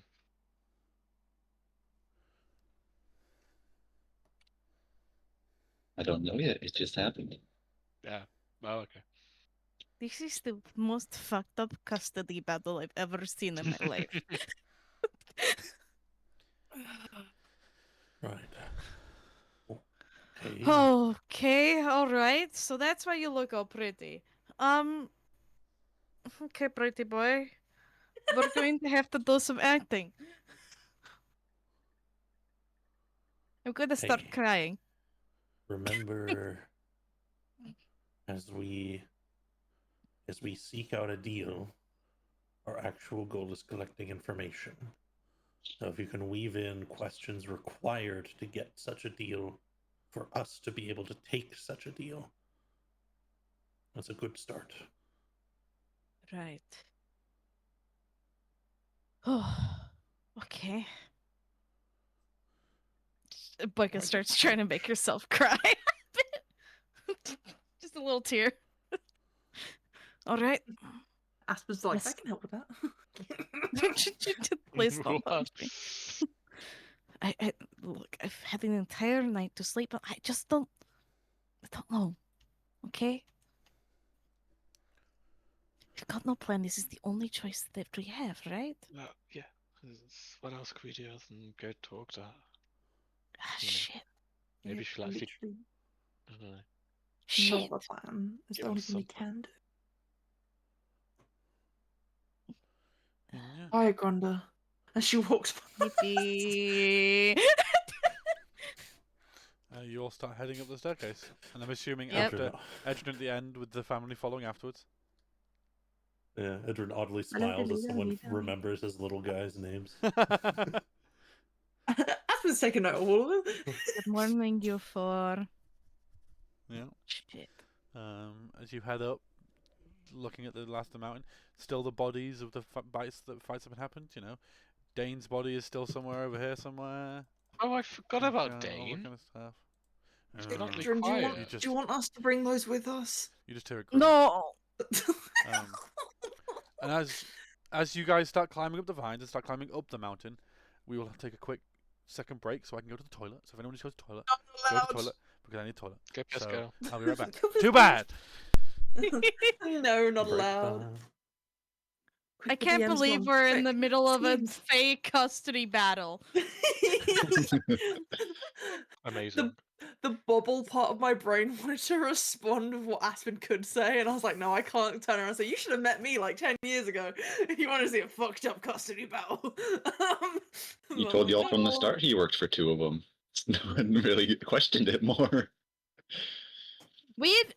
[SPEAKER 6] I don't know yet. It just happened.
[SPEAKER 4] Yeah. Oh, okay.
[SPEAKER 2] this is the most fucked up custody battle I've ever seen in my life.
[SPEAKER 3] Right. Okay.
[SPEAKER 2] Okay, alright. So that's why you look all pretty. Okay, pretty boy. We're going to have to do some acting. I'm gonna start
[SPEAKER 3] Hey.
[SPEAKER 2] crying.
[SPEAKER 3] Remember, as we seek out a deal, our actual goal is collecting information. So if you can weave in questions required to get such a deal for us to be able to take such a deal, that's a good start.
[SPEAKER 2] Right. Oh, okay. Boyka
[SPEAKER 3] Right.
[SPEAKER 2] starts trying to make herself cry. Just a little tear. All right.
[SPEAKER 5] Aspen's like, I
[SPEAKER 2] Yes.
[SPEAKER 5] can help with that.
[SPEAKER 2] Please don't
[SPEAKER 4] What?
[SPEAKER 2] touch me. I look. I've had an entire night to sleep, but I just don't. I don't know. Okay. We've got no plan. This is the only choice that we have, right?
[SPEAKER 4] Yeah. What else could we do other than go talk to her?
[SPEAKER 2] Ah,
[SPEAKER 4] You know,
[SPEAKER 2] shit.
[SPEAKER 4] maybe she'll actually.
[SPEAKER 5] Literally
[SPEAKER 4] I don't know.
[SPEAKER 2] Shit.
[SPEAKER 5] not a plan. It's
[SPEAKER 4] Give
[SPEAKER 5] the only
[SPEAKER 4] us
[SPEAKER 5] thing we
[SPEAKER 4] something.
[SPEAKER 5] can do.
[SPEAKER 1] yeah.
[SPEAKER 5] Hi, Gronda. And she walks by.
[SPEAKER 2] Yippee.
[SPEAKER 1] You all start heading up the staircase, and I'm assuming
[SPEAKER 2] Yep.
[SPEAKER 1] after Edrin at the end with the family following afterwards.
[SPEAKER 3] Yeah, Edrin oddly
[SPEAKER 5] Hello,
[SPEAKER 3] smiles as
[SPEAKER 5] hello,
[SPEAKER 3] someone
[SPEAKER 5] hello.
[SPEAKER 3] remembers his little guy's names.
[SPEAKER 5] Aspen's taking note of all of them.
[SPEAKER 2] Good morning, you four.
[SPEAKER 1] Yeah.
[SPEAKER 2] Shit.
[SPEAKER 1] As you head up, looking at the last of the mountain, still the bodies of the fights that have been happened. You know, Dane's body is still somewhere over here somewhere.
[SPEAKER 4] Oh, I forgot
[SPEAKER 1] All
[SPEAKER 4] about
[SPEAKER 1] that kind
[SPEAKER 4] Dane.
[SPEAKER 1] of stuff.
[SPEAKER 4] He's not
[SPEAKER 5] Adrian, do you want
[SPEAKER 4] required.
[SPEAKER 5] do you want us to bring those with us?
[SPEAKER 1] You just hear a grunt.
[SPEAKER 2] No.
[SPEAKER 1] And as you guys start climbing up the vines and start climbing up the mountain, we will take a quick second break so I can go to the toilet. So if anyone just goes to the toilet, go to the toilet because I need a toilet.
[SPEAKER 4] Go piss,
[SPEAKER 1] So
[SPEAKER 4] girl.
[SPEAKER 1] I'll be right back. Too bad.
[SPEAKER 5] No, not
[SPEAKER 3] Break
[SPEAKER 5] allowed.
[SPEAKER 3] time.
[SPEAKER 2] I
[SPEAKER 5] Quick, the
[SPEAKER 2] can't
[SPEAKER 5] DM's
[SPEAKER 2] believe
[SPEAKER 5] gone.
[SPEAKER 2] we're in
[SPEAKER 5] Quick,
[SPEAKER 2] the middle of a
[SPEAKER 5] team.
[SPEAKER 2] fake custody battle.
[SPEAKER 4] Amazing.
[SPEAKER 5] The bubble part of my brain wanted to respond with what Aspen could say, and I was like, no, I can't turn around and say, you should have met me like 10 years ago if you want to see a fucked up custody battle.
[SPEAKER 6] He
[SPEAKER 5] But
[SPEAKER 6] told
[SPEAKER 5] I'm
[SPEAKER 6] you all
[SPEAKER 5] like,
[SPEAKER 6] from the
[SPEAKER 5] "Oh."
[SPEAKER 6] start he worked for two of them. No one really questioned it more.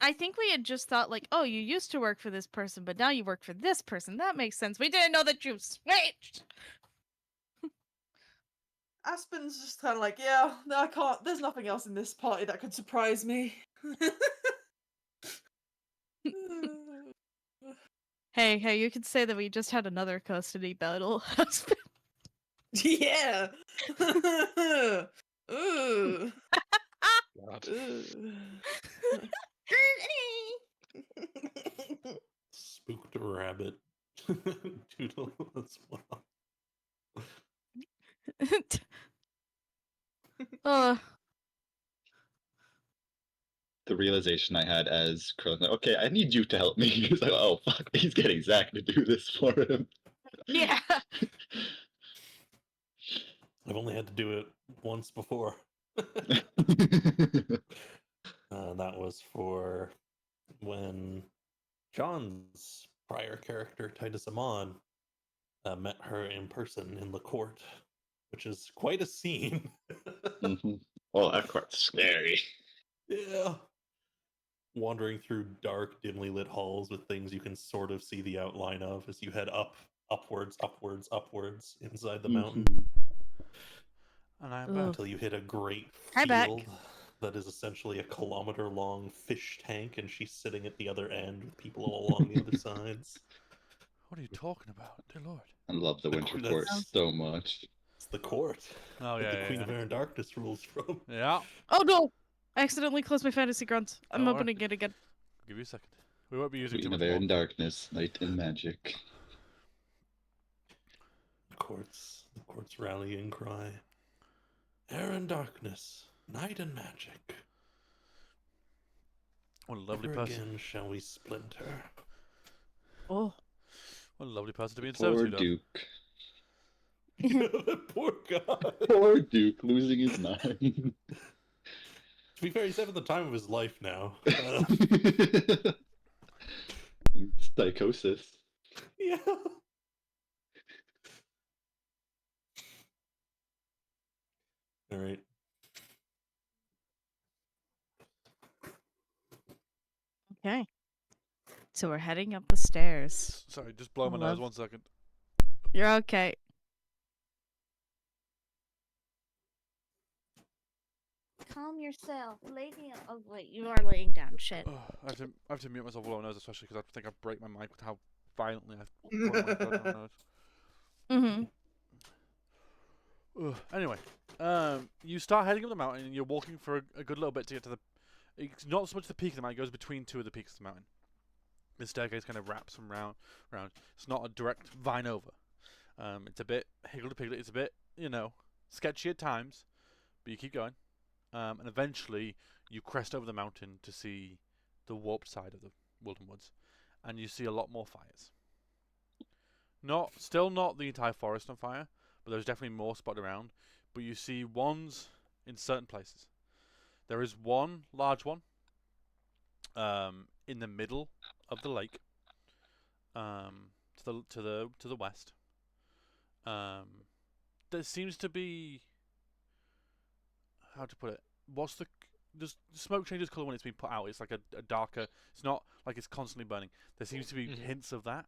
[SPEAKER 2] I think we had just thought like, oh, you used to work for this person, but now you work for this person. That makes sense. We didn't know that you switched.
[SPEAKER 5] Aspen's just kind of like, yeah, no, I can't. There's nothing else in this party that could surprise me.
[SPEAKER 2] Hey, you could say that we just had another custody battle.
[SPEAKER 5] Yeah. Ooh.
[SPEAKER 4] God.
[SPEAKER 5] Ooh.
[SPEAKER 3] Spooked rabbit. Doodle as well.
[SPEAKER 2] uh,
[SPEAKER 6] the realization I had as Crow's like, okay, I need you to help me. He's like, oh fuck, he's getting Zach to do this for him.
[SPEAKER 2] Yeah.
[SPEAKER 3] I've only had to do it once before. That was for when John's prior character, Titus Amon, met her in person in the court, which is quite a scene.
[SPEAKER 6] Mhm. Oh, that part's scary.
[SPEAKER 3] Yeah. Wandering through dark, dimly lit halls with things you can sort of see the outline of as you head upwards inside the mountain
[SPEAKER 6] Mhm.
[SPEAKER 1] And I am
[SPEAKER 2] Ugh.
[SPEAKER 1] back.
[SPEAKER 3] until you hit a great
[SPEAKER 2] Hi, back.
[SPEAKER 3] field that is essentially a kilometer-long fish tank, and she's sitting at the other end with people all along the other sides.
[SPEAKER 1] What are you talking about? Dear Lord.
[SPEAKER 6] I love the
[SPEAKER 3] The
[SPEAKER 6] Winter
[SPEAKER 3] qu-
[SPEAKER 6] Court
[SPEAKER 3] that's-
[SPEAKER 6] so much.
[SPEAKER 3] It's the court
[SPEAKER 1] Oh,
[SPEAKER 3] that
[SPEAKER 1] yeah,
[SPEAKER 3] the
[SPEAKER 1] yeah,
[SPEAKER 3] Queen
[SPEAKER 1] yeah.
[SPEAKER 3] of Air and Darkness rules from.
[SPEAKER 1] Yeah.
[SPEAKER 2] Oh no! I accidentally closed my fantasy grunt. I'm
[SPEAKER 1] Don't worry.
[SPEAKER 2] opening it again.
[SPEAKER 1] I'll give you a second. We won't be using too
[SPEAKER 6] Queen
[SPEAKER 1] much
[SPEAKER 6] of Air
[SPEAKER 1] more.
[SPEAKER 6] and Darkness, Light and Magic.
[SPEAKER 3] The court's rallying cry. Air and darkness, night and magic.
[SPEAKER 1] What a lovely
[SPEAKER 3] Never
[SPEAKER 1] person.
[SPEAKER 3] again shall we splinter.
[SPEAKER 2] Oh.
[SPEAKER 1] What a lovely person to be in
[SPEAKER 6] Poor
[SPEAKER 1] servitude of.
[SPEAKER 6] Duke.
[SPEAKER 3] That poor guy.
[SPEAKER 6] Poor Duke losing his mind.
[SPEAKER 3] To be fair, he's having the time of his life now.
[SPEAKER 6] Psychosis.
[SPEAKER 3] Yeah. All right.
[SPEAKER 2] Okay. So we're heading up the stairs.
[SPEAKER 1] Sorry, just blow my nose 1 second.
[SPEAKER 2] You're okay. Calm yourself. Lay down. Oh wait, you are laying down. Shit.
[SPEAKER 1] I have to mute myself blowing nose, especially because I think I break my mic with how violently I blow my goddamn nose.
[SPEAKER 2] Mm-hmm.
[SPEAKER 1] Anyway, you start heading up the mountain and you're walking for a good little bit to get to the. It's not so much the peak of the mountain; it goes between two of the peaks of the mountain. The staircase kind of wraps them round. It's not a direct vine over. It's a bit higgledy-piggledy. It's a bit, sketchy at times, but you keep going. And eventually you crest over the mountain to see the warped side of the Wilden Woods, and you see a lot more fires. Still not the entire forest on fire, but there's definitely more spotted around. But you see ones in certain places. There is one large one in the middle of the lake, to the west. There seems to be, how to put it? The smoke changes colour when it's been put out. It's like a darker. It's not like it's constantly burning. There seems to be hints of that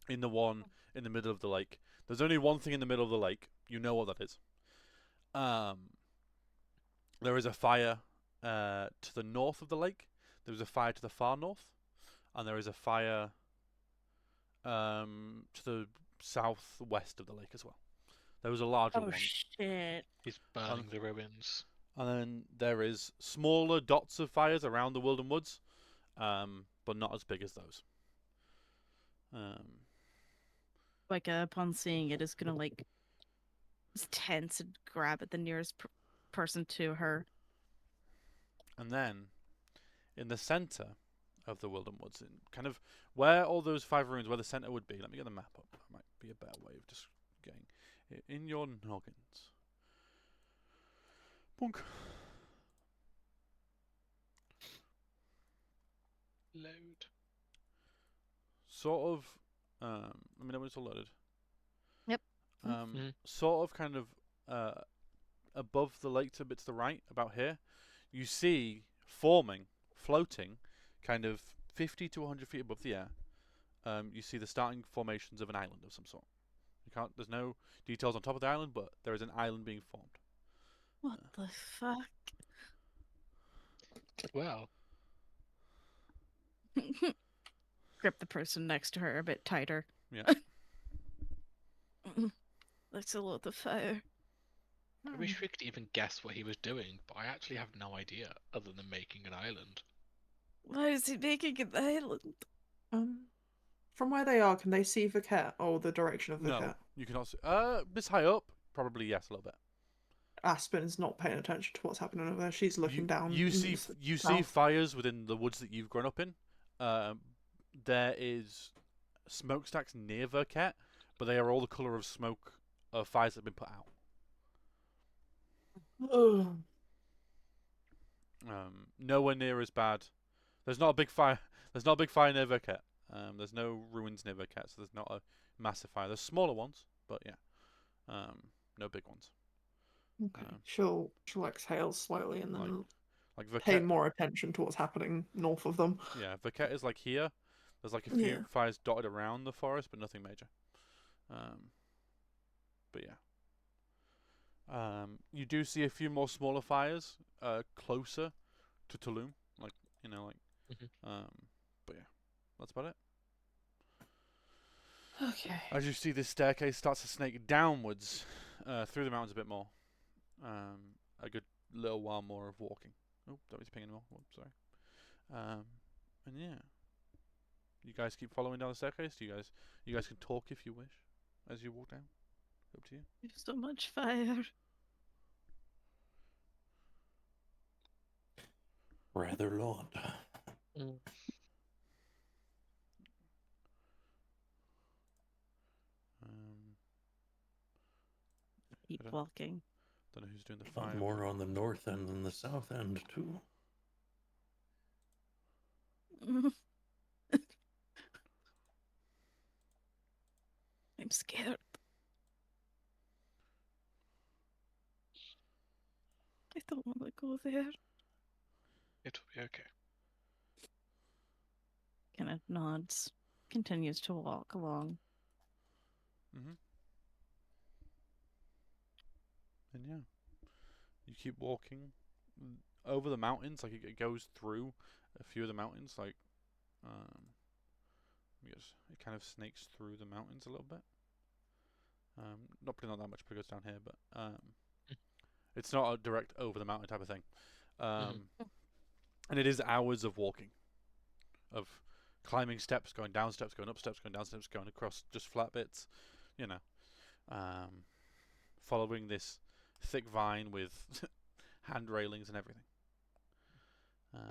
[SPEAKER 1] in the one in the middle of the lake. There's only one thing in the middle of the lake. You know what that is. There is a fire to the north of the lake. There is a fire to the far north, and there is a fire to the southwest of the lake as well. There was a larger
[SPEAKER 2] Oh
[SPEAKER 1] one.
[SPEAKER 2] shit.
[SPEAKER 4] He's burning the ruins.
[SPEAKER 1] And then there is smaller dots of fires around the Wilden Woods, but not as big as those.
[SPEAKER 2] Like upon seeing it, is gonna like tense and grab at the nearest person to her.
[SPEAKER 1] And then, in the center of the Wilden Woods, in kind of where all those 5 ruins, where the center would be. Let me get the map up. That might be a better way of just getting it in your noggins. Bonk.
[SPEAKER 4] Load.
[SPEAKER 1] Sort of. Let me know when it's all loaded.
[SPEAKER 2] Yep.
[SPEAKER 1] Sort of, kind of, above the lake to a bit to the right, about here, you see floating, kind of 50 to 100 feet above the air. You see the starting formations of an island of some sort. There's no details on top of the island, but there is an island being formed.
[SPEAKER 2] What the fuck?
[SPEAKER 4] Well,
[SPEAKER 2] Grip the person next to her a bit tighter.
[SPEAKER 1] Yeah.
[SPEAKER 2] Let's load the fire.
[SPEAKER 4] I wish we could even guess what he was doing, but I actually have no idea other than making an island.
[SPEAKER 2] Why is he making an island?
[SPEAKER 5] From where they are, can they see the cat or the direction of the
[SPEAKER 1] No,
[SPEAKER 5] cat?
[SPEAKER 1] you cannot see. This high up, probably yes, a little bit.
[SPEAKER 5] Aspen's not paying attention to what's happening over there. She's looking down.
[SPEAKER 1] You
[SPEAKER 5] in
[SPEAKER 1] see
[SPEAKER 5] the
[SPEAKER 1] you see
[SPEAKER 5] south.
[SPEAKER 1] fires within the woods that you've grown up in. There is smokestacks near Verket, but they are all the colour of smoke of fires that have been put out.
[SPEAKER 5] Ugh.
[SPEAKER 1] Nowhere near as bad. There's not a big fire. There's not a big fire near Verket. There's no ruins near Verket, so there's not a massive fire. There's smaller ones, but yeah, no big ones.
[SPEAKER 5] Okay. She'll exhale slowly and then
[SPEAKER 1] Like
[SPEAKER 5] pay
[SPEAKER 1] Verket.
[SPEAKER 5] more attention to what's happening north of them.
[SPEAKER 1] Yeah, Verket is like here. There's like a few
[SPEAKER 5] Yeah.
[SPEAKER 1] fires dotted around the forest, but nothing major. But yeah. You do see a few more smaller fires closer to Tulum, like but yeah, that's about it.
[SPEAKER 2] Okay.
[SPEAKER 1] As you see, this staircase starts to snake downwards through the mountains a bit more. A good little while more of walking. Oh, don't need to ping anymore. Oh, sorry. And yeah, you guys keep following down the staircase. You guys can talk if you wish as you walk down. Up to you.
[SPEAKER 2] There's so much fire.
[SPEAKER 3] Rather Lord.
[SPEAKER 2] Keep walking.
[SPEAKER 1] Don't know who's doing the
[SPEAKER 3] A lot
[SPEAKER 1] fire.
[SPEAKER 3] more on the north end than the south end, too.
[SPEAKER 2] I'm scared. I don't want to go there.
[SPEAKER 4] It'll be okay.
[SPEAKER 2] Kind of nods. Continues to walk along.
[SPEAKER 1] And yeah, you keep walking over the mountains. Like it goes through a few of the mountains. Like, yes, it kind of snakes through the mountains a little bit. Not putting on that much, but it goes down here. But it's not a direct over the mountain type of thing. And it is hours of walking, of climbing steps, going down steps, going up steps, going down steps, going across just flat bits. You know, following this thick vine with hand railings and everything.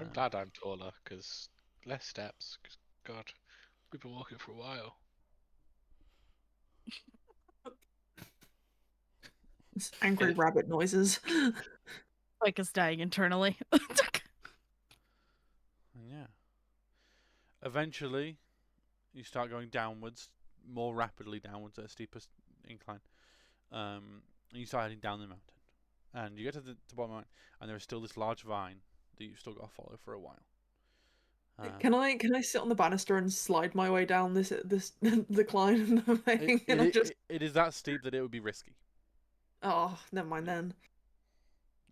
[SPEAKER 4] I'm glad I'm taller, because less steps. Cause God, we've been walking for a while.
[SPEAKER 5] It's angry rabbit noises.
[SPEAKER 2] Like us dying internally.
[SPEAKER 1] And yeah. Eventually, you start going downwards, more rapidly downwards at a steeper incline. And you start heading down the mountain. And you get to the bottom of the mountain, and there is still this large vine that you've still got to follow for a while.
[SPEAKER 5] Can I sit on the banister and slide my way down this decline?
[SPEAKER 1] It is that steep that it would be risky.
[SPEAKER 5] Oh, never mind then.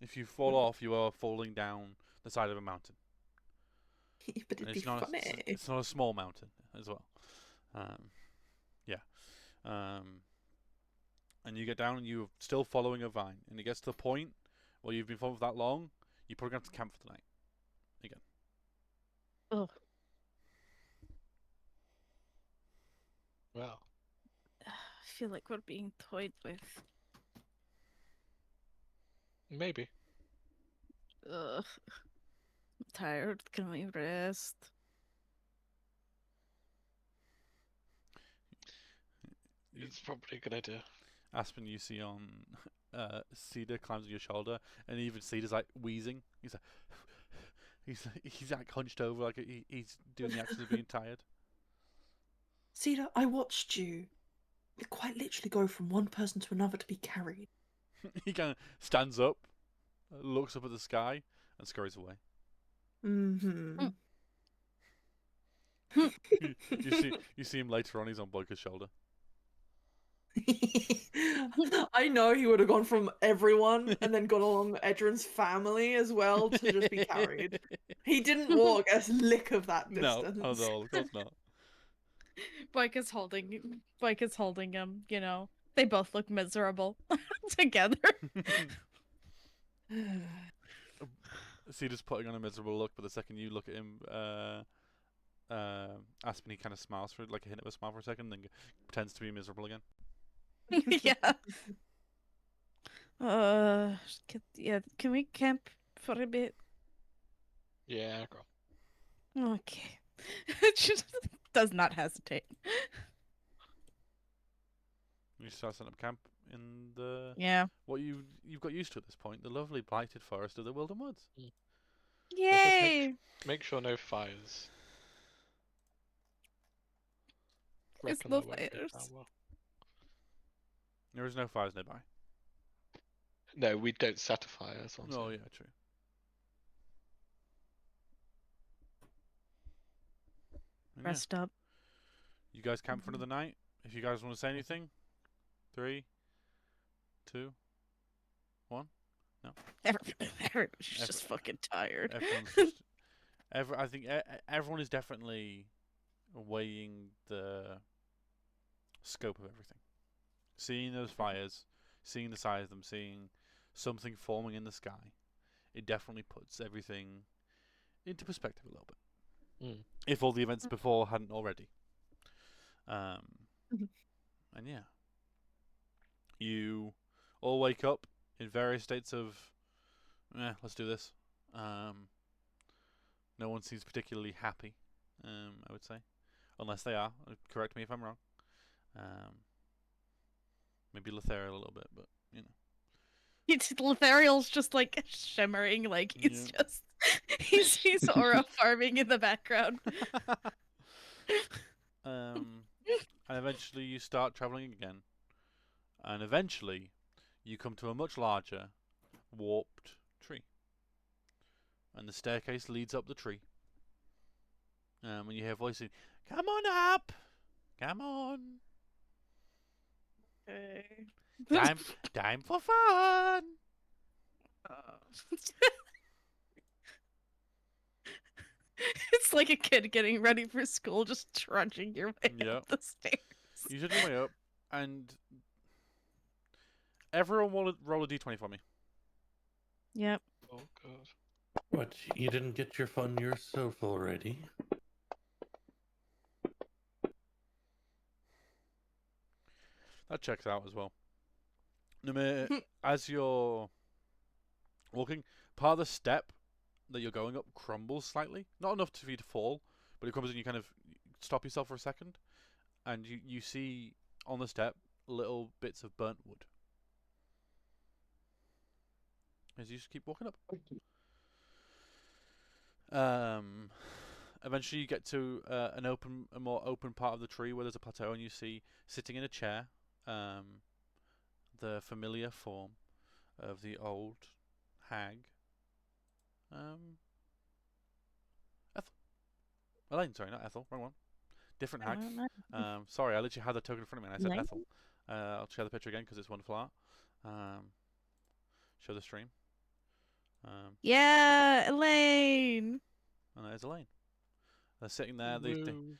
[SPEAKER 1] If you fall off, you are falling down the side of a mountain.
[SPEAKER 5] But it'd
[SPEAKER 1] And
[SPEAKER 5] be funny.
[SPEAKER 1] it's not a small mountain as well. And you get down and you're still following a vine. And it gets to the point where you've been following for that long, you're probably going to have to camp for the night. Again.
[SPEAKER 2] Oh.
[SPEAKER 4] Well.
[SPEAKER 2] I feel like we're being toyed with.
[SPEAKER 4] Maybe.
[SPEAKER 2] Ugh. I'm tired. Can we rest?
[SPEAKER 4] It's probably a good idea.
[SPEAKER 1] Aspen, you see on Cedar climbs on your shoulder, and even Cedar's like wheezing. He's like hunched over, like he's doing the actions of being tired.
[SPEAKER 5] Cedar, I watched you. You quite literally go from one person to another to be carried.
[SPEAKER 1] He kind of stands up, looks up at the sky, and scurries away.
[SPEAKER 5] Mm-hmm.
[SPEAKER 1] you see him later on. He's on Boyka's shoulder.
[SPEAKER 5] I know he would have gone from everyone and then gone along Edrin's family as well to just be carried. He didn't walk a lick of that distance.
[SPEAKER 1] No, not at all. Of course not.
[SPEAKER 2] Bike is holding him, you know. They both look miserable together.
[SPEAKER 1] Cedar's putting on a miserable look, but the second you look at him, Aspen, he kind of smiles for like a hint of a smile for a second, then pretends to be miserable again.
[SPEAKER 2] Yeah. Can we camp for a bit?
[SPEAKER 4] Yeah, go.
[SPEAKER 2] Okay. She just does not hesitate.
[SPEAKER 1] You start setting up camp in the
[SPEAKER 2] Yeah.
[SPEAKER 1] what you've got used to at this point, the lovely blighted forest of the Wilden Woods.
[SPEAKER 4] Let's just
[SPEAKER 2] Yay!
[SPEAKER 4] make sure no fires.
[SPEAKER 2] There's
[SPEAKER 4] Reckon
[SPEAKER 2] no
[SPEAKER 4] that won't take
[SPEAKER 2] fires.
[SPEAKER 4] that well.
[SPEAKER 1] There is no fires nearby.
[SPEAKER 4] No, we don't set a fire. That's what I'm
[SPEAKER 1] Oh
[SPEAKER 4] saying.
[SPEAKER 1] yeah, true. And yeah,
[SPEAKER 2] Rest up.
[SPEAKER 1] you guys camp for another night. If you guys want to say anything, 3, 2, 1.
[SPEAKER 2] Everybody's just fucking tired.
[SPEAKER 1] Everyone's just. I think everyone is definitely weighing the scope of everything. Seeing those fires, seeing the size of them, seeing something forming in the sky, it definitely puts everything into perspective a little bit.
[SPEAKER 4] Mm.
[SPEAKER 1] If all the events before hadn't already. And yeah, you all wake up in various states of, let's do this. No one seems particularly happy, I would say. Unless they are. Correct me if I'm wrong. Maybe Lothario a little bit, but, you know.
[SPEAKER 2] Lothariel's just like shimmering, like he's
[SPEAKER 1] Yeah.
[SPEAKER 2] just he's aura farming in the background.
[SPEAKER 1] And eventually you start travelling again. And eventually you come to a much larger, warped tree. And the staircase leads up the tree. And you hear voices, "Come on up! Come on!
[SPEAKER 2] Okay.
[SPEAKER 1] Time for fun!"
[SPEAKER 2] It's like a kid getting ready for school, just trudging your way
[SPEAKER 1] Yep.
[SPEAKER 2] up the stairs.
[SPEAKER 1] You should your way up, and everyone roll a d20 for me.
[SPEAKER 2] Yep.
[SPEAKER 4] Oh god.
[SPEAKER 3] What? You didn't get your fun yourself already?
[SPEAKER 1] That checks out as well. As you're walking, part of the step that you're going up crumbles slightly. Not enough for you to fall, but it crumbles and you kind of stop yourself for a second. And you see on the step little bits of burnt wood. As you just keep walking up. Eventually you get to a more open part of the tree where there's a plateau, and you see sitting in a chair the familiar form of the old hag. Ethel. Elaine, sorry, not Ethel. Wrong one. Different hag. Sorry, I literally had the token in front of me and I said
[SPEAKER 2] Nice.
[SPEAKER 1] Ethel. I'll share the picture again because it's wonderful art. Show the stream.
[SPEAKER 2] Yeah, Elaine.
[SPEAKER 1] And there's Elaine. They're sitting there.
[SPEAKER 4] Woo.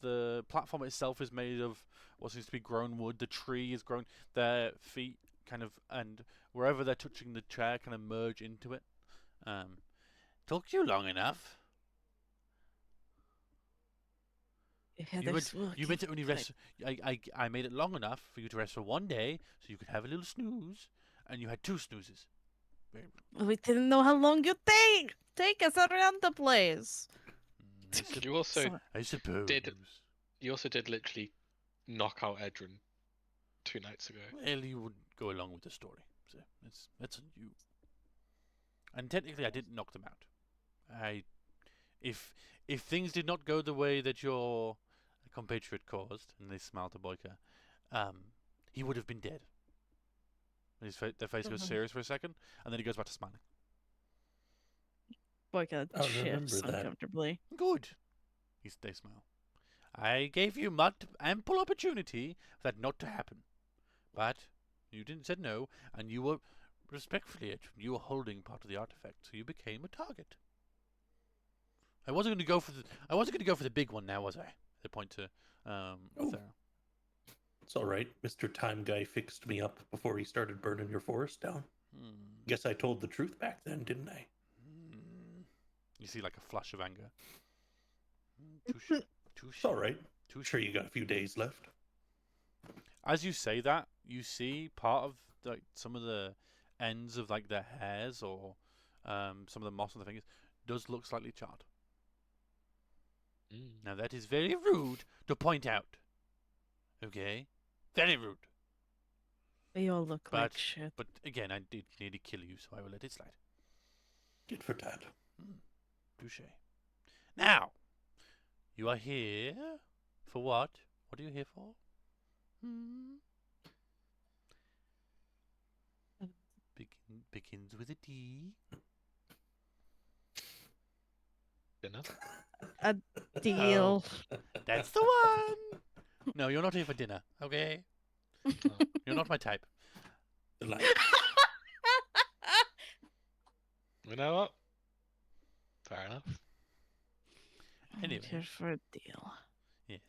[SPEAKER 1] The platform itself is made of what seems to be grown wood. The tree is grown. Their feet kind of, and wherever they're touching the chair, kind of merge into it. Took you long enough. You meant to only rest. I made it long enough for you to rest for one day, so you could have a little snooze, and you had 2 snoozes.
[SPEAKER 2] We didn't know how long you'd take us around the place.
[SPEAKER 4] You also
[SPEAKER 1] I suppose.
[SPEAKER 4] you also did literally knock out Edrin 2 nights ago.
[SPEAKER 1] Well, you would go along with the story, so that's on you. And technically, I didn't knock them out. If things did not go the way that your compatriot caused, and they smiled to Boyka, he would have been dead. And their face goes serious for a second, and then he goes back to smiling.
[SPEAKER 2] Boyka
[SPEAKER 3] I'll
[SPEAKER 2] shifts
[SPEAKER 3] remember that.
[SPEAKER 2] uncomfortably.
[SPEAKER 1] Good. They smile. I gave you ample opportunity for that not to happen, but you didn't said no, and you were respectfully, you were holding part of the artifact, so you became a target. I wasn't going to go for the big one now, was I? They point to Sarah.
[SPEAKER 3] It's all right. Mr. Time Guy fixed me up before he started burning your forest down. Guess I told the truth back then, didn't I?
[SPEAKER 1] You see like a flush of anger.
[SPEAKER 3] It's all right. Sure, you got a few days left.
[SPEAKER 1] As you say that, you see part of like some of the ends of like their hairs or some of the moss on the fingers does look slightly charred.
[SPEAKER 4] Mm.
[SPEAKER 1] Now that is very rude to point out. Okay, very rude.
[SPEAKER 2] We all look like
[SPEAKER 1] But
[SPEAKER 2] shit.
[SPEAKER 1] but again, I did nearly kill you, so I will let it slide.
[SPEAKER 3] Get for that.
[SPEAKER 1] Touche. Now, you are here for what? What are you here for? Begins with a D.
[SPEAKER 4] Dinner.
[SPEAKER 2] A deal.
[SPEAKER 1] That's the one. No, you're not here for dinner. Okay, you're not my type.
[SPEAKER 3] Like,
[SPEAKER 4] You know what? Fair enough.
[SPEAKER 2] I'm
[SPEAKER 1] Anyway.
[SPEAKER 2] here for a deal.
[SPEAKER 1] Yes,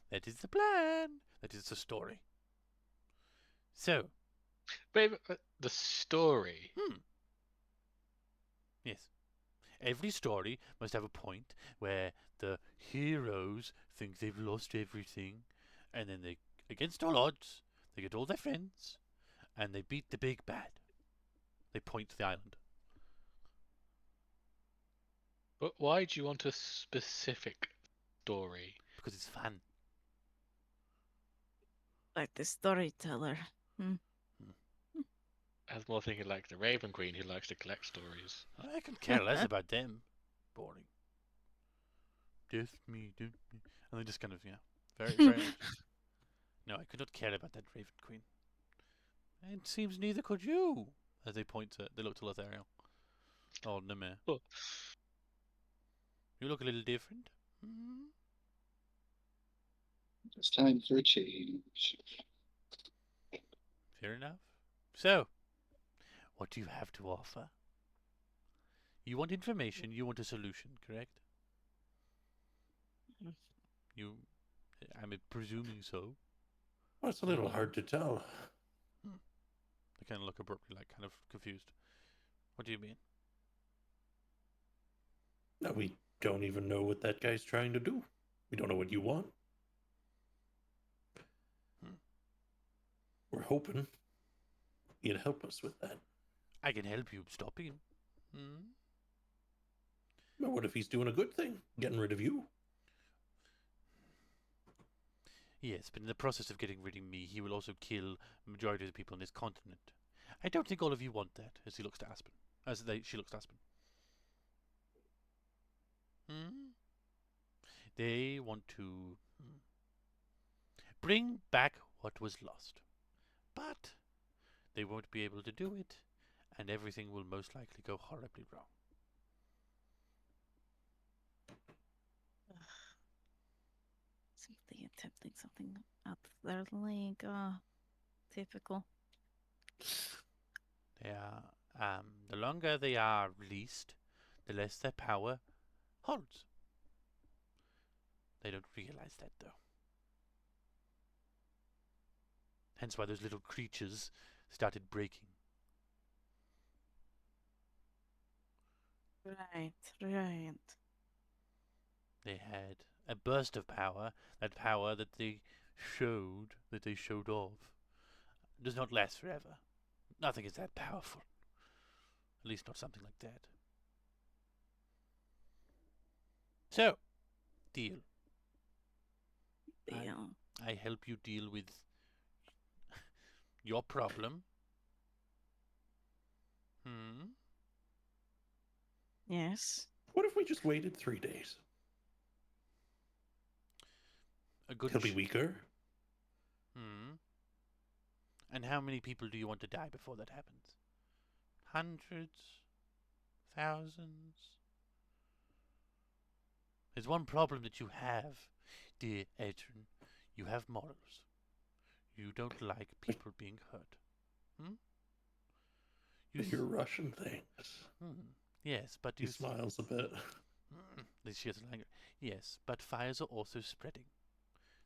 [SPEAKER 1] that is the plan. That is the story. So,
[SPEAKER 4] But the story.
[SPEAKER 1] yes, every story must have a point where the heroes think they've lost everything, and then they, against all odds, they get all their friends, and they beat the big bad. They point to the island.
[SPEAKER 4] But why do you want a specific story?
[SPEAKER 1] Because it's fun.
[SPEAKER 2] Like the storyteller.
[SPEAKER 4] I was more thinking like the Raven Queen who likes to collect stories.
[SPEAKER 1] I could care less about them. Boring. Death me, death me. And they just kind of, very, very much. No, I could not care about that Raven Queen. And it seems neither could you. As they look to Lothario. Oh, Nimir.
[SPEAKER 4] Oh.
[SPEAKER 1] You look a little different.
[SPEAKER 6] It's time for a change.
[SPEAKER 1] Fair enough. So, what do you have to offer? You want information, you want a solution, correct? I'm presuming so.
[SPEAKER 3] well, it's a little hard to tell.
[SPEAKER 1] They kind of look abruptly, like kind of confused. What do you mean?
[SPEAKER 3] No, we don't even know what that guy's trying to do. We don't know what you want. We're hoping you'd help us with that.
[SPEAKER 1] I can help you stopping him.
[SPEAKER 3] But what if he's doing a good thing, getting rid of you?
[SPEAKER 1] Yes, but in the process of getting rid of me, he will also kill the majority of the people on this continent. I don't think all of you want that. As he looks to Aspen, she looks to Aspen. They want to bring back what was lost, but they won't be able to do it, and everything will most likely go horribly wrong.
[SPEAKER 2] Simply attempting something out their league. Typical.
[SPEAKER 1] They are, the longer they are released, the less their power holds. They don't realize that, though. Hence why those little creatures started breaking.
[SPEAKER 2] Right.
[SPEAKER 1] They had a burst of power. That power that they showed off, does not last forever. Nothing is that powerful. At least not something like that. So, deal.
[SPEAKER 2] Deal.
[SPEAKER 1] I help you deal with your problem.
[SPEAKER 2] Yes.
[SPEAKER 3] What if we just waited 3 days? He'll be weaker.
[SPEAKER 1] And how many people do you want to die before that happens? Hundreds? Thousands? There's one problem that you have, dear Adrian. You have morals. You don't like people being hurt.
[SPEAKER 3] You're Russian things.
[SPEAKER 1] Yes, but
[SPEAKER 3] He smiles a bit.
[SPEAKER 1] She has anger. Yes, but fires are also spreading.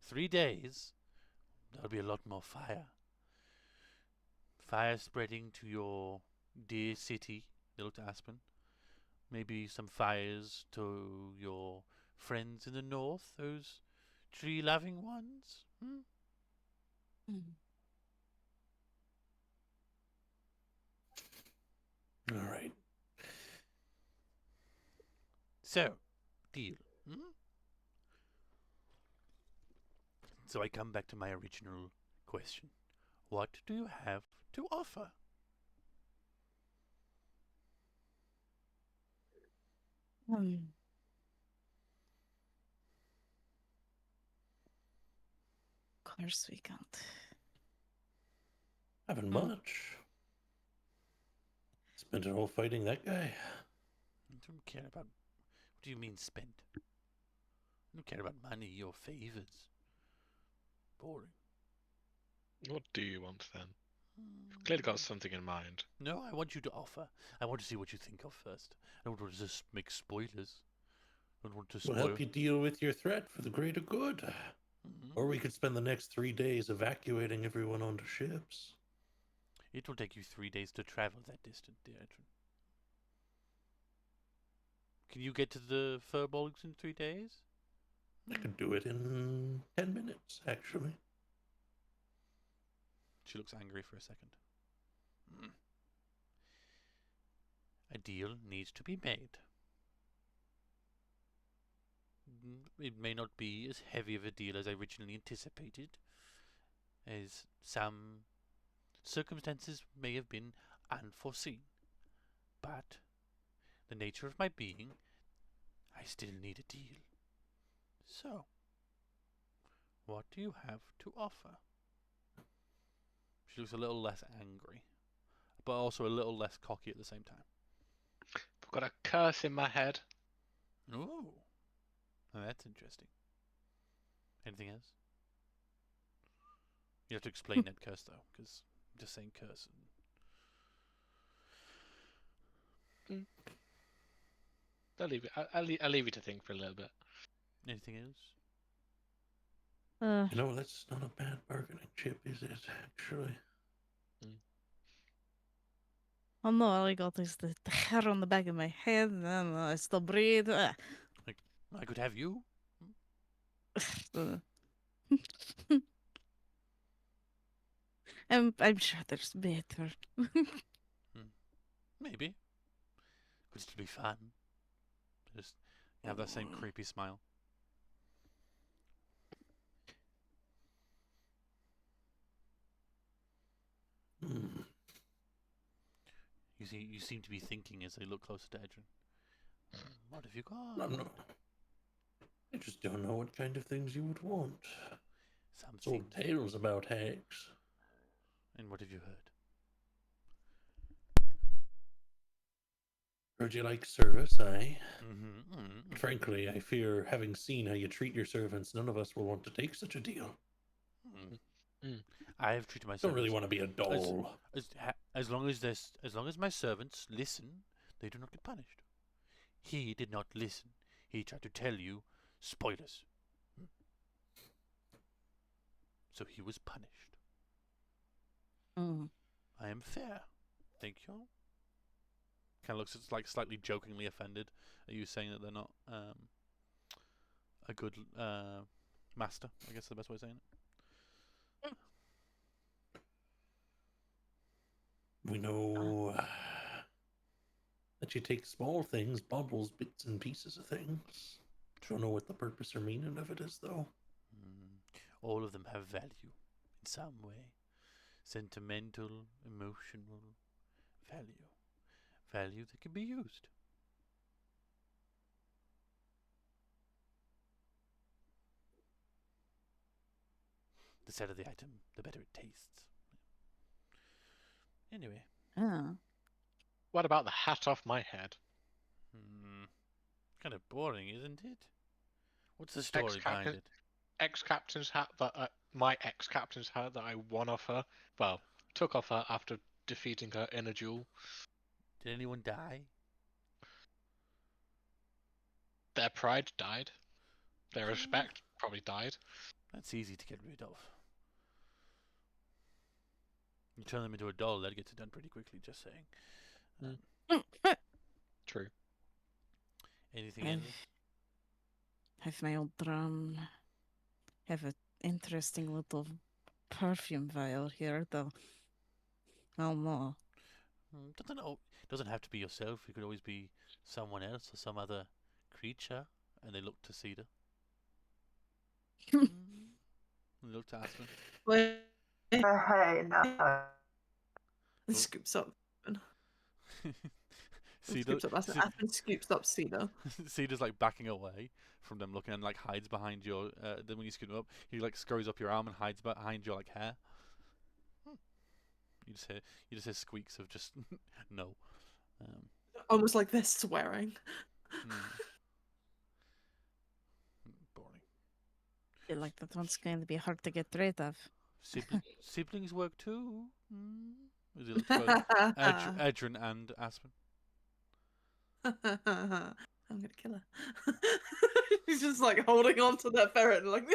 [SPEAKER 1] 3 days, there'll be a lot more fire. Fire spreading to your dear city, they look to Aspen. Maybe some fires to your friends in the north, those tree-loving ones. So, deal. Hmm? So I come back to my original question. What do you have to offer?
[SPEAKER 2] Um, of course we can't.
[SPEAKER 3] Haven't
[SPEAKER 2] Hmm.
[SPEAKER 3] much. Spent it all fighting that guy.
[SPEAKER 1] I don't care about. What do you mean spent? I don't care about money or favors. Boring.
[SPEAKER 4] What do you want then?
[SPEAKER 1] Hmm.
[SPEAKER 4] Clearly got something in mind.
[SPEAKER 1] No, I want you to offer. I want to see what you think of first. I don't want to just make spoilers. I don't want to
[SPEAKER 3] We'll
[SPEAKER 1] spoil.
[SPEAKER 3] help you deal with your threat for the greater good.
[SPEAKER 1] Mhm.
[SPEAKER 3] Or we could spend the next 3 days evacuating everyone onto ships.
[SPEAKER 1] It will take you 3 days to travel that distance, dear Edrin. Can you get to the Furbolgs in 3 days?
[SPEAKER 3] I could do it in 10 minutes, actually.
[SPEAKER 1] She looks angry for a second. A deal needs to be made. It may not be as heavy of a deal as I originally anticipated, as some circumstances may have been unforeseen. But the nature of my being, I still need a deal. So, what do you have to offer? She looks a little less angry, but also a little less cocky at the same time.
[SPEAKER 4] I've got a curse in my head.
[SPEAKER 1] Oh, that's interesting. Anything else? You have to explain that curse though, because just saying curse.
[SPEAKER 4] I'll leave it. I'll leave you to think for a little bit.
[SPEAKER 1] Anything else?
[SPEAKER 3] You know, that's not a bad bargaining chip, is it, actually?
[SPEAKER 2] Oh no, all I got is the hair on the back of my head, and I still breathe.
[SPEAKER 1] I could have you.
[SPEAKER 2] Uh. I'm sure there's better.
[SPEAKER 1] Maybe. Could still be fun. Just have that same creepy smile.
[SPEAKER 3] Hmm.
[SPEAKER 1] You seem to be thinking as they look closer to Edrin. What have you
[SPEAKER 3] I
[SPEAKER 1] got?
[SPEAKER 3] don't know. I just don't know what kind of things you would want.
[SPEAKER 1] Something.
[SPEAKER 3] Old tales about hags.
[SPEAKER 1] And what have you heard?
[SPEAKER 3] Heard you like service, eh?
[SPEAKER 1] Mm-hmm.
[SPEAKER 3] But frankly, I fear, having seen how you treat your servants, none of us will want to take such a deal.
[SPEAKER 1] I have treated my
[SPEAKER 3] Don't really
[SPEAKER 1] servants
[SPEAKER 3] want to be a doll.
[SPEAKER 1] as long as my servants listen, they do not get punished. He did not listen. He tried to tell you spoilers. So he was punished.
[SPEAKER 2] Mm.
[SPEAKER 1] I am fair. Thank you. Kind of looks like slightly jokingly offended at you saying that they're not a good master. I guess is the best way of saying it.
[SPEAKER 3] We know that you take small things, bubbles, bits and pieces of things. Don't know what the purpose or meaning of it is, though.
[SPEAKER 1] All of them have value in some way. Sentimental, emotional value. Value that can be used. The sadder the item, the better it tastes. Anyway.
[SPEAKER 2] Ah.
[SPEAKER 4] What about the hat off my head?
[SPEAKER 1] Kind of boring, isn't it? What's the story behind it?
[SPEAKER 4] Ex-captain's hat that my ex-captain's hat that I won off her. Well, took off her after defeating her in a duel.
[SPEAKER 1] Did anyone die?
[SPEAKER 4] Their pride died. Their respect probably died.
[SPEAKER 1] That's easy to get rid of. You turn them into a doll, that gets it done pretty quickly, just saying.
[SPEAKER 4] True.
[SPEAKER 1] Anything else?
[SPEAKER 2] Have my old drum. Have an interesting little perfume vial here, though. Oh no.
[SPEAKER 1] Doesn't have to be yourself. It could always be someone else or some other creature, and they look to Cedar. And they look to Aspen.
[SPEAKER 5] Wait.
[SPEAKER 7] Hey, no.
[SPEAKER 5] Scoops up.
[SPEAKER 1] Cedar,
[SPEAKER 5] Scoops up. Aspen scoops up Cedar.
[SPEAKER 1] Cedar's like backing away from them, looking, and like hides behind your. Then when you scoot him up, he like scurries up your arm and hides behind your like hair. You just hear squeaks of just no.
[SPEAKER 5] Almost like they're swearing.
[SPEAKER 1] Boring.
[SPEAKER 2] feel like that one's going to be hard to get rid of.
[SPEAKER 1] Siblings work too. As he looks both Edrin and Aspen.
[SPEAKER 5] I'm gonna kill her. He's just like holding on to that ferret, like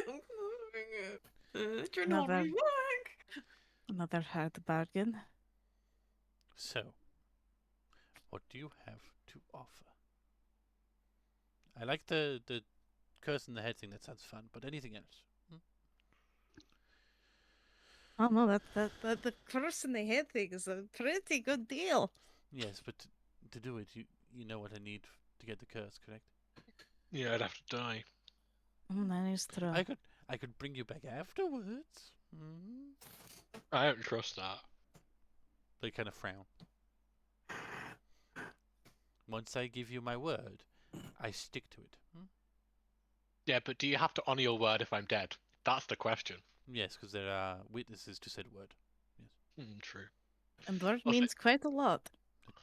[SPEAKER 5] you're not
[SPEAKER 2] Another-
[SPEAKER 5] me back.
[SPEAKER 2] Another hard bargain.
[SPEAKER 1] So, what do you have to offer? I like the curse in the head thing. That sounds fun. But anything else?
[SPEAKER 2] Oh no, that the curse in the head thing is a pretty good deal.
[SPEAKER 1] Yes, but to do it, you know what I need to get the curse, correct?
[SPEAKER 4] Yeah, I'd have to die.
[SPEAKER 2] That is true.
[SPEAKER 1] I could bring you back afterwards.
[SPEAKER 4] I don't trust that.
[SPEAKER 1] They kind of frown. Once I give you my word, I stick to it.
[SPEAKER 4] Yeah, but do you have to honor your word if I'm dead? That's the question.
[SPEAKER 1] Yes, because there are witnesses to said word.
[SPEAKER 4] True.
[SPEAKER 2] And word
[SPEAKER 4] Also-
[SPEAKER 2] means quite a lot.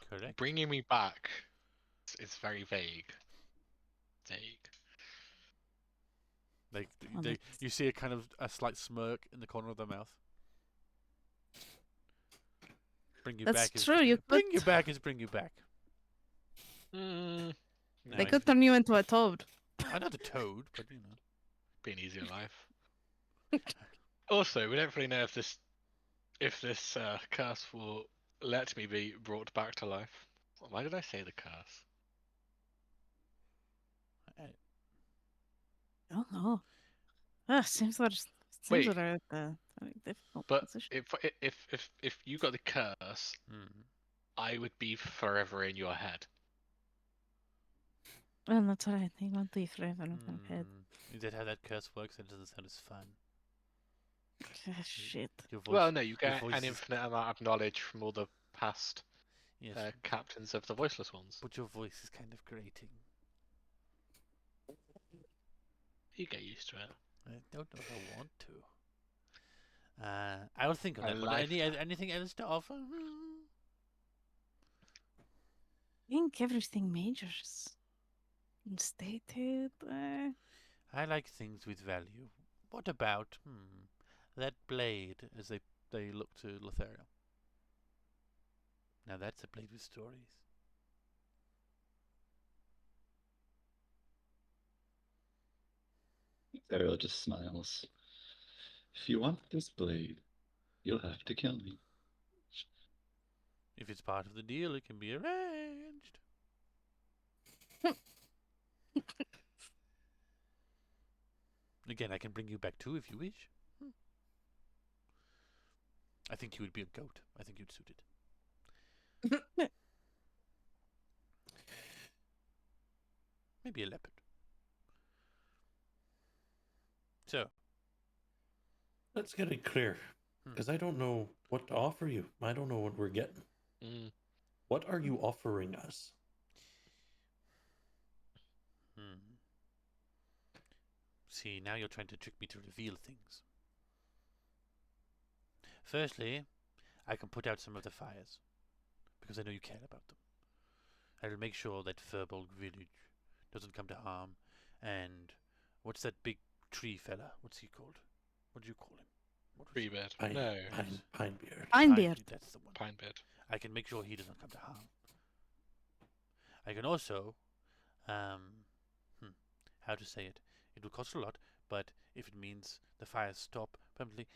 [SPEAKER 1] Correct.
[SPEAKER 4] Bringing me back is very vague. Vague.
[SPEAKER 1] Like
[SPEAKER 2] Well,
[SPEAKER 1] you see a slight smirk in the corner of their mouth. Bring you
[SPEAKER 2] That's
[SPEAKER 1] back.
[SPEAKER 2] true. You
[SPEAKER 1] Bring
[SPEAKER 2] could
[SPEAKER 1] you back is bring you back.
[SPEAKER 4] Mm,
[SPEAKER 1] No,
[SPEAKER 2] they could turn you into a toad.
[SPEAKER 1] I'm not a toad, but you know.
[SPEAKER 4] be an easier life. Also, we don't really know if this curse will let me be brought back to life. Why did I say the curse?
[SPEAKER 2] I don't know. Seems
[SPEAKER 4] Wait.
[SPEAKER 2] that are at a very difficult
[SPEAKER 4] But
[SPEAKER 2] position.
[SPEAKER 4] if you got the curse, I would be forever in your head.
[SPEAKER 2] Well, that's right. They won't be forever in my head.
[SPEAKER 1] Is that how that curse works? It doesn't sound as fun.
[SPEAKER 2] Shit.
[SPEAKER 1] Your voice,
[SPEAKER 4] Well, no, you
[SPEAKER 1] your
[SPEAKER 4] get
[SPEAKER 1] voice
[SPEAKER 4] an
[SPEAKER 1] is-
[SPEAKER 4] infinite amount of knowledge from all the past
[SPEAKER 1] Yes,
[SPEAKER 4] captains of the voiceless ones.
[SPEAKER 1] but your voice is kind of grating.
[SPEAKER 4] You get used to it.
[SPEAKER 1] I don't know if I want to. I will think of
[SPEAKER 4] A
[SPEAKER 1] that. But
[SPEAKER 4] lifetime.
[SPEAKER 1] anything else to offer?
[SPEAKER 2] I think everything majors. Instated.
[SPEAKER 1] I like things with value. What about that blade? As they look to Lothario. Now that's a blade with stories.
[SPEAKER 6] Ariel just smiles. If you want this blade, you'll have to kill me.
[SPEAKER 1] If it's part of the deal, it can be arranged. Again, I can bring you back too if you wish. I think you would be a goat. I think you'd suit it. Maybe a leopard. So,
[SPEAKER 3] Let's get it clear, because I don't know what to offer you. I don't know what we're getting. What are you offering us?
[SPEAKER 1] See, now you're trying to trick me to reveal things. Firstly, I can put out some of the fires, because I know you care about them. I will make sure that Furbolg village doesn't come to harm, and what's that big tree fella? What's he called? What do you call him?
[SPEAKER 4] Treebeard.
[SPEAKER 3] Pine,
[SPEAKER 4] No.
[SPEAKER 3] Pinebeard.
[SPEAKER 2] Pinebeard.
[SPEAKER 1] That's the one.
[SPEAKER 4] Pinebeard.
[SPEAKER 1] I can make sure he doesn't come to harm. I can also, how to say it? It will cost a lot, but if it means the fires stop permanently,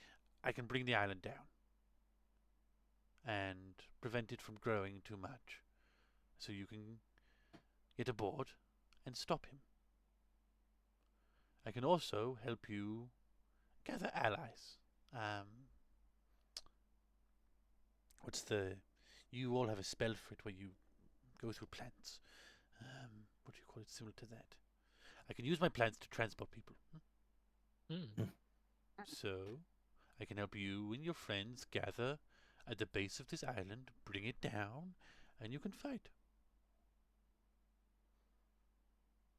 [SPEAKER 1] I can bring the island down and prevent it from growing too much, so you can get aboard and stop him. I can also help you gather allies. You all have a spell for it where you go through plants. what do you call it, similar to that. I can use my plans to transport people.
[SPEAKER 4] Hmm.
[SPEAKER 1] So, I can help you and your friends gather at the base of this island, bring it down, and you can fight.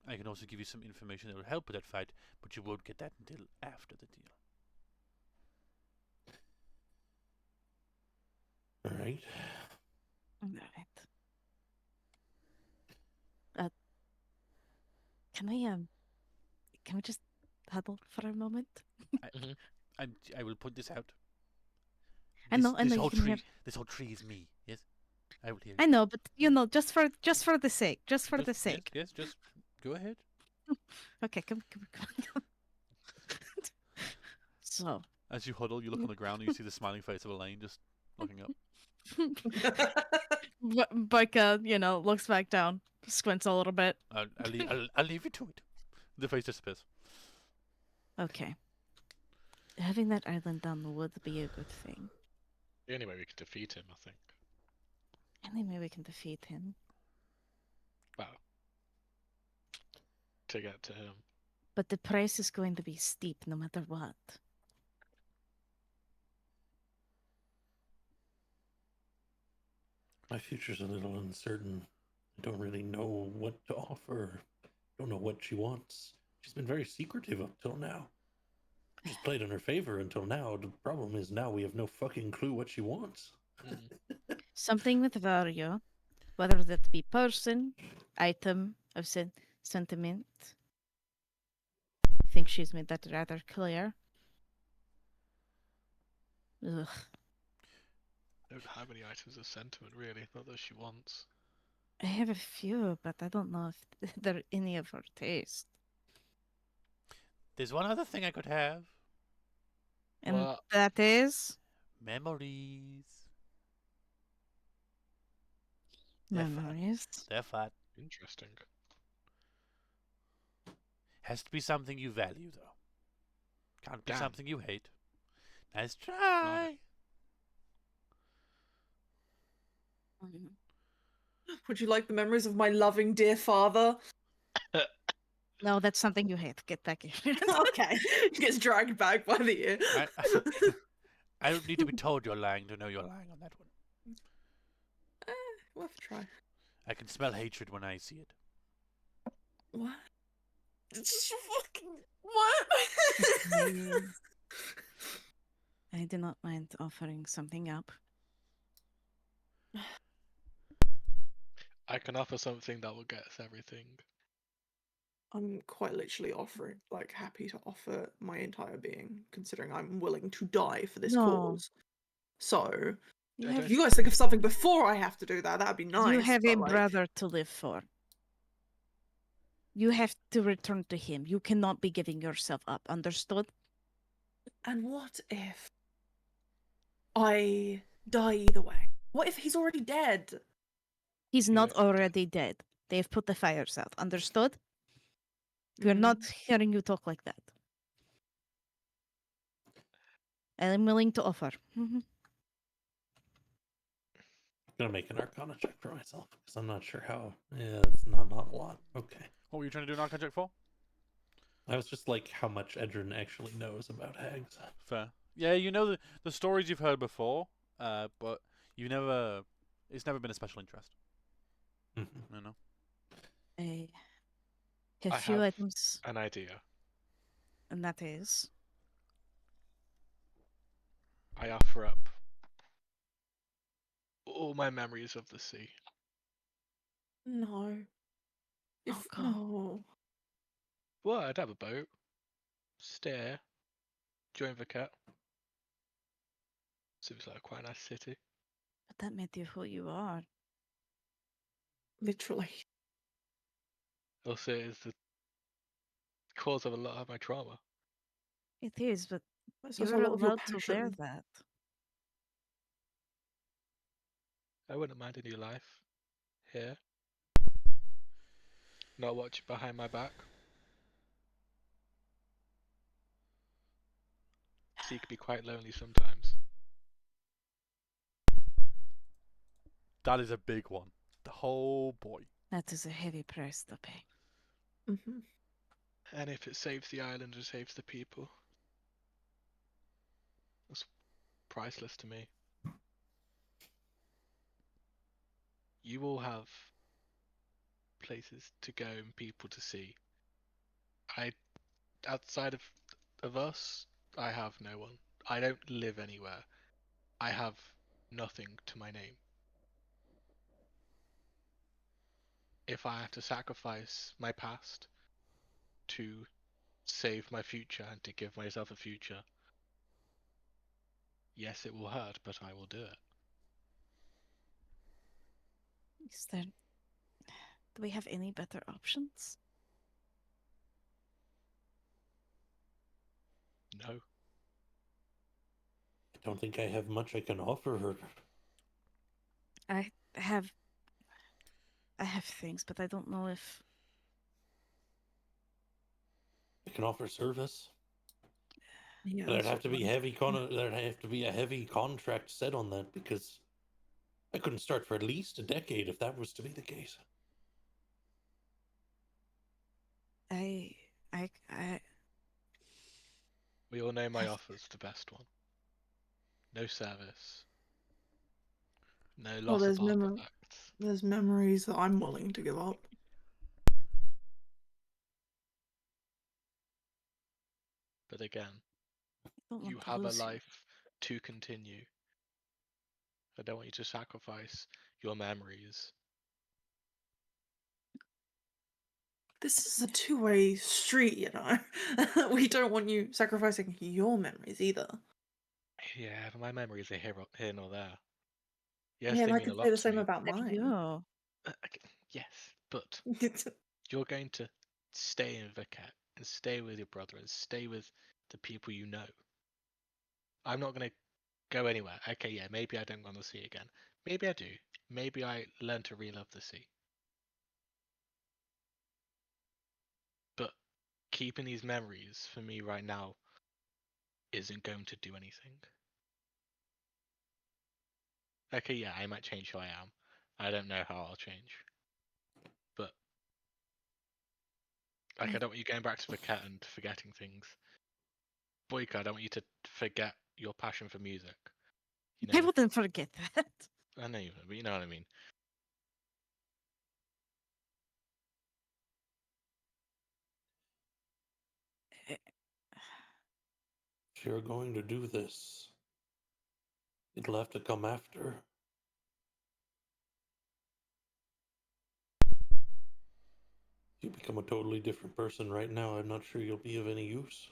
[SPEAKER 1] I can also give you some information that will help with that fight, but you won't get that until after the deal.
[SPEAKER 3] All right.
[SPEAKER 2] Alright. Can we just huddle for a moment?
[SPEAKER 1] I will point this out.
[SPEAKER 2] I know,
[SPEAKER 1] This
[SPEAKER 2] you
[SPEAKER 1] whole
[SPEAKER 2] can
[SPEAKER 1] tree,
[SPEAKER 2] have.
[SPEAKER 1] this whole tree is me. Yes, I will hear.
[SPEAKER 2] I know, but just for the sake, the sake.
[SPEAKER 1] Yes, just go ahead.
[SPEAKER 2] Okay, come. So,
[SPEAKER 1] As you huddle, you look on the ground and you see the smiling face of Elaine just looking up.
[SPEAKER 2] Boyka, looks back down, squints a little bit.
[SPEAKER 1] I'll leave you to it. The face disappears.
[SPEAKER 2] Okay. Having that island down would be a good thing.
[SPEAKER 4] The only way we could defeat him, I think.
[SPEAKER 2] Anyway, we can defeat him.
[SPEAKER 4] Well, to get to him.
[SPEAKER 2] But the price is going to be steep no matter what.
[SPEAKER 3] My future's a little uncertain. I don't really know what to offer. Don't know what she wants. She's been very secretive up till now. She's played in her favor until now. The problem is now we have no fucking clue what she wants.
[SPEAKER 2] Something with value, whether that be person, item of sentiment. I think she's made that rather clear. Ugh.
[SPEAKER 4] I don't have any items of sentiment, really. Not that she wants.
[SPEAKER 2] I have a few, but I don't know if they're any of her taste.
[SPEAKER 1] There's one other thing I could have.
[SPEAKER 2] And
[SPEAKER 4] What?
[SPEAKER 2] that is
[SPEAKER 1] Memories. They're fun.
[SPEAKER 2] memories.
[SPEAKER 1] They're fun.
[SPEAKER 4] Interesting.
[SPEAKER 1] Has to be something you value, though. Can't be
[SPEAKER 4] Damn.
[SPEAKER 1] something you hate. Nice try.
[SPEAKER 5] Would you like the memories of my loving dear father?
[SPEAKER 2] No, that's something you hate. Get back here.
[SPEAKER 5] Okay. Gets dragged back by the ear.
[SPEAKER 1] I don't need to be told you're lying to know you're lying on that one.
[SPEAKER 5] Worth a try.
[SPEAKER 1] I can smell hatred when I see it.
[SPEAKER 5] What? Fucking what?
[SPEAKER 2] I do not mind offering something up.
[SPEAKER 4] I can offer something that will get us everything.
[SPEAKER 5] I'm quite literally happy to offer my entire being, considering I'm willing to die for this
[SPEAKER 2] No.
[SPEAKER 5] cause. So,
[SPEAKER 2] You
[SPEAKER 4] I
[SPEAKER 2] have,
[SPEAKER 5] if you guys think of something before I have to do that, that'd be nice.
[SPEAKER 2] you have a
[SPEAKER 5] but, like,
[SPEAKER 2] brother to live for. You have to return to him. You cannot be giving yourself up. Understood?
[SPEAKER 5] And what if I die either way? What if he's already dead?
[SPEAKER 2] He's
[SPEAKER 4] You
[SPEAKER 2] not
[SPEAKER 4] ain't dead.
[SPEAKER 2] already dead. They've put the fires out. Understood? We're not hearing you talk like that. I'm willing to offer.
[SPEAKER 3] I'm gonna make an Arcana check for myself because I'm not sure how. Yeah, it's not a lot. Okay.
[SPEAKER 1] What were you trying to do an Arcana check for?
[SPEAKER 3] I was just like how much Edrin actually knows about hags.
[SPEAKER 1] Fair. Yeah, you know the stories you've heard before, but you've never. It's never been a special interest.
[SPEAKER 3] Mm-hmm.
[SPEAKER 1] You know.
[SPEAKER 2] A
[SPEAKER 4] I
[SPEAKER 2] few
[SPEAKER 4] have
[SPEAKER 2] items,
[SPEAKER 4] an idea.
[SPEAKER 2] and that is
[SPEAKER 4] I offer up all my memories of the sea.
[SPEAKER 5] No.
[SPEAKER 2] Oh,
[SPEAKER 5] If,
[SPEAKER 2] God.
[SPEAKER 5] no.
[SPEAKER 4] Well, I'd have a boat, stay, join the cat. Seems like quite a nice city.
[SPEAKER 2] but that made you who you are.
[SPEAKER 5] Literally.
[SPEAKER 4] Also, it is the cause of a lot of my trauma.
[SPEAKER 2] It is, but
[SPEAKER 5] That's
[SPEAKER 2] you're
[SPEAKER 5] a lot of your
[SPEAKER 2] allowed to bear
[SPEAKER 5] passion.
[SPEAKER 2] that.
[SPEAKER 4] I wouldn't mind a new life here. Not watching behind my back. Sea can be quite lonely sometimes.
[SPEAKER 1] That is a big one. Oh boy.
[SPEAKER 2] That is a heavy price to pay.
[SPEAKER 5] Hmm.
[SPEAKER 4] And if it saves the island or saves the people, that's priceless to me. You all have places to go and people to see. I, outside of us, I have no one. I don't live anywhere. I have nothing to my name. If I have to sacrifice my past to save my future and to give myself a future, yes, it will hurt, but I will do it.
[SPEAKER 2] Is there... Do we have any better options?
[SPEAKER 4] No.
[SPEAKER 3] I don't think I have much I can offer her.
[SPEAKER 2] I have things, but I don't know if...
[SPEAKER 3] I can offer service.
[SPEAKER 5] Yeah,
[SPEAKER 3] There'd
[SPEAKER 5] that's
[SPEAKER 3] have to
[SPEAKER 5] what
[SPEAKER 3] be
[SPEAKER 5] I'm-
[SPEAKER 3] there'd have to be a heavy contract set on that because I couldn't start for at least a decade if that was to be the case.
[SPEAKER 2] I
[SPEAKER 4] We all know my
[SPEAKER 2] Have-
[SPEAKER 4] offer's the best one. No service. No
[SPEAKER 5] Well,
[SPEAKER 4] loss of artifacts.
[SPEAKER 5] there's memories that I'm willing to give up.
[SPEAKER 4] But again,
[SPEAKER 2] don't
[SPEAKER 4] you
[SPEAKER 2] want to
[SPEAKER 4] have a
[SPEAKER 2] lose you.
[SPEAKER 4] life to continue. I don't want you to sacrifice your memories.
[SPEAKER 5] This is a two-way street, you know. We don't want you sacrificing your memories either.
[SPEAKER 4] Yeah, but my memories are here nor there. Yes,
[SPEAKER 5] Yeah,
[SPEAKER 4] they
[SPEAKER 5] and I
[SPEAKER 4] mean a
[SPEAKER 5] could say
[SPEAKER 4] lot
[SPEAKER 5] the
[SPEAKER 4] to
[SPEAKER 5] same
[SPEAKER 4] me.
[SPEAKER 5] about mine.
[SPEAKER 2] Yeah.
[SPEAKER 4] Yes, but you're going to stay in Vicat and stay with your brother and stay with the people you know. I'm not going to go anywhere. Okay, yeah, maybe I don't go on the sea again. Maybe I do. Maybe I learn to re-love the sea. But keeping these memories for me right now isn't going to do anything. Okay, yeah, I might change who I am. I don't know how I'll change. But like, I don't want you going back to Vicat and forgetting things. Boyka, I don't want you to forget your passion for music. You
[SPEAKER 2] I
[SPEAKER 4] know,
[SPEAKER 2] wouldn't forget that.
[SPEAKER 4] I know you, but you know what I mean.
[SPEAKER 3] If you're going to do this, it'll have to come after. You become a totally different person right now. I'm not sure you'll be of any use.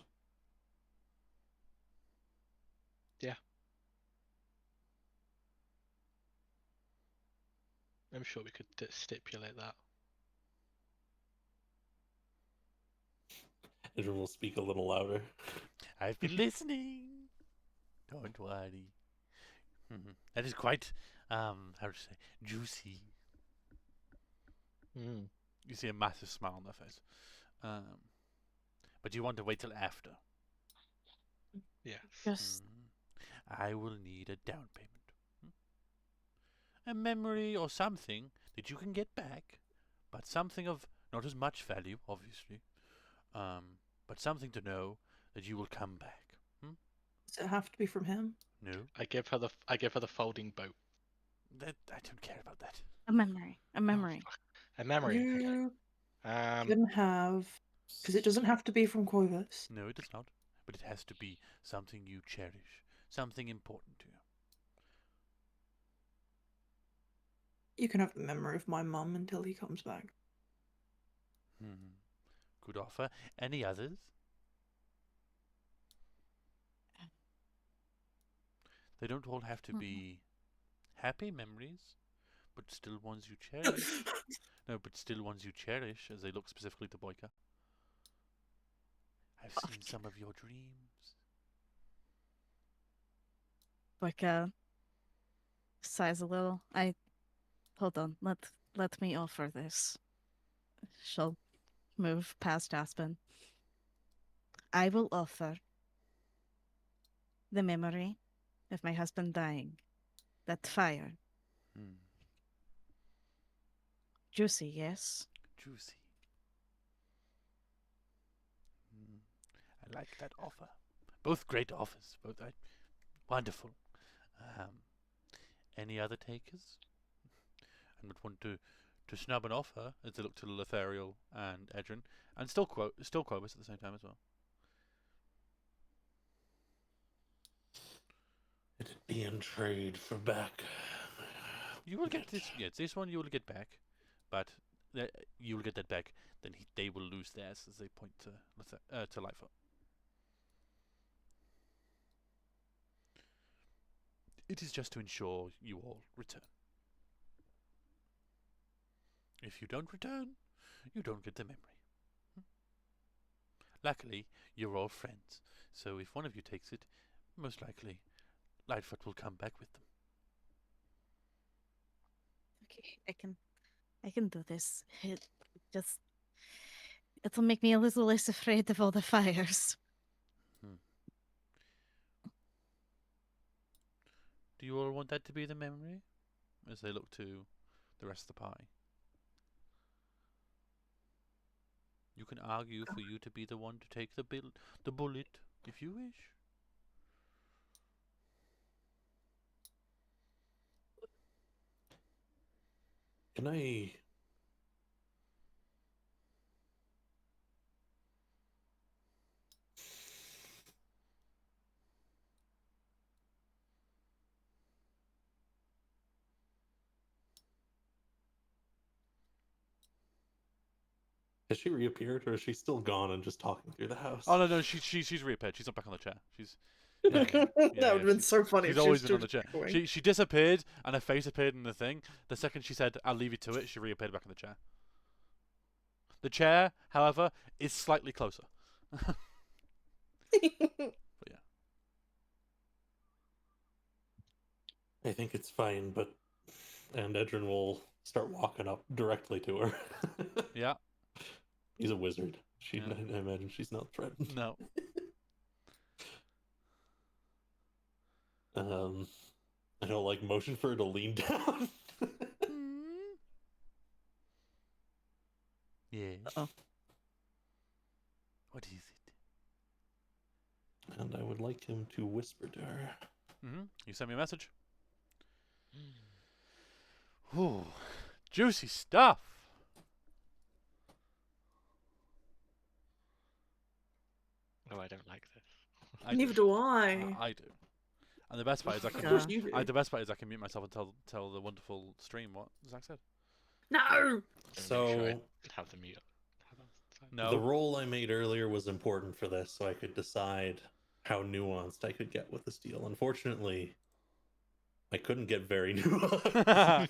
[SPEAKER 4] Yeah. I'm sure we could stipulate that.
[SPEAKER 3] Everyone will speak a little louder.
[SPEAKER 1] I've been listening. Don't worry. That is quite, how to say, juicy.
[SPEAKER 4] Mm.
[SPEAKER 1] You see a massive smile on their face. But you want to wait till after.
[SPEAKER 4] Yes.
[SPEAKER 2] Just
[SPEAKER 1] I will need a down payment. A memory or something that you can get back, but something of not as much value, obviously, but something to know that you will come back.
[SPEAKER 5] Does it have to be from him?
[SPEAKER 1] No,
[SPEAKER 4] I give her the folding boat.
[SPEAKER 1] that I don't care about that.
[SPEAKER 2] a memory. A memory.
[SPEAKER 4] Oh, fuck. A memory.
[SPEAKER 5] You
[SPEAKER 4] Okay.
[SPEAKER 5] can have, because it doesn't have to be from Corvus.
[SPEAKER 1] No, it does not. But it has to be something you cherish, something important to you.
[SPEAKER 5] You can have the memory of my mum until he comes back.
[SPEAKER 1] Good offer. Any others? They don't all have to be happy memories, but still ones you cherish. No, but still ones you cherish, as they look specifically to Boyka. I've seen some of your dreams.
[SPEAKER 2] Like sighs a little. Hold on. Let me offer this. She'll move past Aspen. I will offer the memory of my husband dying. That fire. Juicy, yes.
[SPEAKER 1] Juicy. I like that offer. Both great offers. Both wonderful. Any other takers? And would want to snub an offer as they look to Lothariel and Edrin, and still Quobus at the same time as well.
[SPEAKER 3] It'd be in trade for back.
[SPEAKER 1] You will get this. Yes, this one you will get back, but you will get that back. Then they will lose theirs as they point to Lightfoot. It is just to ensure you all return. If you don't return, you don't get the memory. Luckily, you're all friends, so if one of you takes it, most likely, Lightfoot will come back with them.
[SPEAKER 2] Okay, I can do this. It'll make me a little less afraid of all the fires.
[SPEAKER 1] Do you all want that to be the memory? As they look to the rest of the party. You can argue for you to be the one to take the bullet, if you wish.
[SPEAKER 3] Can I... Has she reappeared, or is she still gone and just talking through the house?
[SPEAKER 1] Oh no, she's reappeared. She's not back on the chair. She's
[SPEAKER 5] That would have been so funny.
[SPEAKER 1] She's
[SPEAKER 5] if she
[SPEAKER 1] always
[SPEAKER 5] was
[SPEAKER 1] been on the
[SPEAKER 5] still
[SPEAKER 1] chair.
[SPEAKER 5] going.
[SPEAKER 1] She disappeared and her face appeared in the thing. The second she said, "I'll leave you to it," she reappeared back in the chair. The chair, however, is slightly closer. But yeah.
[SPEAKER 3] I think it's fine, but... And Edrin will start walking up directly to her.
[SPEAKER 1] Yeah.
[SPEAKER 3] He's a wizard.
[SPEAKER 1] Yeah.
[SPEAKER 3] I imagine she's not threatened.
[SPEAKER 1] No.
[SPEAKER 3] I don't like motion for her to lean down.
[SPEAKER 1] Yeah.
[SPEAKER 2] Uh-oh.
[SPEAKER 1] What is it?
[SPEAKER 3] And I would like him to whisper to her.
[SPEAKER 1] You send me a message. Ooh, juicy stuff.
[SPEAKER 4] Oh, I don't like this.
[SPEAKER 1] I
[SPEAKER 5] Neither do I.
[SPEAKER 1] I do. And the best part is I
[SPEAKER 5] Of
[SPEAKER 1] can.
[SPEAKER 5] course you do.
[SPEAKER 1] The best part is I can mute myself and tell the wonderful stream what Zach said.
[SPEAKER 5] No!
[SPEAKER 4] Let me make sure
[SPEAKER 3] So-
[SPEAKER 4] I have the mute.
[SPEAKER 1] No.
[SPEAKER 3] The roll I made earlier was important for this, so I could decide how nuanced I could get with this deal. Unfortunately, I couldn't get very nuanced.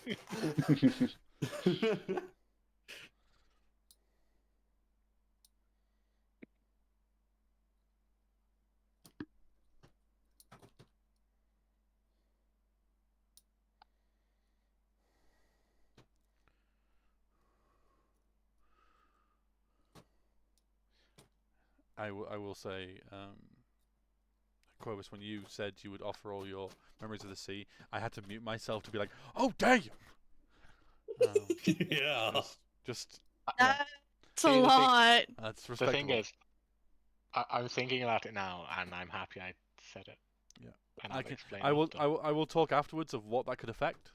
[SPEAKER 1] I will say, Quobus, when you said you would offer all your memories of the sea, I had to mute myself to be like, "Oh, dare you!"
[SPEAKER 3] Yeah.
[SPEAKER 1] Just
[SPEAKER 2] That's
[SPEAKER 4] See,
[SPEAKER 2] a
[SPEAKER 4] the thing-
[SPEAKER 2] lot.
[SPEAKER 1] that's
[SPEAKER 4] The
[SPEAKER 1] respectable.
[SPEAKER 4] thing is, I'm thinking about it now, and I'm happy I said it.
[SPEAKER 1] Yeah.
[SPEAKER 4] And
[SPEAKER 1] I
[SPEAKER 4] I've
[SPEAKER 1] can.
[SPEAKER 4] explained
[SPEAKER 1] I will.
[SPEAKER 4] it.
[SPEAKER 1] I will. I will talk afterwards of what that could affect,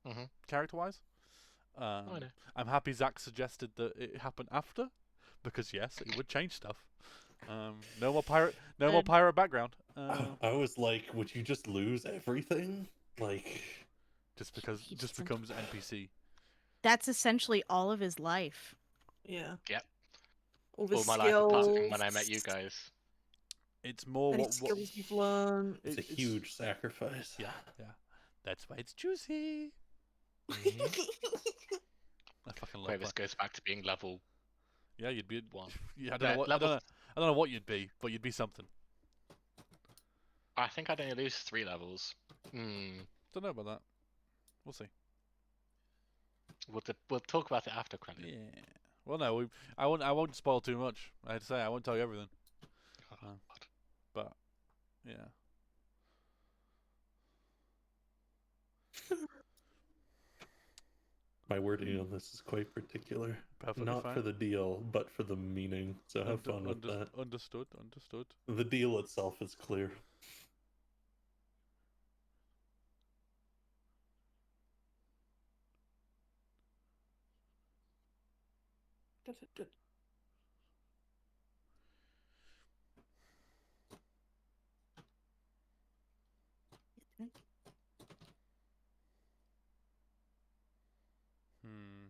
[SPEAKER 4] Mhm.
[SPEAKER 1] character-wise.
[SPEAKER 4] I know.
[SPEAKER 1] I'm happy Zach suggested that it happen after, because yes, it would change stuff. No more pirate. No more
[SPEAKER 2] Good.
[SPEAKER 1] pirate background.
[SPEAKER 3] I was like, would you just lose everything? Like,
[SPEAKER 1] Just becomes NPC.
[SPEAKER 2] That's essentially all of his life.
[SPEAKER 5] Yeah.
[SPEAKER 4] Yep.
[SPEAKER 5] All the
[SPEAKER 4] All my life apart
[SPEAKER 5] skills.
[SPEAKER 4] from when I met you guys.
[SPEAKER 1] It's more
[SPEAKER 5] Any
[SPEAKER 1] what
[SPEAKER 5] skills you've learned.
[SPEAKER 3] it's a huge sacrifice.
[SPEAKER 1] Yeah, yeah. That's why it's juicy. I fucking love
[SPEAKER 4] Quavis
[SPEAKER 1] that.
[SPEAKER 4] goes back to being level
[SPEAKER 1] Yeah, you'd be.
[SPEAKER 4] 1.
[SPEAKER 1] Yeah, I don't know what.
[SPEAKER 4] level-
[SPEAKER 1] I don't know what you'd be, but you'd be something.
[SPEAKER 4] I think I'd only lose 3 levels.
[SPEAKER 1] Don't know about that. We'll see.
[SPEAKER 4] We'll talk about it after credit.
[SPEAKER 1] Yeah. Well, no, I won't spoil too much. I had to say I won't tell you everything.
[SPEAKER 4] Oh,
[SPEAKER 1] Uh,
[SPEAKER 4] God.
[SPEAKER 1] But yeah.
[SPEAKER 3] My wording on this is quite particular.
[SPEAKER 1] Perfectly
[SPEAKER 3] Not
[SPEAKER 1] fine.
[SPEAKER 3] for the deal, but for the meaning. So have fun with that.
[SPEAKER 1] Understood. Understood.
[SPEAKER 3] The deal itself is clear.
[SPEAKER 1] Hmm.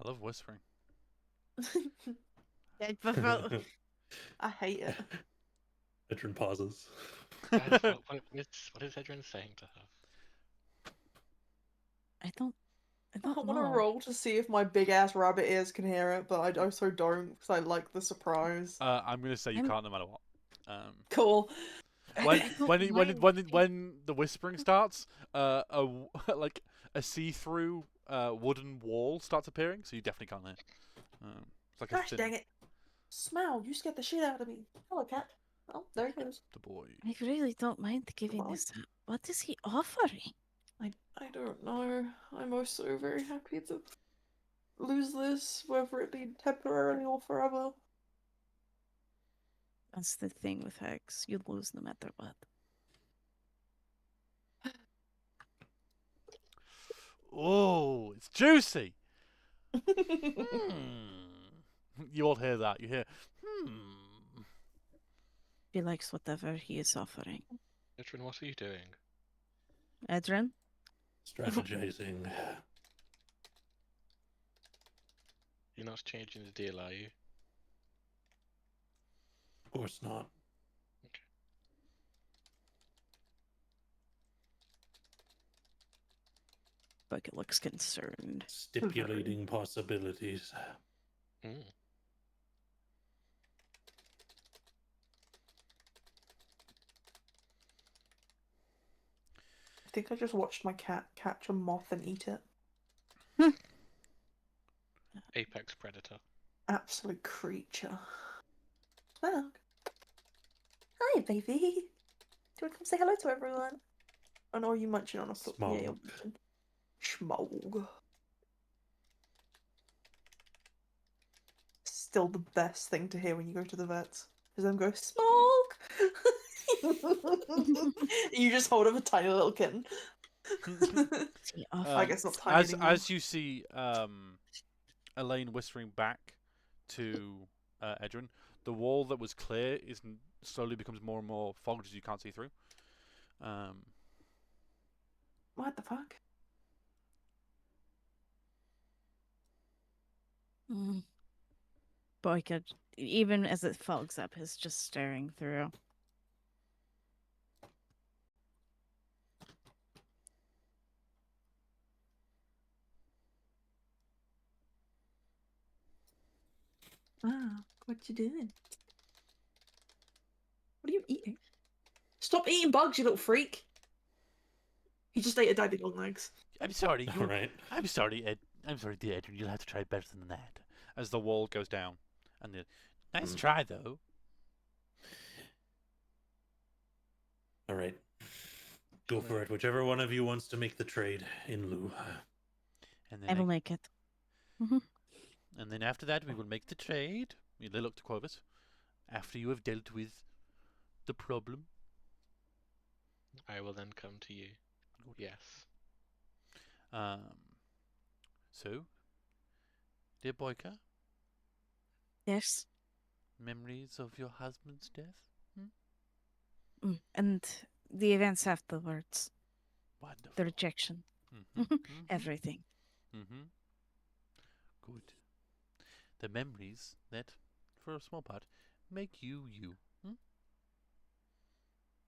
[SPEAKER 1] I love whispering.
[SPEAKER 5] I hate it.
[SPEAKER 3] Edrin pauses.
[SPEAKER 4] Guys, what is Edrin saying to her?
[SPEAKER 2] I don't
[SPEAKER 5] I want to
[SPEAKER 2] know.
[SPEAKER 5] roll to see if my big ass rabbit ears can hear it, but I also don't because I like the surprise.
[SPEAKER 1] I'm gonna say you
[SPEAKER 2] I'm-
[SPEAKER 1] can't no matter what.
[SPEAKER 5] Cool.
[SPEAKER 1] When
[SPEAKER 2] I don't
[SPEAKER 1] when it, when, it,
[SPEAKER 2] mind
[SPEAKER 1] when it, when the whispering starts, like a see-through wooden wall starts appearing, so you definitely can't hear. It's like a
[SPEAKER 5] Gosh
[SPEAKER 1] thin.
[SPEAKER 5] dang it. Smell, you scared the shit out of me. Hello, cat. Oh, there he goes.
[SPEAKER 1] The boy.
[SPEAKER 2] I really don't mind giving
[SPEAKER 5] on.
[SPEAKER 2] this up. What is he offering?
[SPEAKER 5] I don't know. I'm also very happy to lose this, whether it be temporarily or forever.
[SPEAKER 2] That's the thing with Hex. You lose no matter what.
[SPEAKER 1] Oh, it's juicy. You all hear that? You hear?
[SPEAKER 2] He likes whatever he is offering.
[SPEAKER 4] Edrin, what are you doing?
[SPEAKER 2] Edrin?
[SPEAKER 3] Strategizing.
[SPEAKER 4] You're not changing the deal, are you?
[SPEAKER 3] Of course not.
[SPEAKER 2] Bucket looks concerned.
[SPEAKER 3] Stipulating possibilities.
[SPEAKER 4] Mm.
[SPEAKER 5] I think I just watched my cat catch a moth and eat it.
[SPEAKER 4] Apex predator.
[SPEAKER 5] Absolute creature. Smug. Hi, baby. Do you want to come say hello to everyone? Oh no, are you munching on a foot? Yeah, you're
[SPEAKER 3] Smog.
[SPEAKER 5] munching. Schmog. Still the best thing to hear when you go to the vets. Is them go, Smog! You just hold up a tiny little kitten.
[SPEAKER 2] Is he
[SPEAKER 5] I
[SPEAKER 2] offering?
[SPEAKER 5] guess not tiny anymore.
[SPEAKER 1] As you see Elaine whispering back to Edrin, the wall that was clear slowly becomes more and more fogged as you can't see through.
[SPEAKER 5] What the fuck?
[SPEAKER 2] Boyka, even as it fogs up, is just staring through.
[SPEAKER 5] Ah, what you doing? What are you eating? Stop eating bugs, you little freak! He just ate a daddy long legs.
[SPEAKER 1] I'm sorry.
[SPEAKER 3] All right.
[SPEAKER 1] I'm sorry, Ed. I'm sorry, dear Edrin. You'll have to try better than that. As the wall goes down, and nice try though.
[SPEAKER 3] All right. Go for it. Whichever one of you wants to make the trade in lieu.
[SPEAKER 1] And
[SPEAKER 2] I will
[SPEAKER 1] then
[SPEAKER 2] make it.
[SPEAKER 1] and then after that, we will make the trade. They look to Quovis. After you have dealt with the problem.
[SPEAKER 4] I will then come to you. Yes.
[SPEAKER 1] So, dear Boyka,
[SPEAKER 2] Yes.
[SPEAKER 1] memories of your husband's death?
[SPEAKER 2] And the events afterwards.
[SPEAKER 1] Wonderful.
[SPEAKER 2] The rejection. Everything.
[SPEAKER 1] Good. The memories that, for a small part, make you you.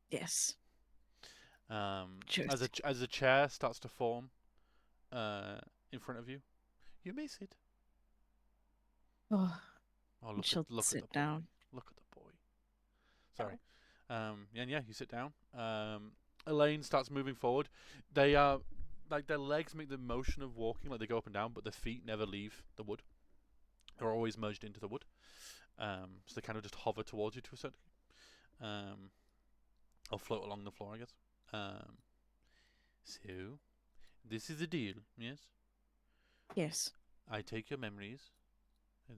[SPEAKER 2] Yes.
[SPEAKER 1] As a chair starts to form in front of you, you may sit.
[SPEAKER 2] Oh,
[SPEAKER 1] Look
[SPEAKER 2] she'll
[SPEAKER 1] at the
[SPEAKER 2] sit
[SPEAKER 1] boy.
[SPEAKER 2] down.
[SPEAKER 1] Look at the boy. Sorry. And yeah, you sit down. Elaine starts moving forward. They are like their legs make the motion of walking, like they go up and down, but their feet never leave the wood. They're always merged into the wood. So they kind of just hover towards you to a certain degree. Or float along the floor, I guess. So, this is the deal, yes?
[SPEAKER 2] Yes.
[SPEAKER 1] I take your memories,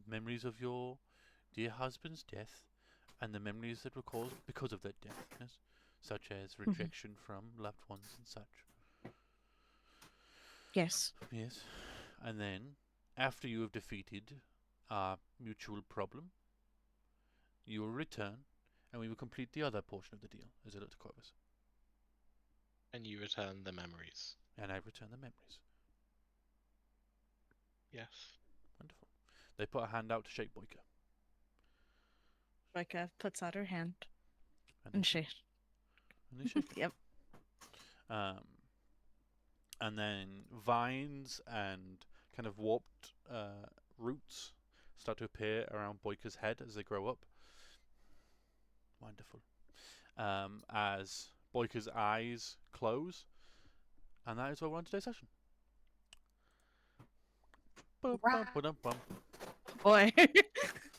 [SPEAKER 1] memories of your dear husband's death, and the memories that were caused because of that death, yes? Such as rejection from loved ones and such.
[SPEAKER 2] Yes.
[SPEAKER 1] Yes. And then, after you have defeated our mutual problem, you will return, and we will complete the other portion of the deal, as I look to Corvus.
[SPEAKER 4] And you return the memories.
[SPEAKER 1] And I return the memories.
[SPEAKER 4] Yes.
[SPEAKER 1] Wonderful. They put a hand out to shake Boyka.
[SPEAKER 2] Boyka puts out her hand
[SPEAKER 1] And
[SPEAKER 2] and
[SPEAKER 1] they
[SPEAKER 2] shake.
[SPEAKER 1] And they shake it.
[SPEAKER 2] Yep.
[SPEAKER 1] And then vines and kind of warped roots start to appear around Boyka's head as they grow up. Wonderful. As Boyka's eyes close. And that is where we're on today's session. Bum-bum-ba-dum-bum.
[SPEAKER 2] Boy.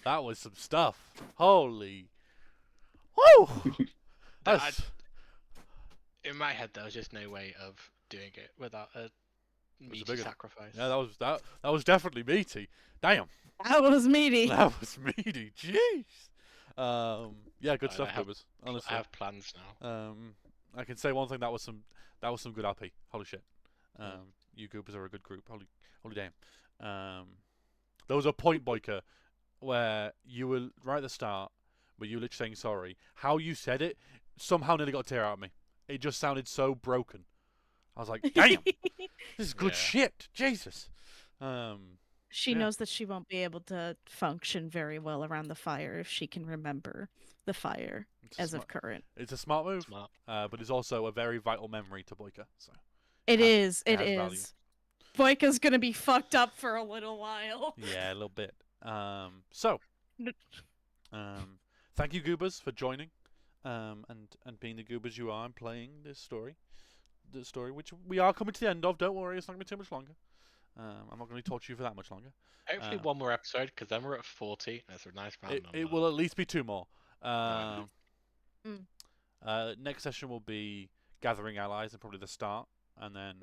[SPEAKER 1] That was some stuff. Holy. Woo! That's...
[SPEAKER 4] In my head, there was just no way of doing it without a meaty
[SPEAKER 1] big one.
[SPEAKER 4] sacrifice.
[SPEAKER 1] Yeah, that was definitely meaty. Damn.
[SPEAKER 2] That was meaty.
[SPEAKER 1] That was meaty. Jeez. Yeah, good stuff,
[SPEAKER 4] I have-
[SPEAKER 1] Goobers. Honestly.
[SPEAKER 4] I have plans now.
[SPEAKER 1] I can say one thing, that was some good RP. Holy shit. You Goobers are a good group. Holy damn. There was a point, Boyka, where you were right at the start, where you were literally saying sorry. How you said it somehow nearly got a tear out of me. It just sounded so broken. I was like, damn, this is good
[SPEAKER 4] Yeah.
[SPEAKER 1] shit. Jesus.
[SPEAKER 2] She
[SPEAKER 1] Yeah.
[SPEAKER 2] knows that she won't be able to function very well around the fire if she can remember the fire as of current.
[SPEAKER 1] It's a smart move,
[SPEAKER 4] Smart.
[SPEAKER 1] but it's also a very vital memory to Boyka. So
[SPEAKER 2] It
[SPEAKER 1] has-
[SPEAKER 2] is.
[SPEAKER 1] it
[SPEAKER 2] It
[SPEAKER 1] has value.
[SPEAKER 2] is. Boyka's gonna be fucked up for a little while.
[SPEAKER 1] Yeah, a little bit. Thank you, Goobers, for joining, and being the Goobers you are and playing this story, which we are coming to the end of. Don't worry, it's not going to be too much longer. I'm not going to torture you for that much longer.
[SPEAKER 4] Hopefully one more episode, because then we're at 40, and it's a nice round number.
[SPEAKER 1] It will at least be 2 more.
[SPEAKER 4] Right.
[SPEAKER 1] Next session will be gathering allies and probably the start, and then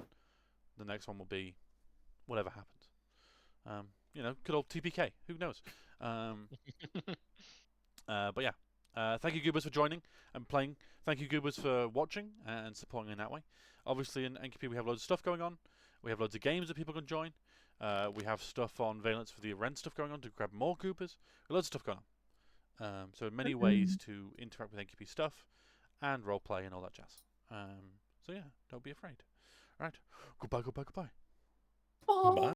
[SPEAKER 1] the next one will be whatever happens. Good old TPK. Who knows? But yeah, thank you, Goobers, for joining and playing. Thank you, Goobers, for watching and supporting in that way. Obviously, in NQP we have loads of stuff going on. We have loads of games that people can join. We have stuff on Valence for the Ren stuff going on to grab more Goobers. Loads of stuff going on. So many ways to interact with NQP stuff and roleplay and all that jazz. So yeah, don't be afraid. All right, goodbye.
[SPEAKER 5] Bye.
[SPEAKER 3] Bye.